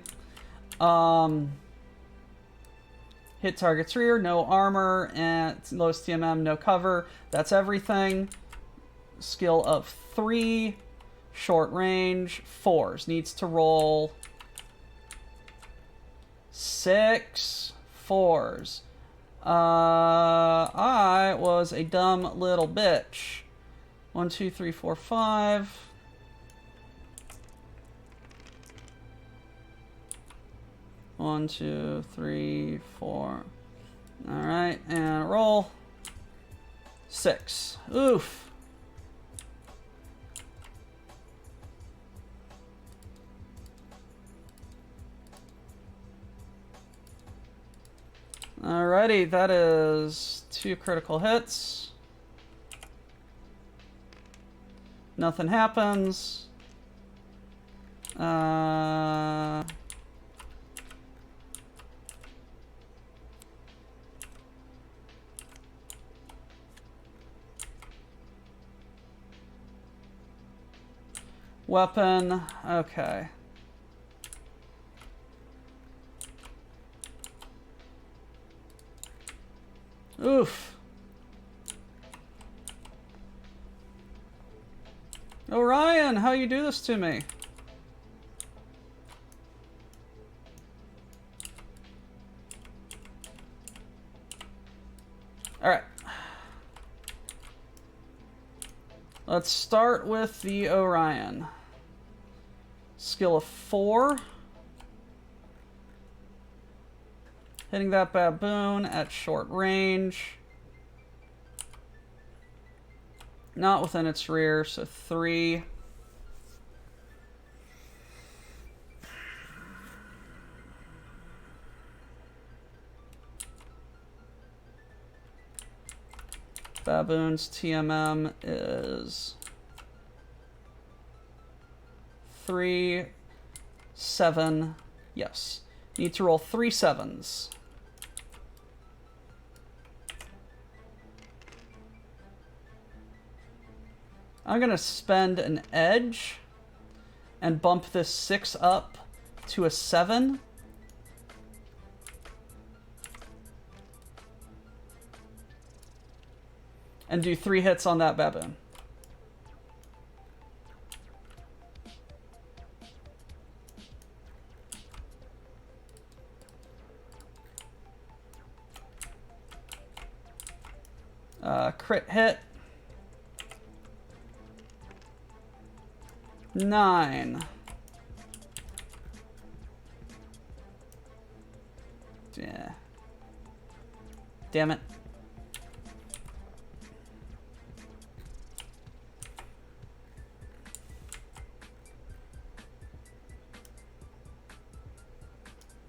Hit target's rear, no armor, and lowest TMM, no cover. That's everything. Skill of 3. Short range, 4s. Needs to roll 6 4s. I was a dumb little bitch. 1, 2, 3, 4, 5. One, 2, 3, 4. Alright, and roll. 6. Oof. Alrighty, that is 2 critical hits. Nothing happens. Weapon. Okay. Oof. Orion, how you do this to me? Alright. Let's start with the Orion. Skill of 4. Hitting that baboon at short range. Not within its rear, so 3. Baboon's TMM is 3, 7. Yes. Need to roll 3 7s. I'm going to spend an edge and bump this 6 up to a 7. And do 3 hits on that baboon. Crit hit. 9. Yeah. Damn it.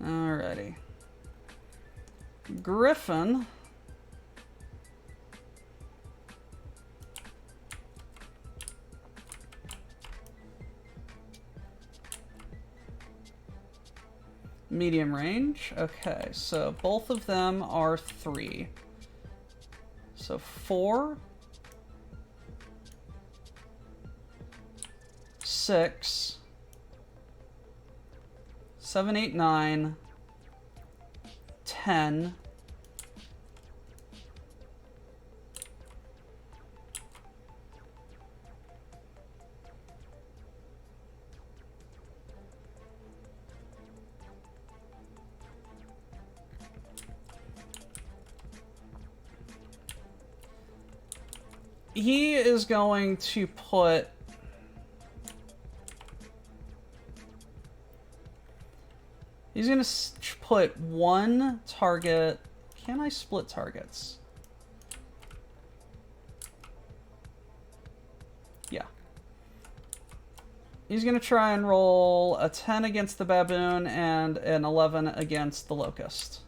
Alrighty. Griffin. Medium range. Okay, so both of them are 3. So 4, 6, 7, 8, 9, 10. He is going to put... He's going to put 1 target... Can I split targets? Yeah. He's going to try and roll a 10 against the baboon and an 11 against the locust.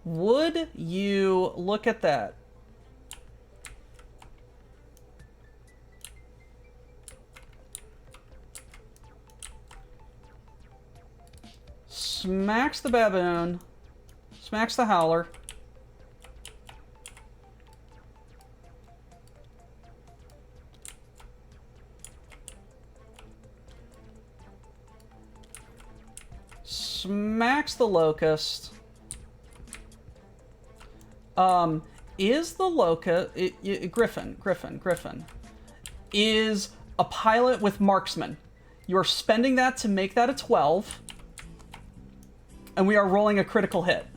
Would you look at that? Smacks the baboon. Smacks the howler. Smacks the locust. Is the locust... Griffin is a pilot with marksman. You are spending that to make that a 12. And we are rolling a critical hit.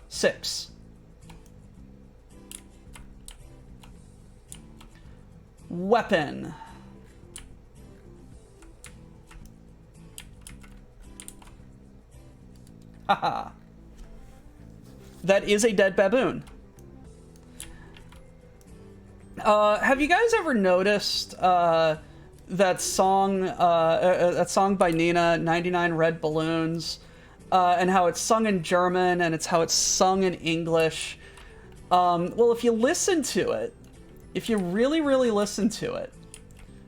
6. Weapon. Haha. That is a dead baboon. Have you guys ever noticed that song by Nina, 99 Red Balloons, and how it's sung in German and it's how it's sung in English? Well, if you listen to it, if you really, really listen to it,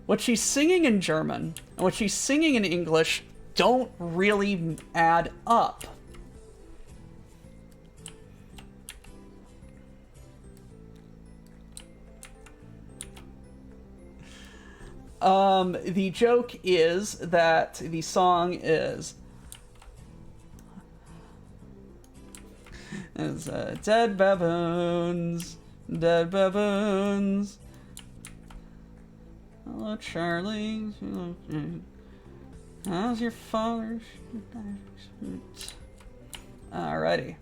what she's singing in German and what she's singing in English don't really add up. The joke is that the song is dead baboons, dead baboons. Hello, Charlie. How's your father? Alrighty.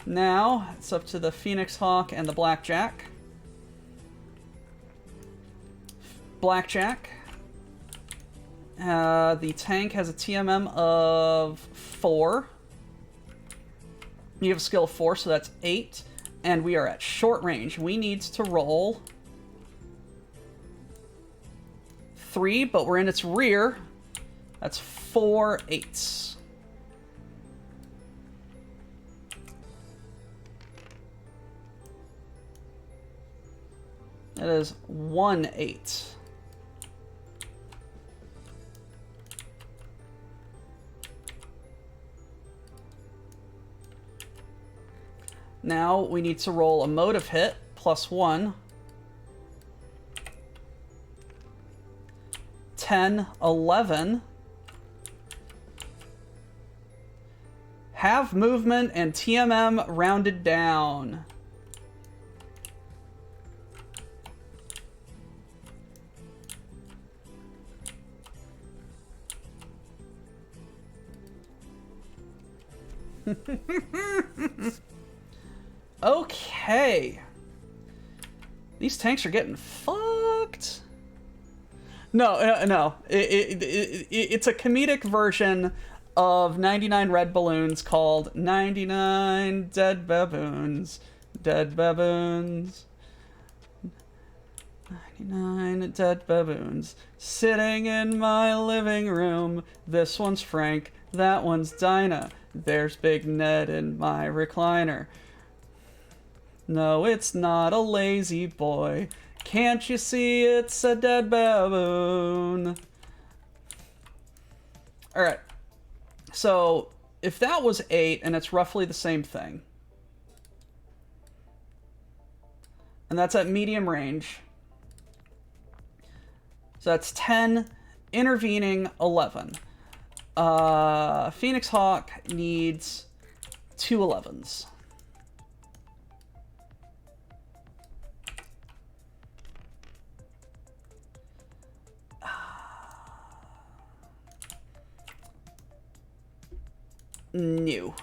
Now, it's up to the Phoenix Hawk and the Blackjack. Blackjack. The tank has a TMM of 4. You have a skill of 4, so that's 8. And we are at short range. We need to roll 3, but we're in its rear. That's 4 8s. That is 1 8. Now we need to roll a motive hit, +1. 10, 11. Have movement and TMM rounded down. Okay. These tanks are getting fucked. No. It's a comedic version of 99 red balloons called 99 dead baboons. Dead baboons. 99 dead baboons. Sitting in my living room. This one's Frank. That one's Dinah. There's Big Ned in my recliner. No, it's not a lazy boy. Can't you see it's a dead baboon? Alright. So, if that was 8, and it's roughly the same thing. And that's at medium range. So that's 10, intervening 11. Phoenix Hawk needs 2 11s. New.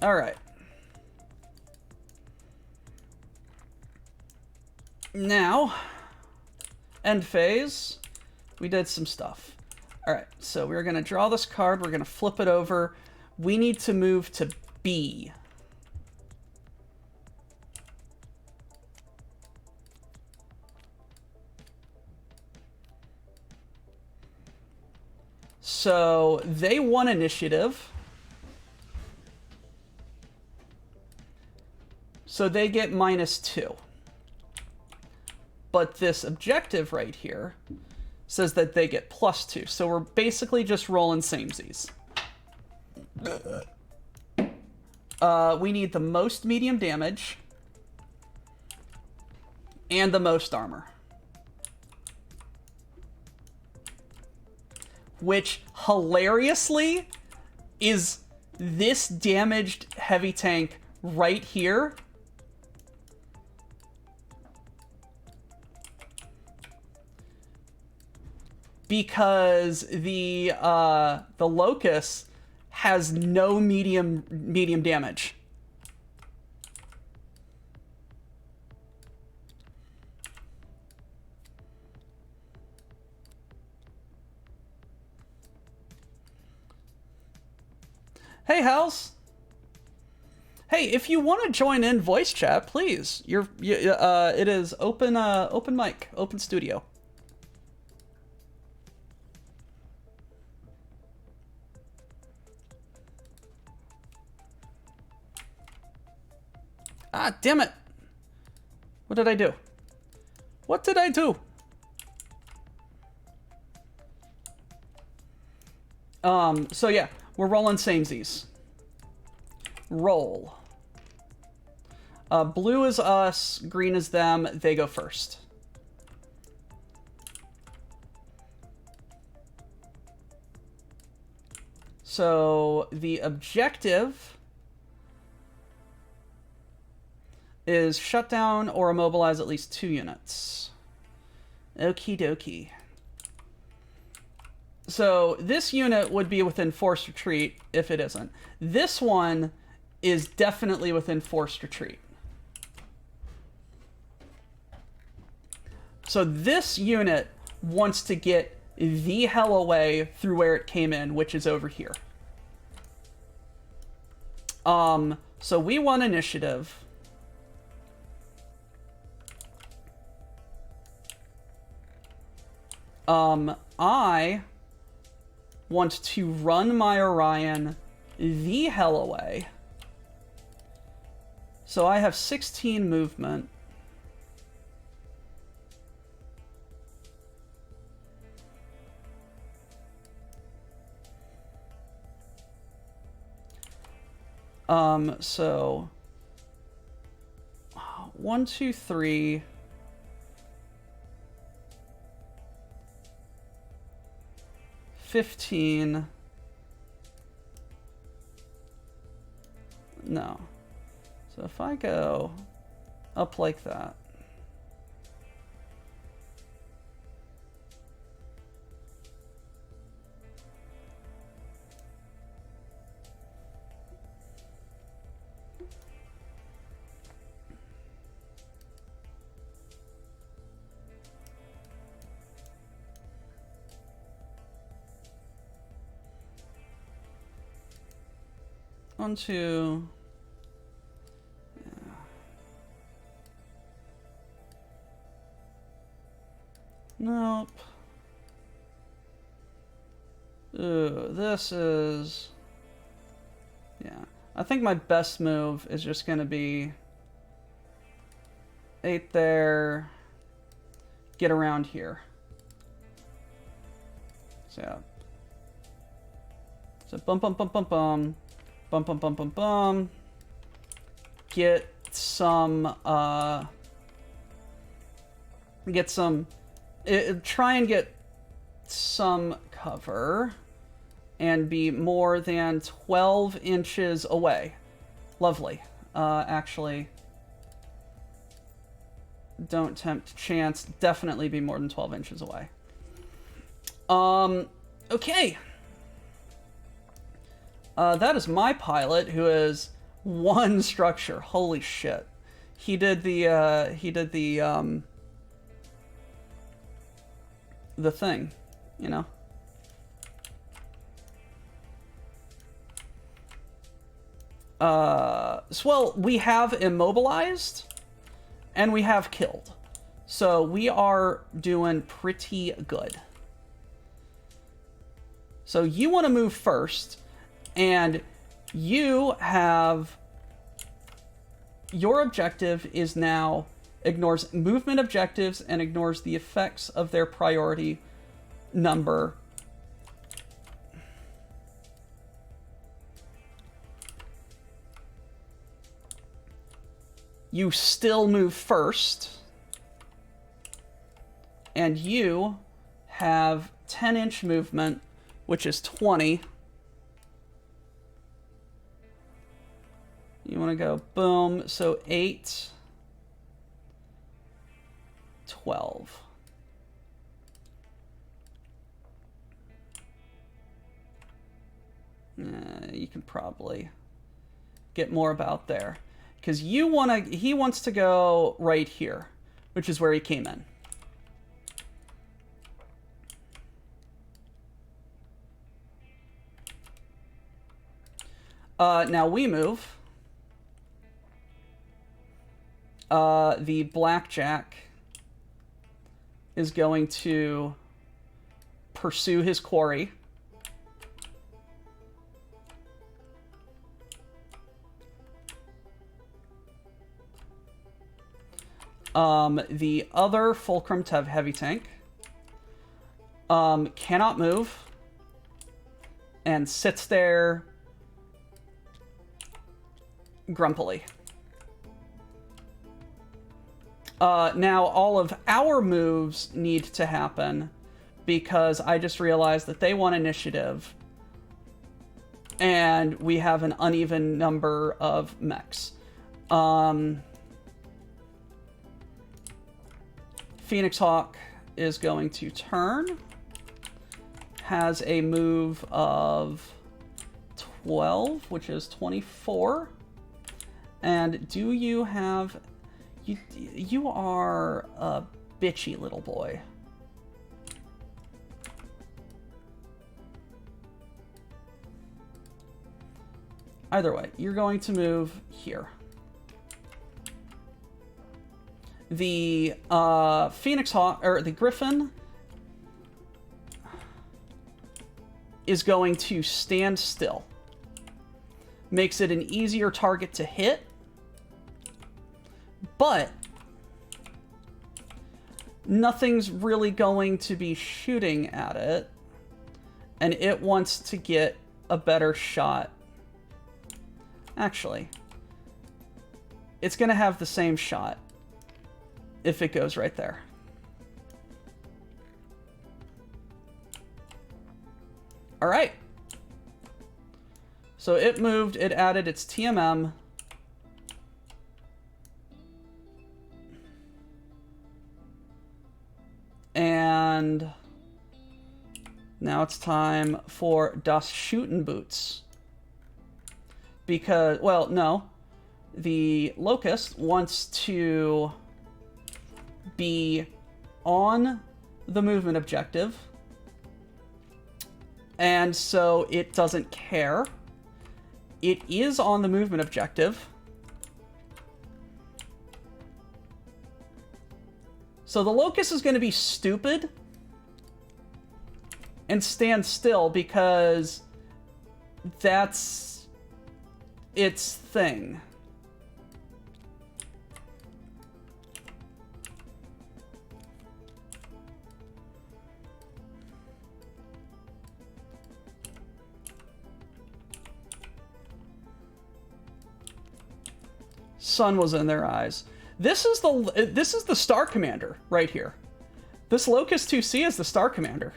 All right. Now, end phase, we did some stuff. All right, so we're going to draw this card. We're going to flip it over. We need to move to B. So they won initiative. So they get -2. But this objective right here says that they get +2. So we're basically just rolling samesies. We need the most medium damage and the most armor. Which, hilariously, is this damaged heavy tank right here. Because the Locust has no medium damage. Hey, Hals. Hey, if you want to join in voice chat, please. It is open mic, open studio. Ah, damn it. What did I do? What did I do? So yeah, We're rolling samesies. Roll. Blue is us, green is them. They go first. So the objective is shut down or immobilize at least 2 units. Okie dokie. So this unit would be within forced retreat if it isn't. This one is definitely within forced retreat. So this unit wants to get the hell away through where it came in, which is over here. So we won initiative. I want to run my Orion the hell away. So I have 16 movement. So 1, 2, 3. 15. No. So if I go up like that. Onto... Yeah. Nope. Ooh, this is... Yeah. I think my best move is just going to be 8 there, get around here. So, yeah. So, bum, bum, bum, bum, bum. Bum, bum, bum, bum, bum. Get some, try and get some cover and be more than 12 inches away. Lovely. Actually, don't tempt chance. Definitely be more than 12 inches away. Okay. That is my pilot, who is 1 structure. Holy shit. He did the thing, you know? Well, we have immobilized, and we have killed. So we are doing pretty good. So you want to move first. And you have... Your objective is now ignores movement objectives and ignores the effects of their priority number. You still move first. And you have 10-inch movement, which is 20. You want to go boom, so 8, 12. You can probably get more about there. Because he wants to go right here, which is where he came in. Now we move. The blackjack is going to pursue his quarry. The other fulcrum to have heavy tank cannot move and sits there grumpily. Now, all of our moves need to happen because I just realized that they want initiative and we have an uneven number of mechs. Phoenix Hawk is going to turn. Has a move of 12, which is 24. And do you have... You are a bitchy little boy. Either way, you're going to move here. The Phoenix Hawk, or the Griffin, is going to stand still. Makes it an easier target to hit. But nothing's really going to be shooting at it. And it wants to get a better shot. Actually, it's going to have the same shot if it goes right there. All right. So it moved, it added its TMM. And now it's time for Das Shooten Boots. Because, well, no. The Locust wants to be on the movement objective. And so it doesn't care. It is on the movement objective. So the Locust is going to be stupid and stand still because that's its thing. Sun was in their eyes. This is the Star Commander right here. This Locust 2C is the Star Commander.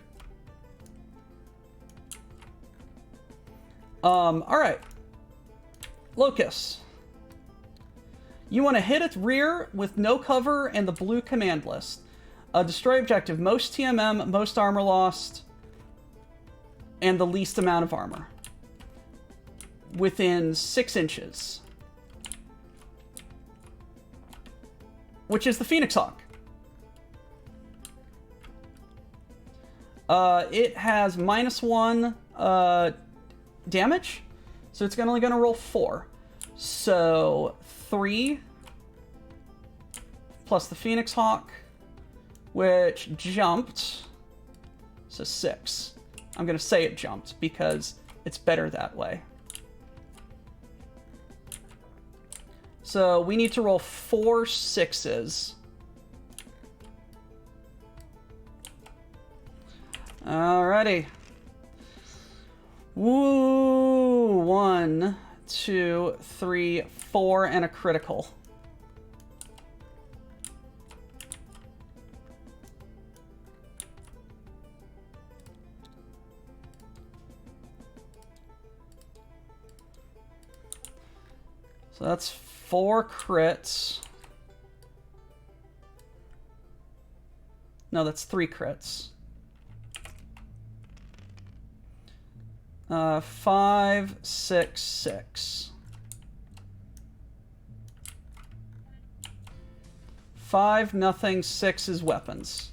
All right. Locust. You want to hit its rear with no cover and the blue command list. Destroy objective. Most TMM, most armor lost, and the least amount of armor. Within 6 inches. Which is the Phoenix Hawk. It has -1 damage, so it's only going to roll 4. So 3 plus the Phoenix Hawk, which jumped, so 6. I'm going to say it jumped because it's better that way. So we need to roll 4 6s. Alrighty. Woo! 1, 2, 3, 4, and a critical. So that's 4 crits. No, that's 3 crits. 5, 6, 6. 5, nothing. 6 is weapons.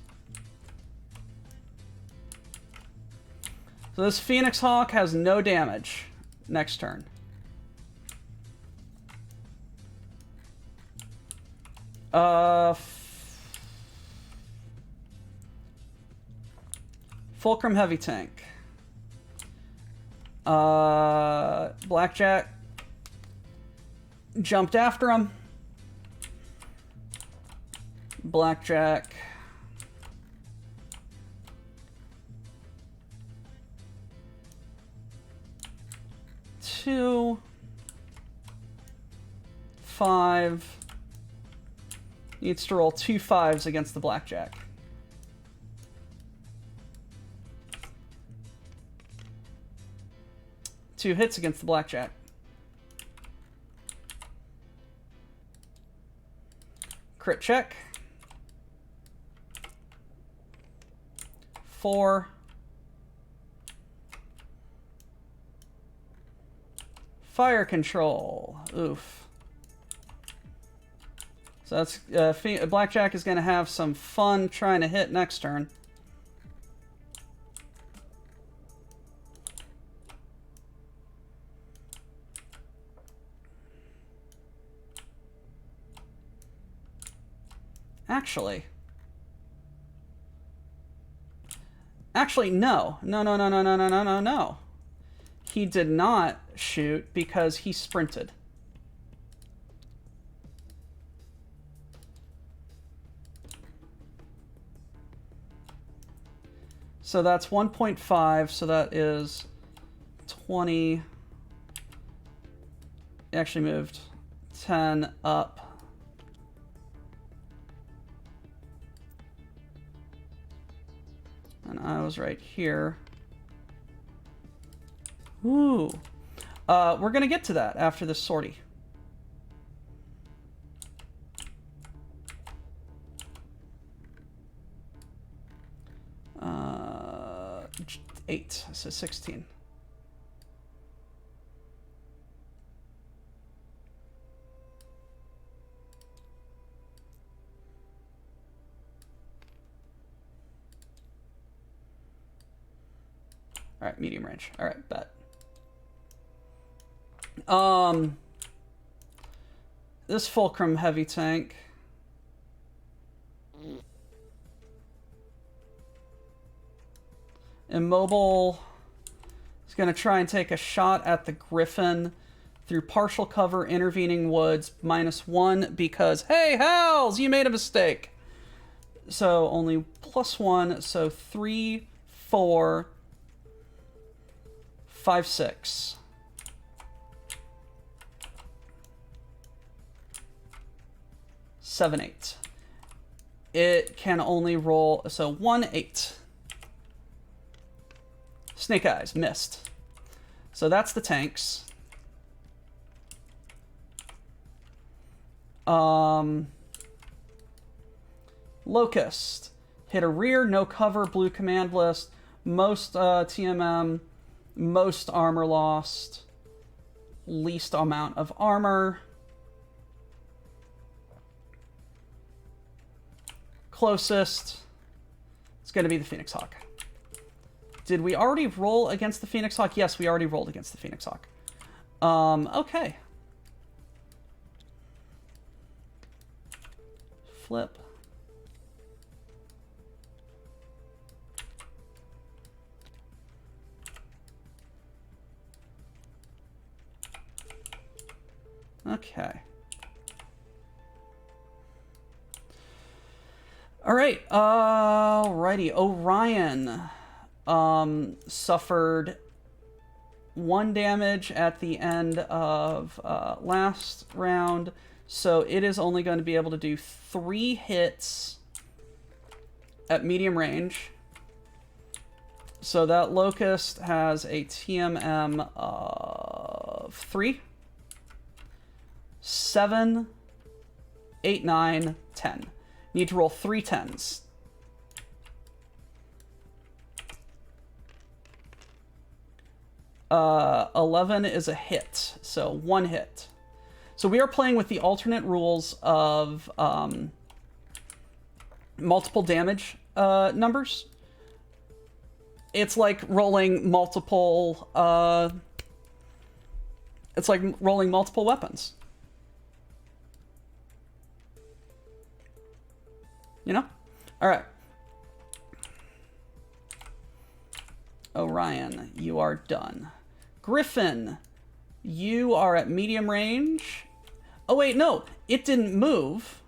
So this Phoenix Hawk has no damage next turn. Fulcrum Heavy Tank. Blackjack jumped after him. Blackjack 2, 5. Needs to roll 2 5s against the blackjack. Two hits against the blackjack. Crit check. 4. Fire control. Oof. So that's blackjack is going to have some fun trying to hit next turn. Actually, no. No. He did not shoot because he sprinted. So that's 1.5, so that is 20. It actually moved 10 up. And I was right here. Ooh. We're going to get to that after this sortie. Uh, 8, so 16. All right, medium range. All right, bet. This Fulcrum heavy tank. Immobile is going to try and take a shot at the Griffin through partial cover, intervening woods, -1 because, hey, Hals, you made a mistake. So only +1, so 3, 4, 5, 6. 7, 8. It can only roll, so 1, 8. Snake Eyes, missed. So that's the tanks. Locust. Hit a rear, no cover, blue command list. Most TMM, most armor lost. Least amount of armor. Closest. It's going to be the Phoenix Hawk. Did we already roll against the Phoenix Hawk? Yes, we already rolled against the Phoenix Hawk. Okay. Flip. Okay. Alrighty. Orion suffered 1 damage at the end of last round, so it is only going to be able to do 3 hits at medium range. So that Locust has a TMM of 3, 7, 8, 9, 10. Need to roll 3 10s. Uh, 11 is a hit, so 1 hit. So we are playing with the alternate rules of multiple damage numbers. It's like rolling multiple. It's like rolling multiple weapons. You know? All right. Orion, you are done. Griffin, you are at medium range. Oh, wait, no. It didn't move.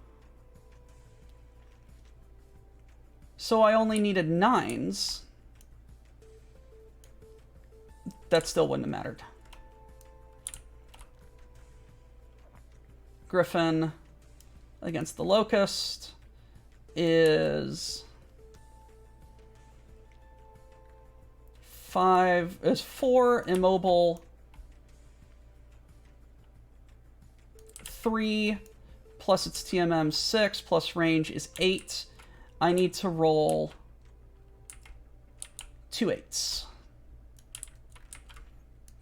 So I only needed 9s. That still wouldn't have mattered. Griffin against the Locust is 4 immobile, 3 plus its TMM 6 plus range is 8. I need to roll 2 8s.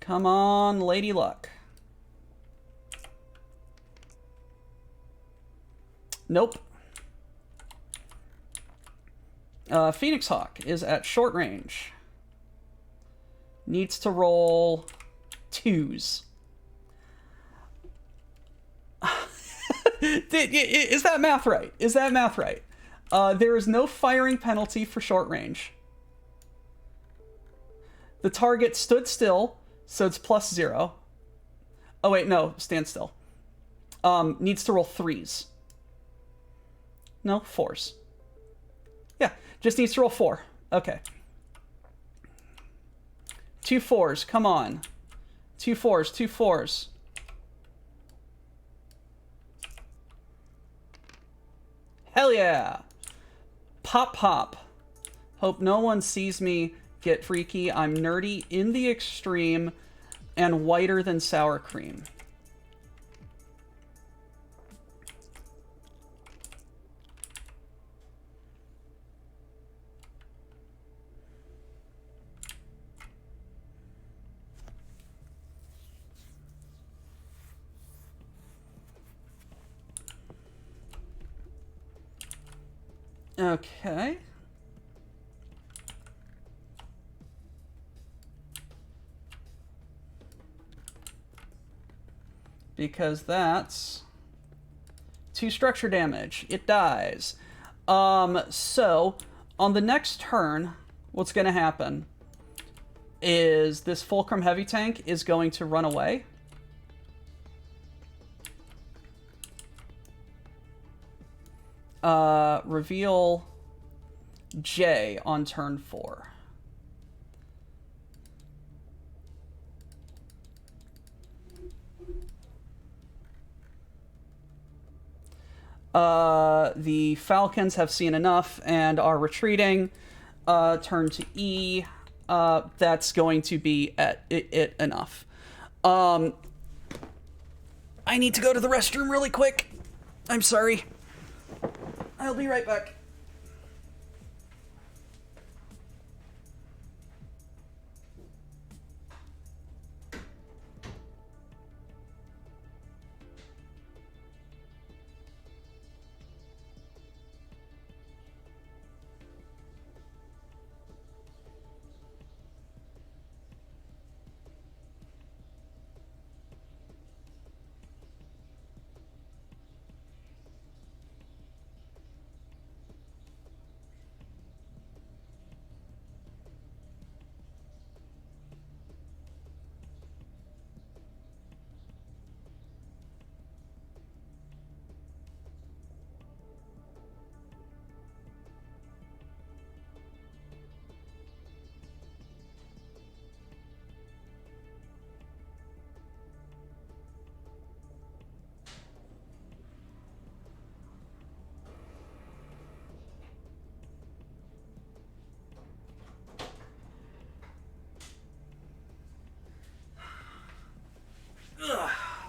Come on, Lady Luck. Nope. Phoenix Hawk is at short range. Needs to roll 2s. Is that math right? Is that math right? There is no firing penalty for short range. The target stood still, so it's +0. Oh wait, no, stand still. Needs to roll 3s. No, 4s. Yeah, just needs to roll 4. Okay. 2 4s, come on. 2 4s, 2 4s. Hell yeah! Pop pop. Hope no one sees me get freaky. I'm nerdy in the extreme and whiter than sour cream. Okay. Because that's 2 structure damage. It dies. So on the next turn, what's going to happen is this Fulcrum Heavy Tank is going to run away. Reveal J on turn 4. The Falcons have seen enough and are retreating. Turn to E. That's going to be at it enough. I need to go to the restroom really quick. I'm sorry. I'll be right back.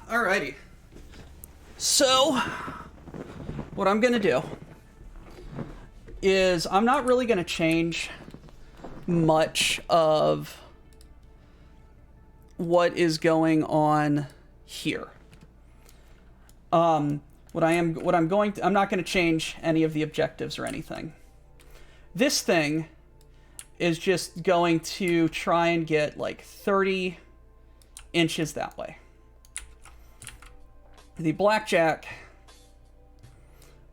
Alrighty. So, what I'm going to do is I'm not really going to change much of what is going on here. I'm not going to change any of the objectives or anything. This thing is just going to try and get like 30 inches that way. The Blackjack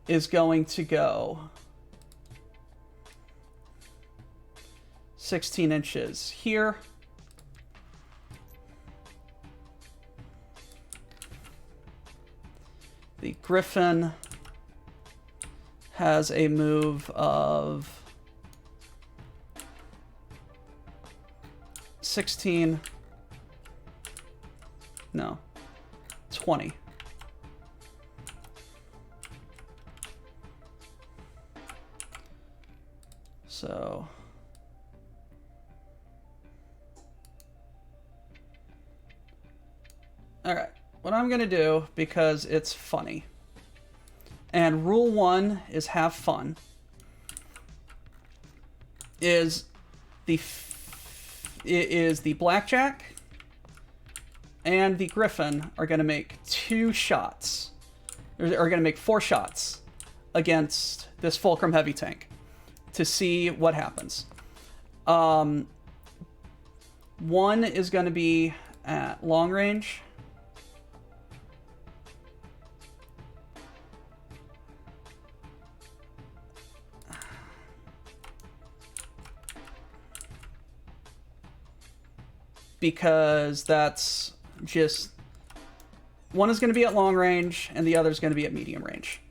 is going to go 16 inches here. The Griffin has a move of 16. No, 20. So all right, what I'm gonna do, because it's funny, and rule 1 is have fun, is the blackjack and the griffin are gonna make 2 shots, are gonna make 4 shots against this fulcrum heavy tank to see what happens. 1 is gonna be at long range. Because that's just... 1 is going to be at long range, and the other is going to be at medium range.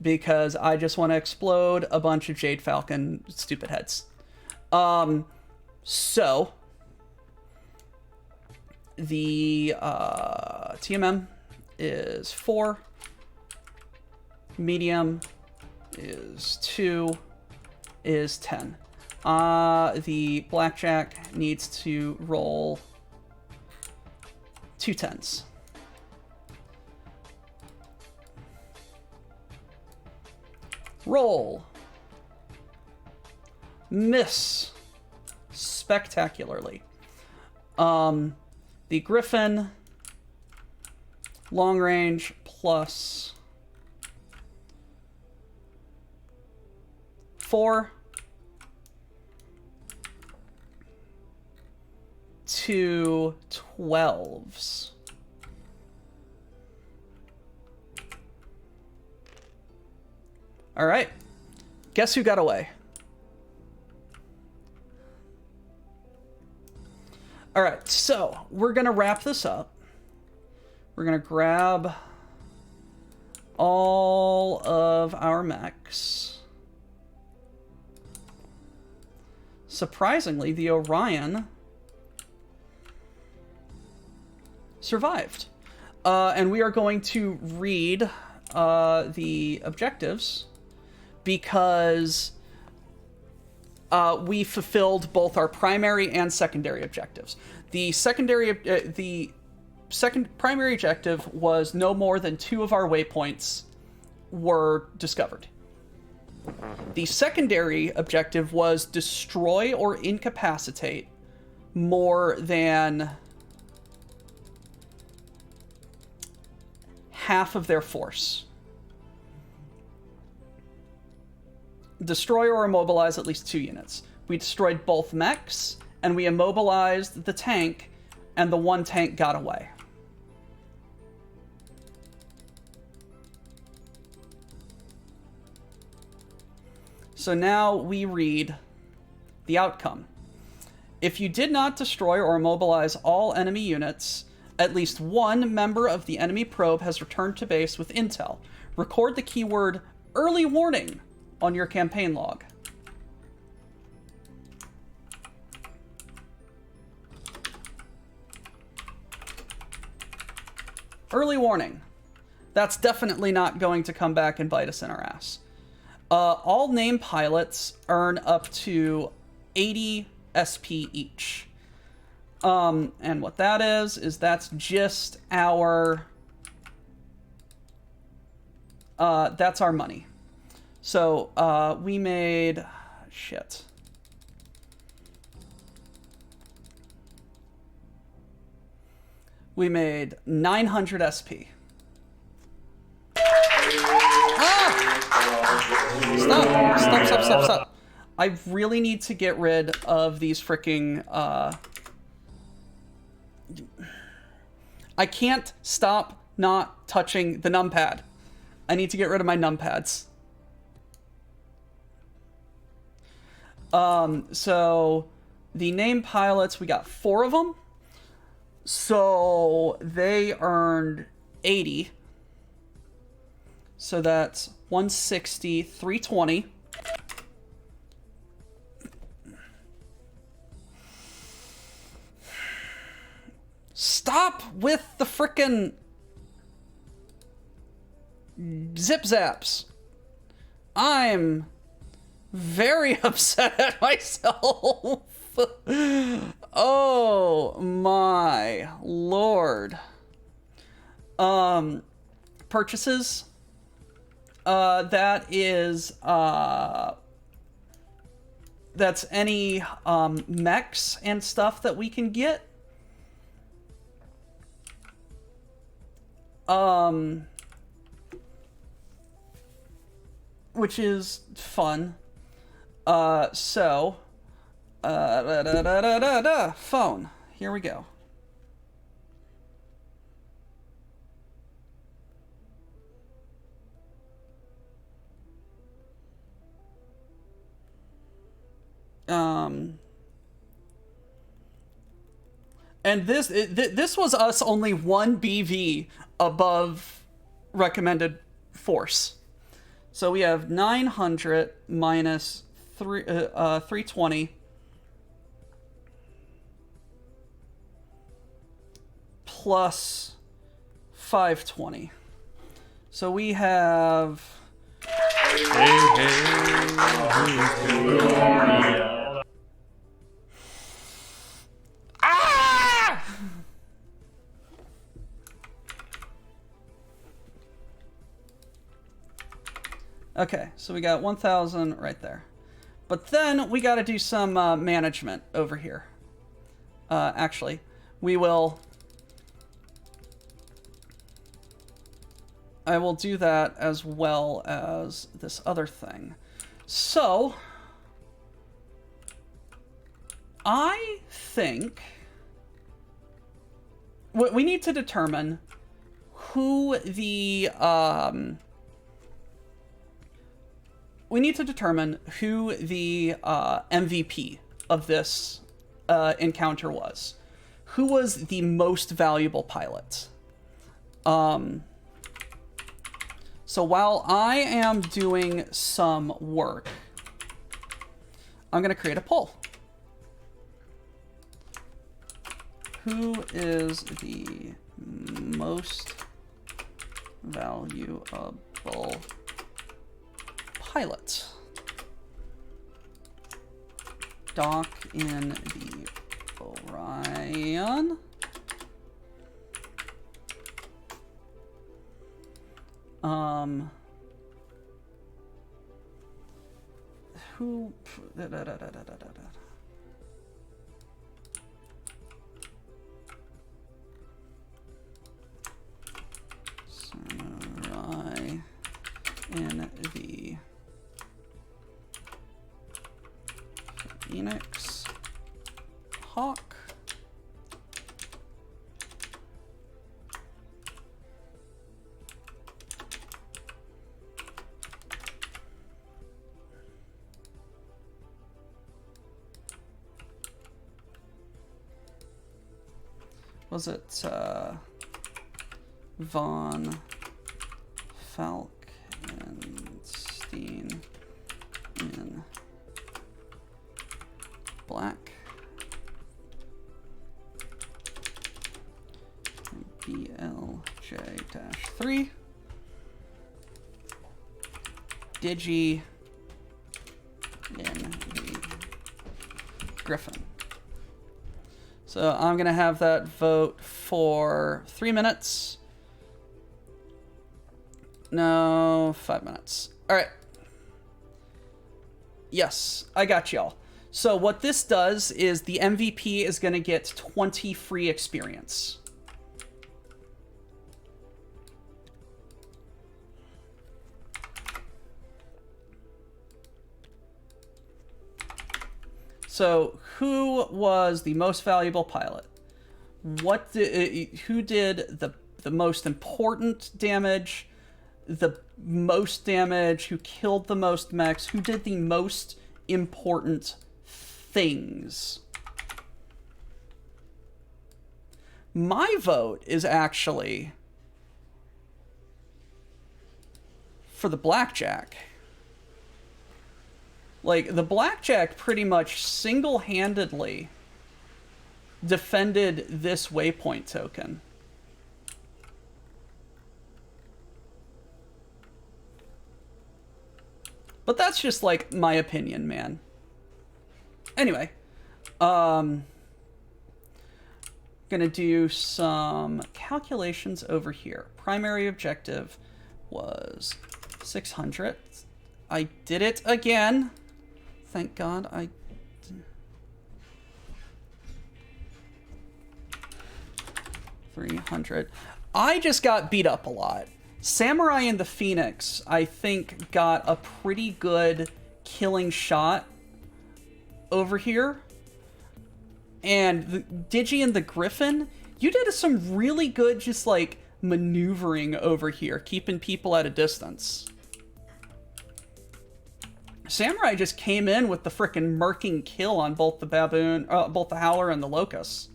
Because I just want to explode a bunch of Jade Falcon stupid heads. So... the TMM is 4. Medium is 2. Is 10. The blackjack needs to roll 2 10s. Roll. Miss. Spectacularly. The griffin, long range plus 4. 2 12s. All right. Guess who got away? All right, so we're going to wrap this up. We're going to grab all of our mechs. Surprisingly, the Orion survived. And we are going to read the objectives because we fulfilled both our primary and secondary objectives. The primary objective was no more than 2 of our waypoints were discovered. The secondary objective was destroy or incapacitate more than half of their force. Destroy or immobilize at least 2 units. We destroyed both mechs, and we immobilized the tank, and the 1 tank got away. So now we read the outcome. If you did not destroy or immobilize all enemy units, at least 1 member of the enemy probe has returned to base with intel. Record the keyword early warning on your campaign log. Early warning. That's definitely not going to come back and bite us in our ass. All named pilots earn up to 80 SP each. And what that is that's just our... that's our money. So, we made... Shit. We made 900 SP. Stop. I really need to get rid of these freaking, I can't stop not touching the numpad. I need to get rid of my numpads. So, the named pilots, we got 4 of them. So, they earned 80. So that's 160, 320. Stop with the frickin' zip zaps. I'm very upset at myself. Oh my lord. Purchases. That is that's any mechs and stuff that we can get. Which is fun. Phone. Here we go. And this was us only 1 BV above recommended force. So we have 900 minus 320 plus 520. So we have okay, so we got 1,000 right there. But then we got to do some management over here. Actually, we will... I will do that as well as this other thing. So, I think we need to determine who the MVP of this encounter was. Who was the most valuable pilot? So while I am doing some work, I'm going to create a poll. Who is the most valuable pilot? Dock in the Orion. Who... Samurai in the Phoenix Hawk. Was it Von Falkenstein in black? BLJ-3. Digi in the Griffin. So I'm going to have that vote for 3 minutes. No, 5 minutes. All right. Yes, I got y'all. So what this does is the MVP is going to get 20 free experience. So, who was the most valuable pilot? What who did the most important damage? The most damage? Who killed the most mechs? Who did the most important things? My vote is actually for the Blackjack. Like, the Blackjack pretty much single-handedly defended this waypoint token. But that's just like my opinion, man. Anyway, gonna do some calculations over here. Primary objective was 600. I did it again. Thank God I... 300. I just got beat up a lot. Samurai and the Phoenix, I think, got a pretty good killing shot over here. And the Digi and the Griffin, you did some really good just, like, maneuvering over here, keeping people at a distance. Samurai just came in with the frickin' murking kill on both the Baboon, both the Howler and the Locust.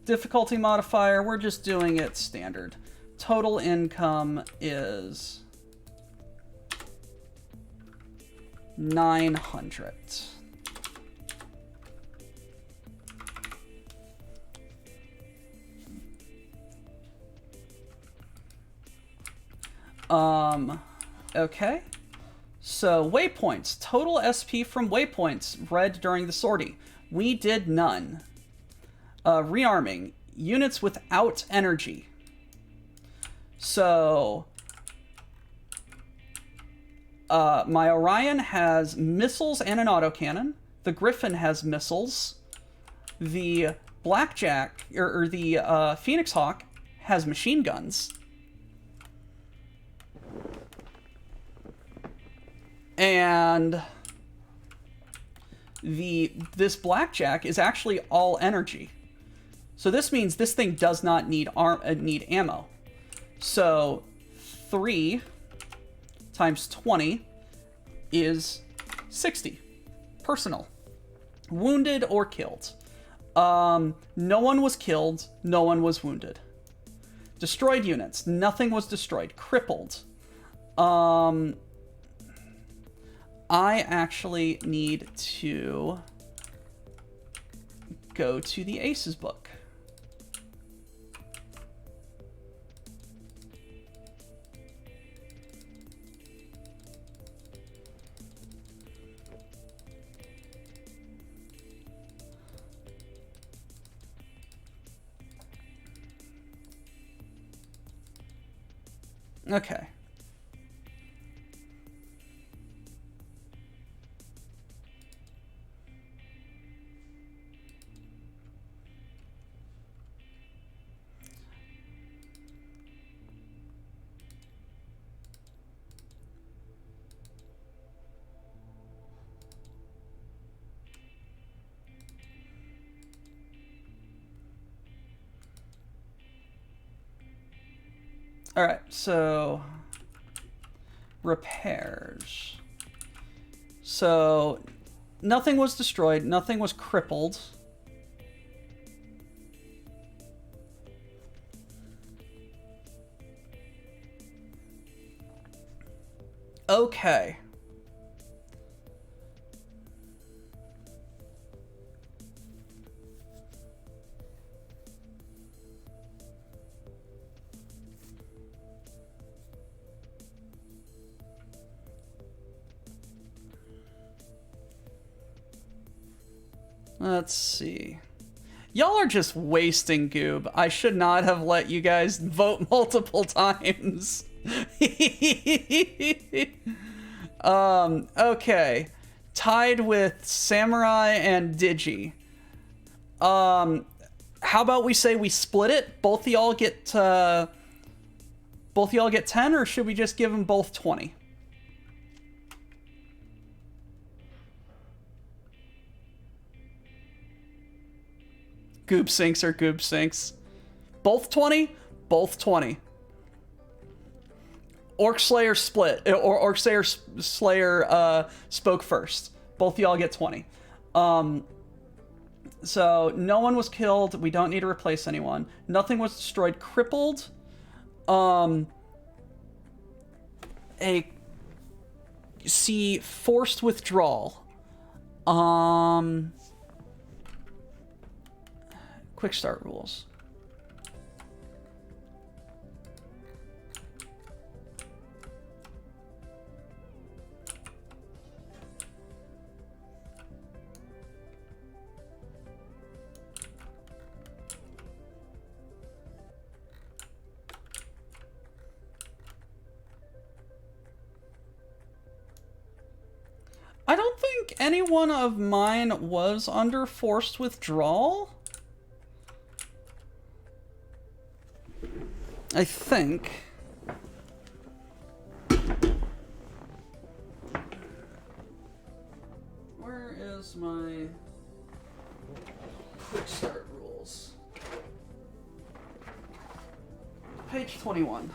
Difficulty modifier, we're just doing it standard. Total income is 900. Okay. So, waypoints. Total SP from waypoints read during the sortie. We did none. Rearming. Units without energy. So, my Orion has missiles and an autocannon. The Griffin has missiles. The Blackjack, or the Phoenix Hawk has machine guns. And this Blackjack is actually all energy. So this means this thing does not need need ammo. So 3 times 20 is 60. Personal. Wounded or killed. No one was killed. No one was wounded. Destroyed units. Nothing was destroyed. Crippled. I actually need to go to the ACES book. Okay. All right, so repairs. So nothing was destroyed, nothing was crippled. Okay. Let's see. Y'all are just wasting goob. I should not have let you guys vote multiple times. Okay. Tied with Samurai and Digi. How about we say we split it? Both of y'all get 10, or should we just give them both 20? Goob sinks or goob sinks. Both 20? Both 20. Orc Slayer split. Or Orc Slayer spoke first. Both of y'all get 20. So, no one was killed. We don't need to replace anyone. Nothing was destroyed. Crippled. Forced withdrawal. Quick start rules. any one of mine was under forced withdrawal? I think. Where is my quick start rules? Page 21.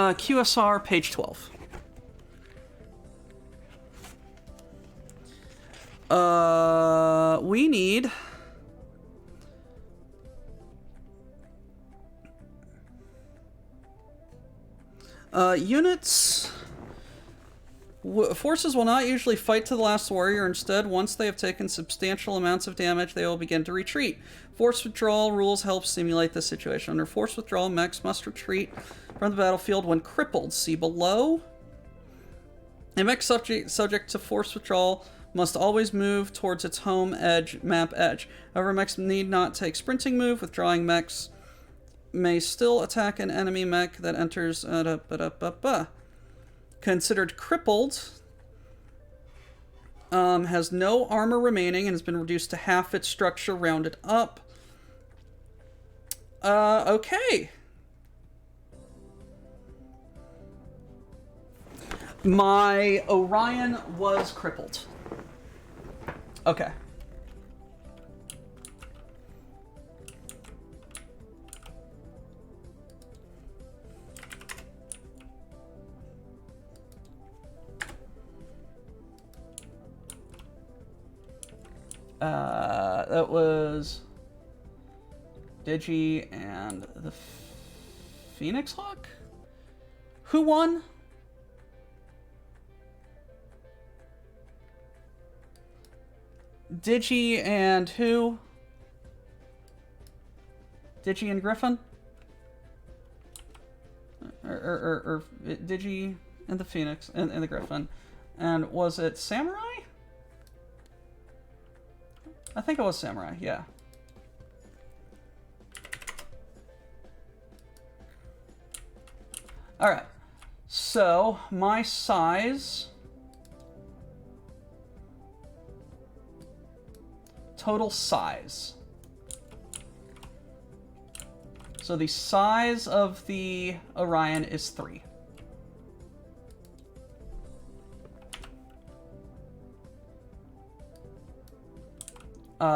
QSR, page 12. We need... units... Forces will not usually fight to the last warrior. Instead, once they have taken substantial amounts of damage, they will begin to retreat. Force withdrawal rules help simulate this situation. Under force withdrawal, mechs must retreat from the battlefield when crippled. See below. A mech subject to force withdrawal must always move towards its home map edge. However, mechs need not take sprinting move. Withdrawing mechs may still attack an enemy mech that enters... Considered crippled, has no armor remaining and has been reduced to half its structure rounded up. Okay. My Orion was crippled. Okay. That was Digi and the Phoenix Hawk? Who won? Digi and who? Digi and Griffin? Or Digi and the Phoenix and the Griffin. And was it Samurai? I think it was Samurai, yeah. Alright. So, my size... Total size. So the size of the Orion is 3.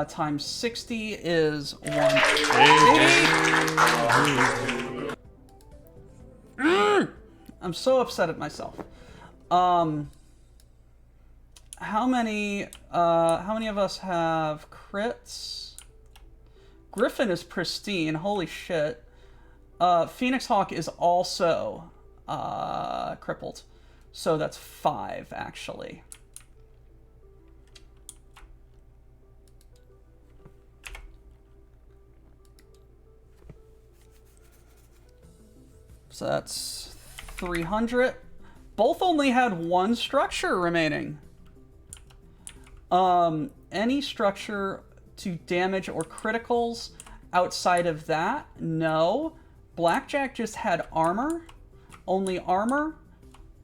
Times 60 is 180. I'm so upset at myself. How many of us have crits? Griffin is pristine. Holy shit. Phoenix Hawk is also crippled. So that's 5, actually. So that's 300. Both only had 1 structure remaining. Any structure to damage or criticals outside of that? No. Blackjack just had armor. Only armor.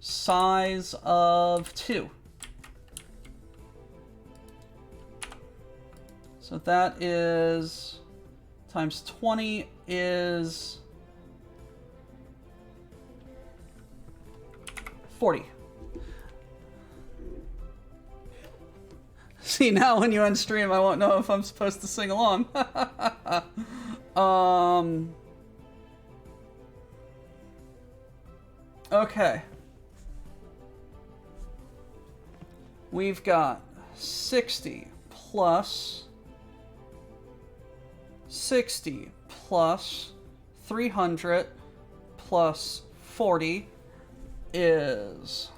Size of 2. So that is... times 20 is... 40. See, now when you end stream, I won't know if I'm supposed to sing along. Okay. We've got 60 plus 60 plus 300 plus 40 is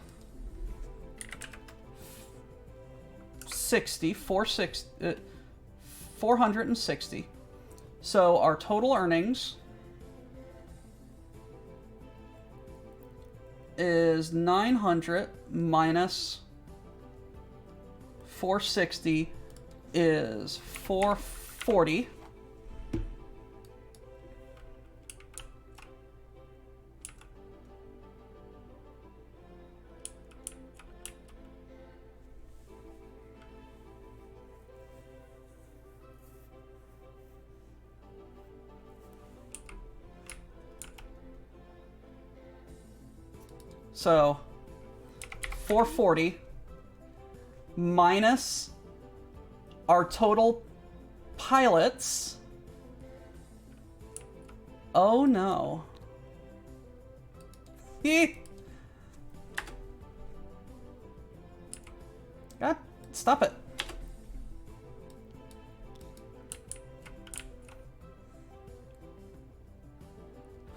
460. So our total earnings is 900 minus 460 is 440. So 440 minus our total pilots. Oh no. God, stop it.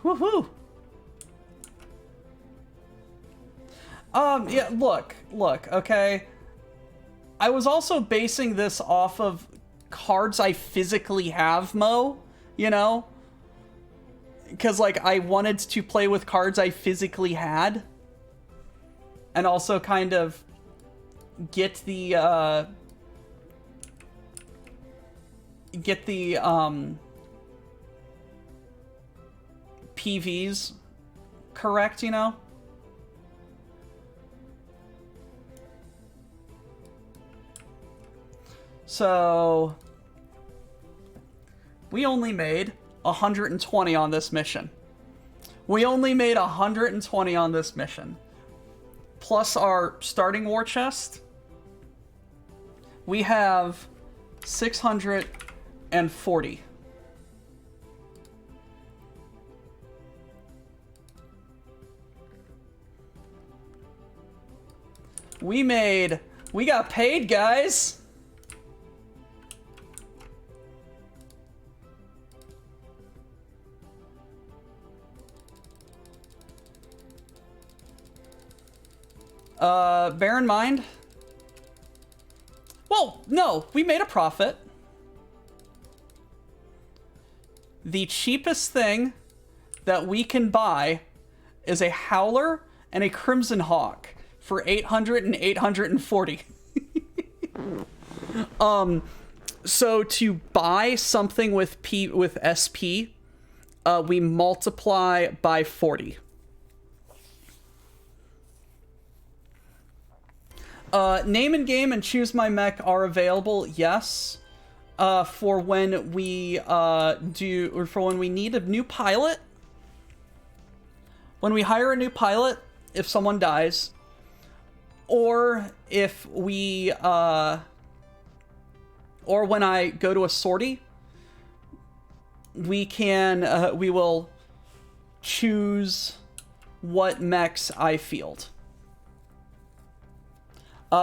Woohoo! Yeah, look, okay? I was also basing this off of cards I physically have, Mo, you know? Because, like, I wanted to play with cards I physically had. And also kind of get the, PVs correct, you know? So we only made 120 on this mission. We only made 120 on this mission. Plus our starting war chest, we have 640. We got paid, guys. Bear in mind. Well, no, we made a profit. The cheapest thing that we can buy is a Howler and a Crimson Hawk for 800 and 840. So to buy something with SP, we multiply by 40. Name and game and choose my mech are available, yes. For when we for when we need a new pilot. When we hire a new pilot, if someone dies, or if we or when I go to a sortie, we will choose what mechs I field.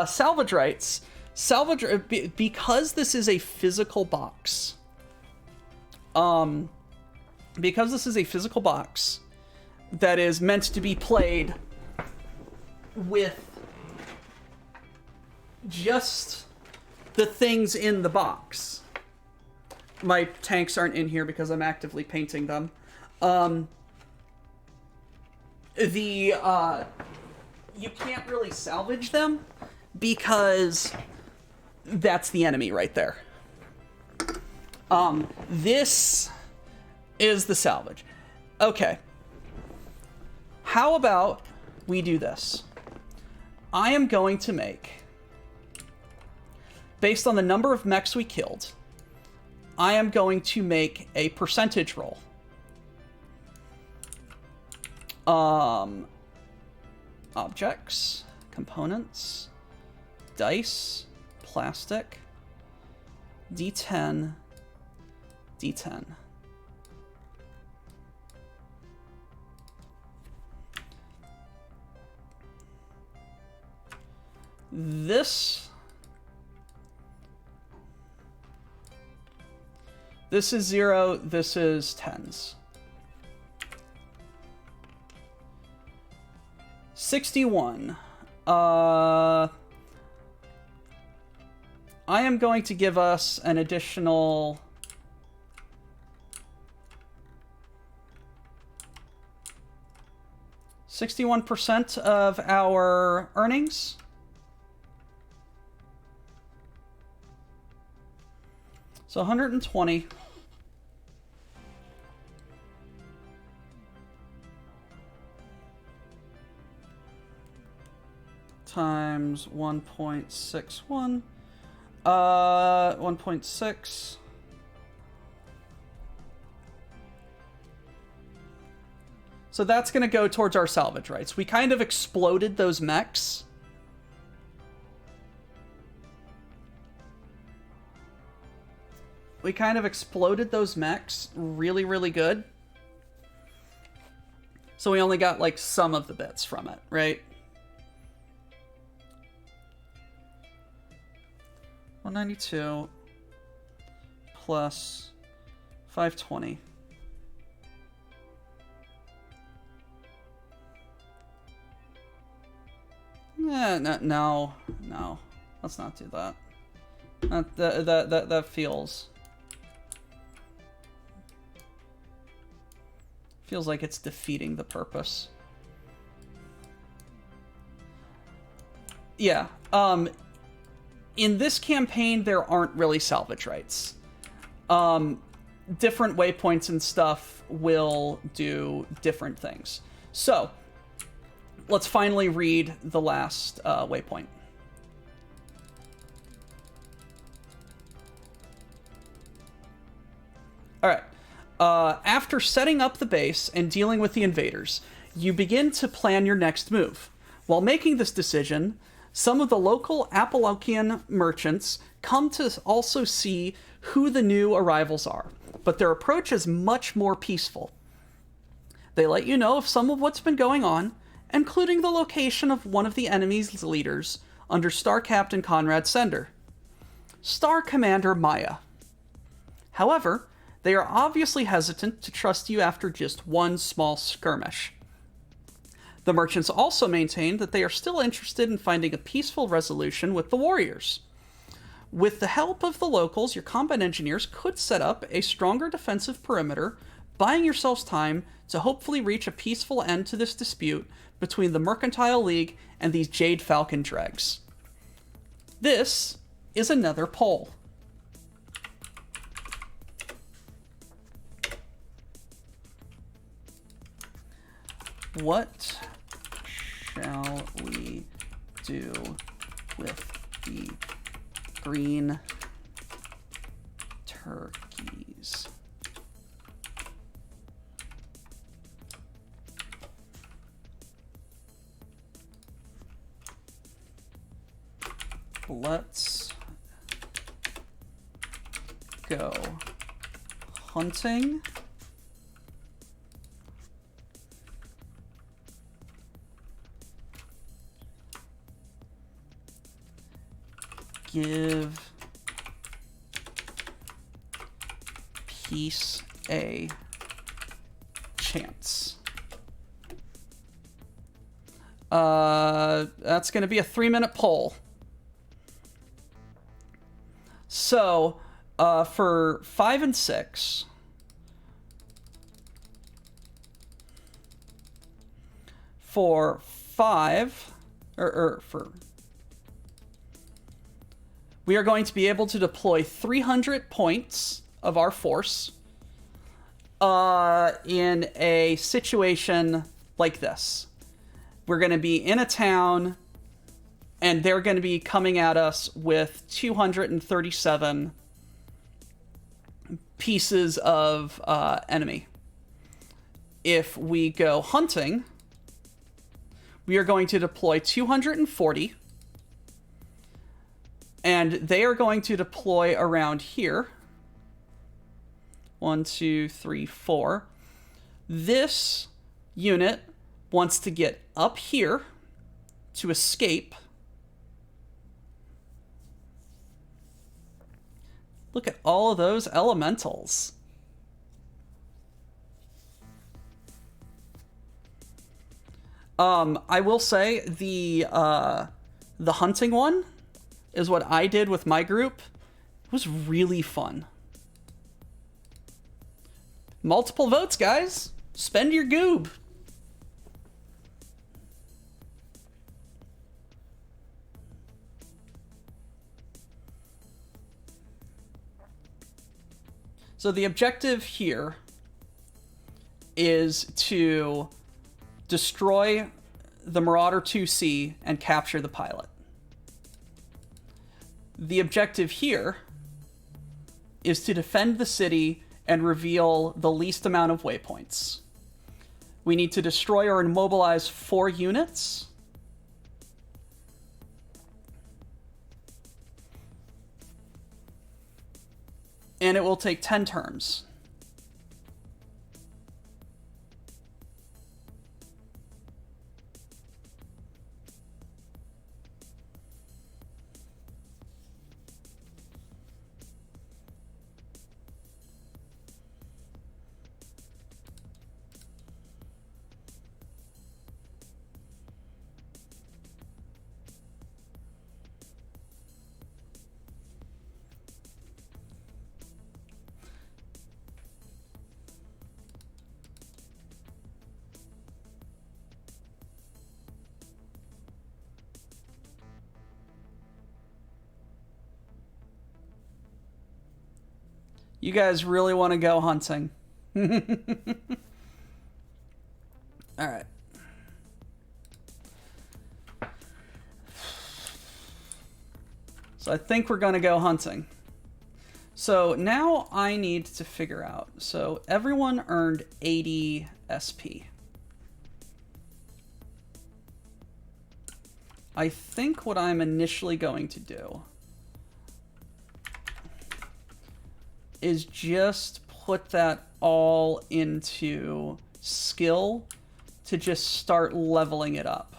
Salvage rights. Because this is a physical box. Because this is a physical box that is meant to be played with just the things in the box. My tanks aren't in here because I'm actively painting them. You can't really salvage them because that's the enemy right there. This is the salvage. Okay. How about we do this? I am going to make, based on the number of mechs we killed, I am going to make a percentage roll. Objects, components, dice, plastic, D10, D10. This is 0, this is 10s. 61. I am going to give us an additional 61% of our earnings. So 120 times 1.61, 1.6. So that's going to go towards our salvage rights. We kind of exploded those mechs. We kind of exploded those mechs really, really good. So we only got, like, some of the bits from it, right? 192 plus 520. No. Let's not do that. That feels like it's defeating the purpose. Yeah. In this campaign, there aren't really salvage rights. Different waypoints and stuff will do different things. So, let's finally read the last waypoint. All right. After setting up the base and dealing with the invaders, you begin to plan your next move. While making this decision, some of the local Apollokian merchants come to also see who the new arrivals are, but their approach is much more peaceful. They let you know of some of what's been going on, including the location of one of the enemy's leaders under Star Captain Conrad Sender, Star Commander Maya. However, they are obviously hesitant to trust you after just one small skirmish. The merchants also maintain that they are still interested in finding a peaceful resolution with the warriors. With the help of the locals, your combat engineers could set up a stronger defensive perimeter, buying yourselves time to hopefully reach a peaceful end to this dispute between the Mercantile League and these Jade Falcon dregs. This is another poll. What shall we do with the green turkeys? Let's go hunting. Give peace a chance. That's going to be a 3-minute poll. So, for 5 and 6, for 5, we are going to be able to deploy 300 points of our force in a situation like this. We're going to be in a town, and they're going to be coming at us with 237 pieces of enemy. If we go hunting, we are going to deploy 240. And they are going to deploy around here. 1, 2, 3, 4. This unit wants to get up here to escape. Look at all of those elementals. I will say the hunting one is what I did with my group. It was really fun. Multiple votes, guys. Spend your goob. So the objective here is to destroy the Marauder 2C and capture the pilot. The objective here is to defend the city and reveal the least amount of waypoints. We need to destroy or immobilize 4 units. And it will take 10 turns. You guys really want to go hunting. Alright. So I think we're going to go hunting. So now I need to figure out. So everyone earned 80 SP. I think what I'm initially going to do is just put that all into skill to just start leveling it up.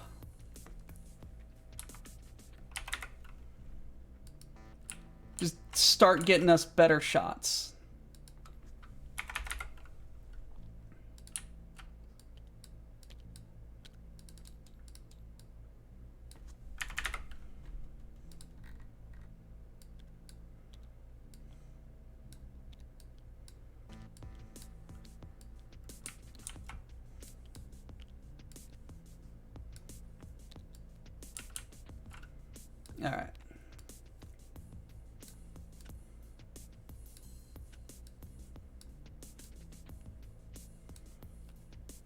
Just start getting us better shots. All right.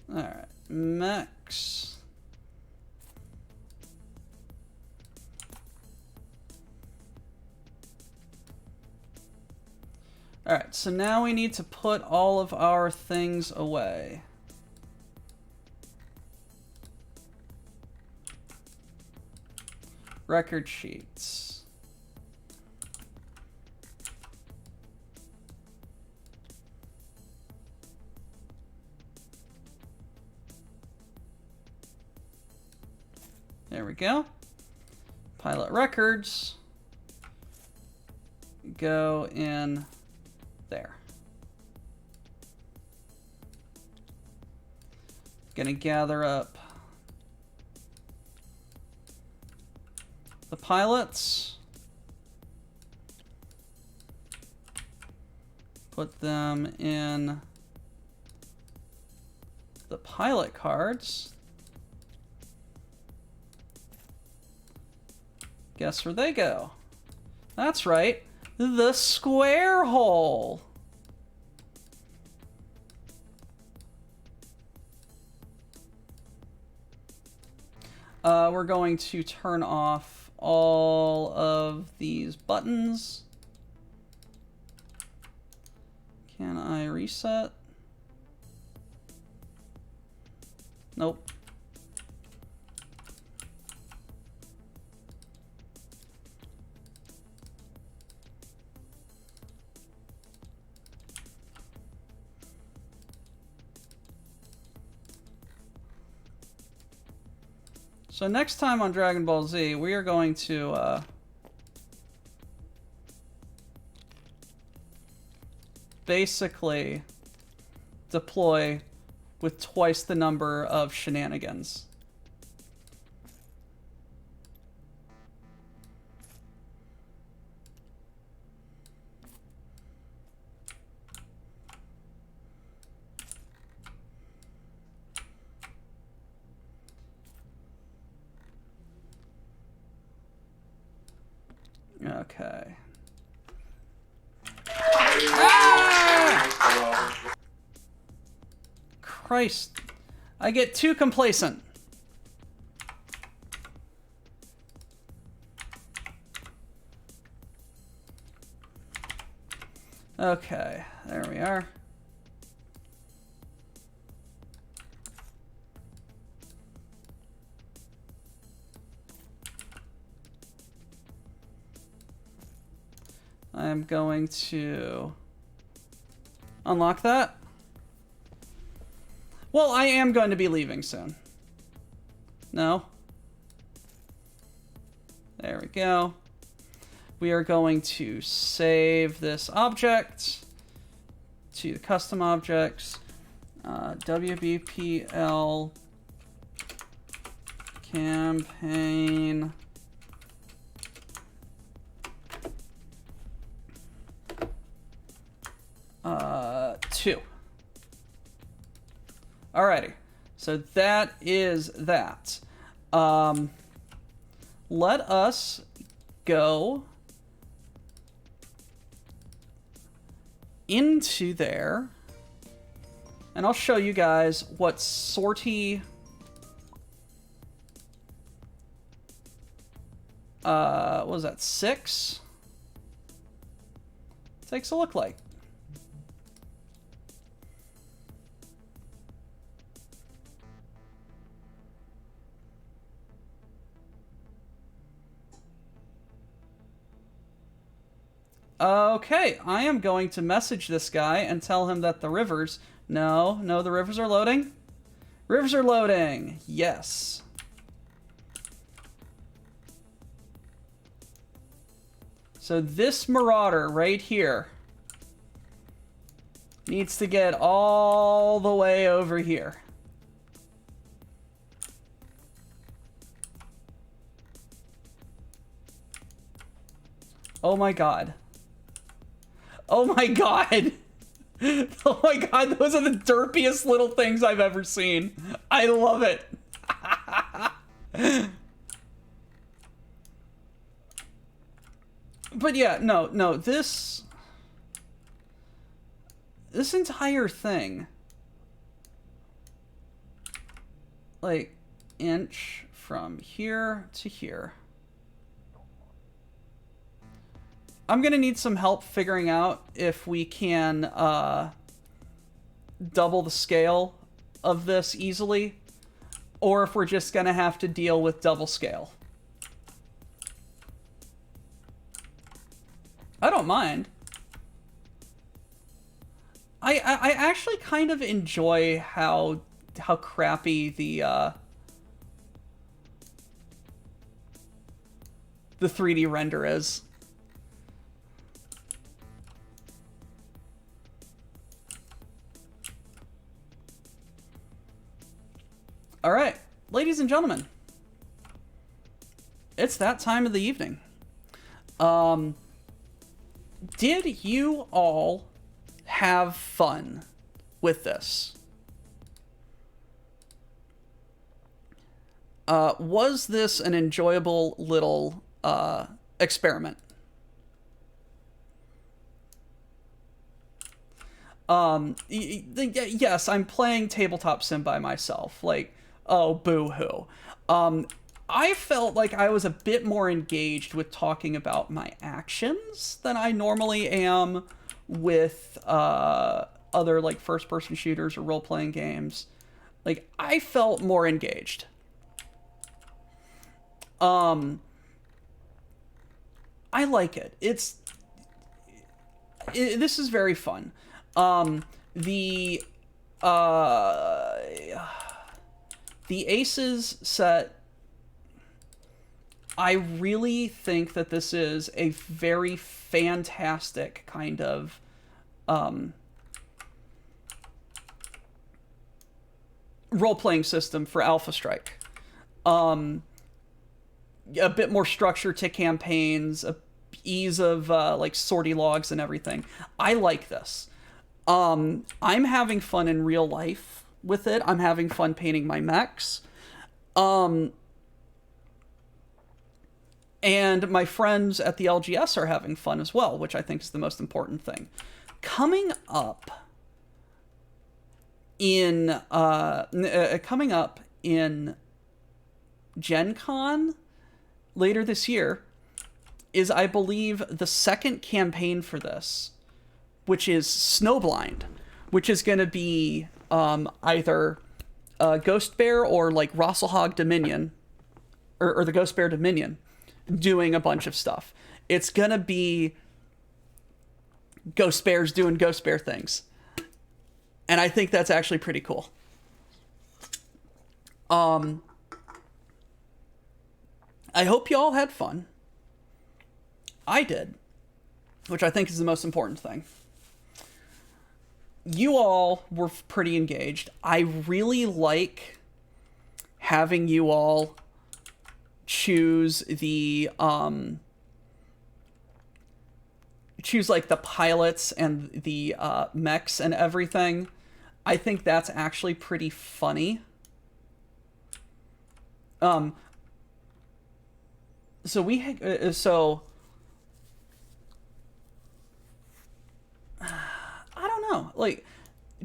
All right. Mechs. All right. So now we need to put all of our things away. Record sheets. There we go. Pilot records. Go in there. Gonna gather up the pilots, put them in the pilot cards. Guess where they go? That's right, the square hole. We're going to turn off all of these buttons. Can I reset? Nope. So next time on Dragon Ball Z, we are going to basically deploy with twice the number of shenanigans. Okay. Ah! Christ. I get too complacent. Okay, there we are. I'm going to unlock that. Well, I am going to be leaving soon. No? There we go. We are going to save this object to the custom objects. WBPL campaign 2. Alrighty, so that is that. Let us go into there, and I'll show you guys what sortie what was that, 6 takes a look like. Okay, I am going to message this guy and tell him that the rivers... No, the rivers are loading. Rivers are loading. Yes. So this marauder right here needs to get all the way over here. Oh my god. Oh my god! Oh my god, those are the derpiest little things I've ever seen. I love it. But yeah, no, this entire thing, like, inch from here to here. I'm gonna need some help figuring out if we can double the scale of this easily, or if we're just gonna have to deal with double scale. I don't mind. I actually kind of enjoy how crappy the 3D render is. All right, ladies and gentlemen, it's that time of the evening. Did you all have fun with this? Was this an enjoyable little experiment? Yes, I'm playing Tabletop Sim by myself. Like, oh, boo-hoo. I felt like I was a bit more engaged with talking about my actions than I normally am with other, like, first-person shooters or role-playing games. Like, I felt more engaged. I like it. This is very fun. The ACES set, I really think that this is a very fantastic kind of role-playing system for Alpha Strike. A bit more structure to campaigns, ease of like sortie logs and everything. I like this. I'm having fun in real life with it. I'm having fun painting my mechs. And my friends at the LGS are having fun as well, which I think is the most important thing. Coming up in Gen Con later this year is, I believe, the second campaign for this, which is Snowblind, which is going to be either Ghost Bear or like Rosselhog Dominion, or the Ghost Bear Dominion, doing a bunch of stuff. It's going to be Ghost Bears doing Ghost Bear things. And I think that's actually pretty cool. I hope you all had fun. I did, which I think is the most important thing. You all were pretty engaged. I really like having you all choose the choose like the pilots and the mechs and everything. I think that's actually pretty funny. So I don't know, like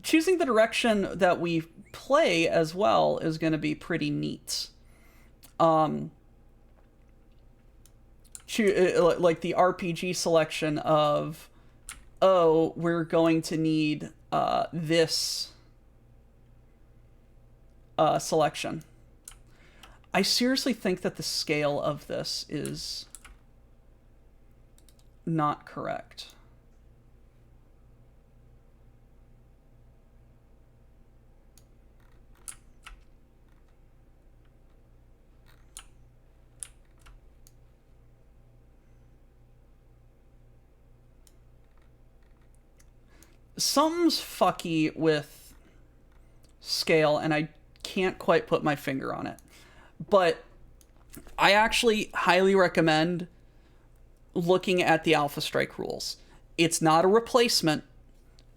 choosing the direction that we play as well is going to be pretty neat. Like the RPG selection of, oh, we're going to need this selection. I seriously think that the scale of this is not correct. Something's fucky with scale, and I can't quite put my finger on it. But I actually highly recommend looking at the Alpha Strike rules. It's not a replacement.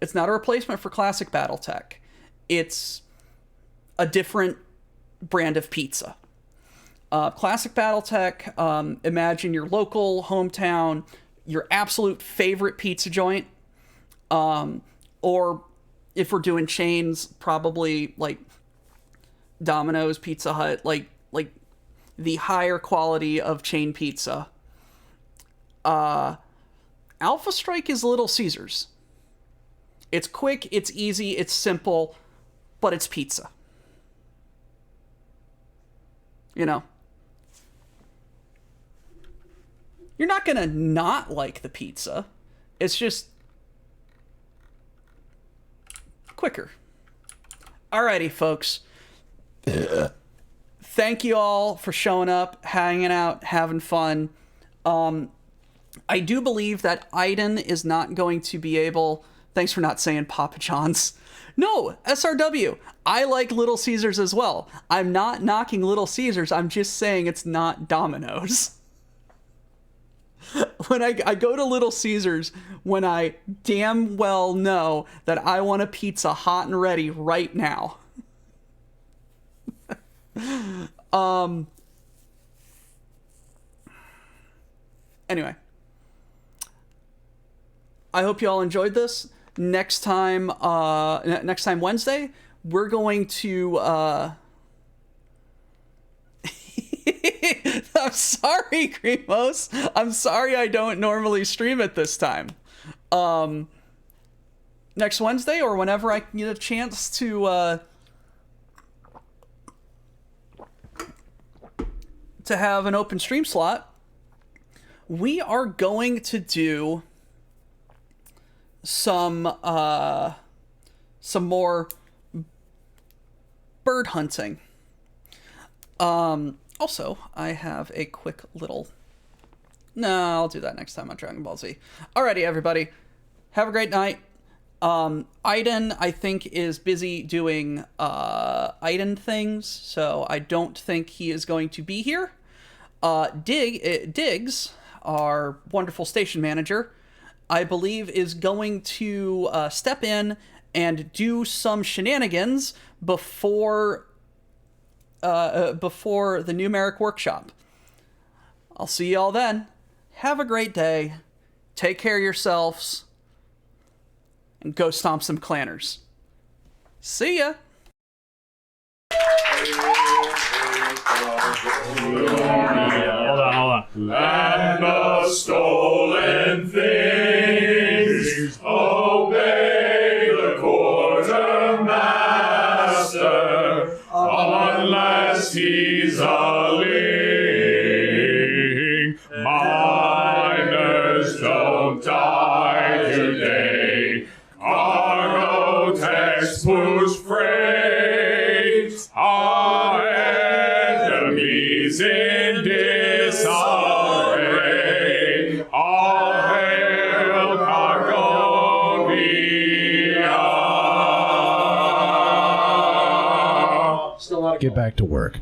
It's not a replacement for classic Battletech. It's a different brand of pizza. Classic Battletech, imagine your local hometown, your absolute favorite pizza joint. Or if we're doing chains, probably like Domino's, Pizza Hut, like the higher quality of chain pizza. Alpha Strike is Little Caesars. It's quick, it's easy, it's simple, but it's pizza. You know? You're not gonna not like the pizza. It's just quicker. Alrighty, folks. Thank you all for showing up, hanging out, having fun. I do believe that Aiden is not going to be able... Thanks for not saying Papa John's. No, SRW. I like Little Caesars as well. I'm not knocking Little Caesars. I'm just saying it's not Domino's. When I go to Little Caesars, when I damn well know that I want a pizza hot and ready right now. Anyway. I hope you all enjoyed this. Next time Wednesday, we're going to I'm sorry, Grimos. I'm sorry I don't normally stream at this time. Next Wednesday or whenever I get a chance to have an open stream slot, we are going to do some more bird hunting. Also, I have a quick little... No, I'll do that next time on Dragon Ball Z. Alrighty, everybody. Have a great night. Aiden, I think, is busy doing Aiden things, so I don't think he is going to be here. Diggs, our wonderful station manager, I believe is going to step in and do some shenanigans before the numeric workshop. I'll see you all then. Have a great day. Take care of yourselves. And go stomp some clanners. See ya. Hold on. And the stolen things obey the quartermaster, unless he's a ling. Miners don't die today. Let's push freight. Our enemies in disarray. All hail Cargonia. Get back to work.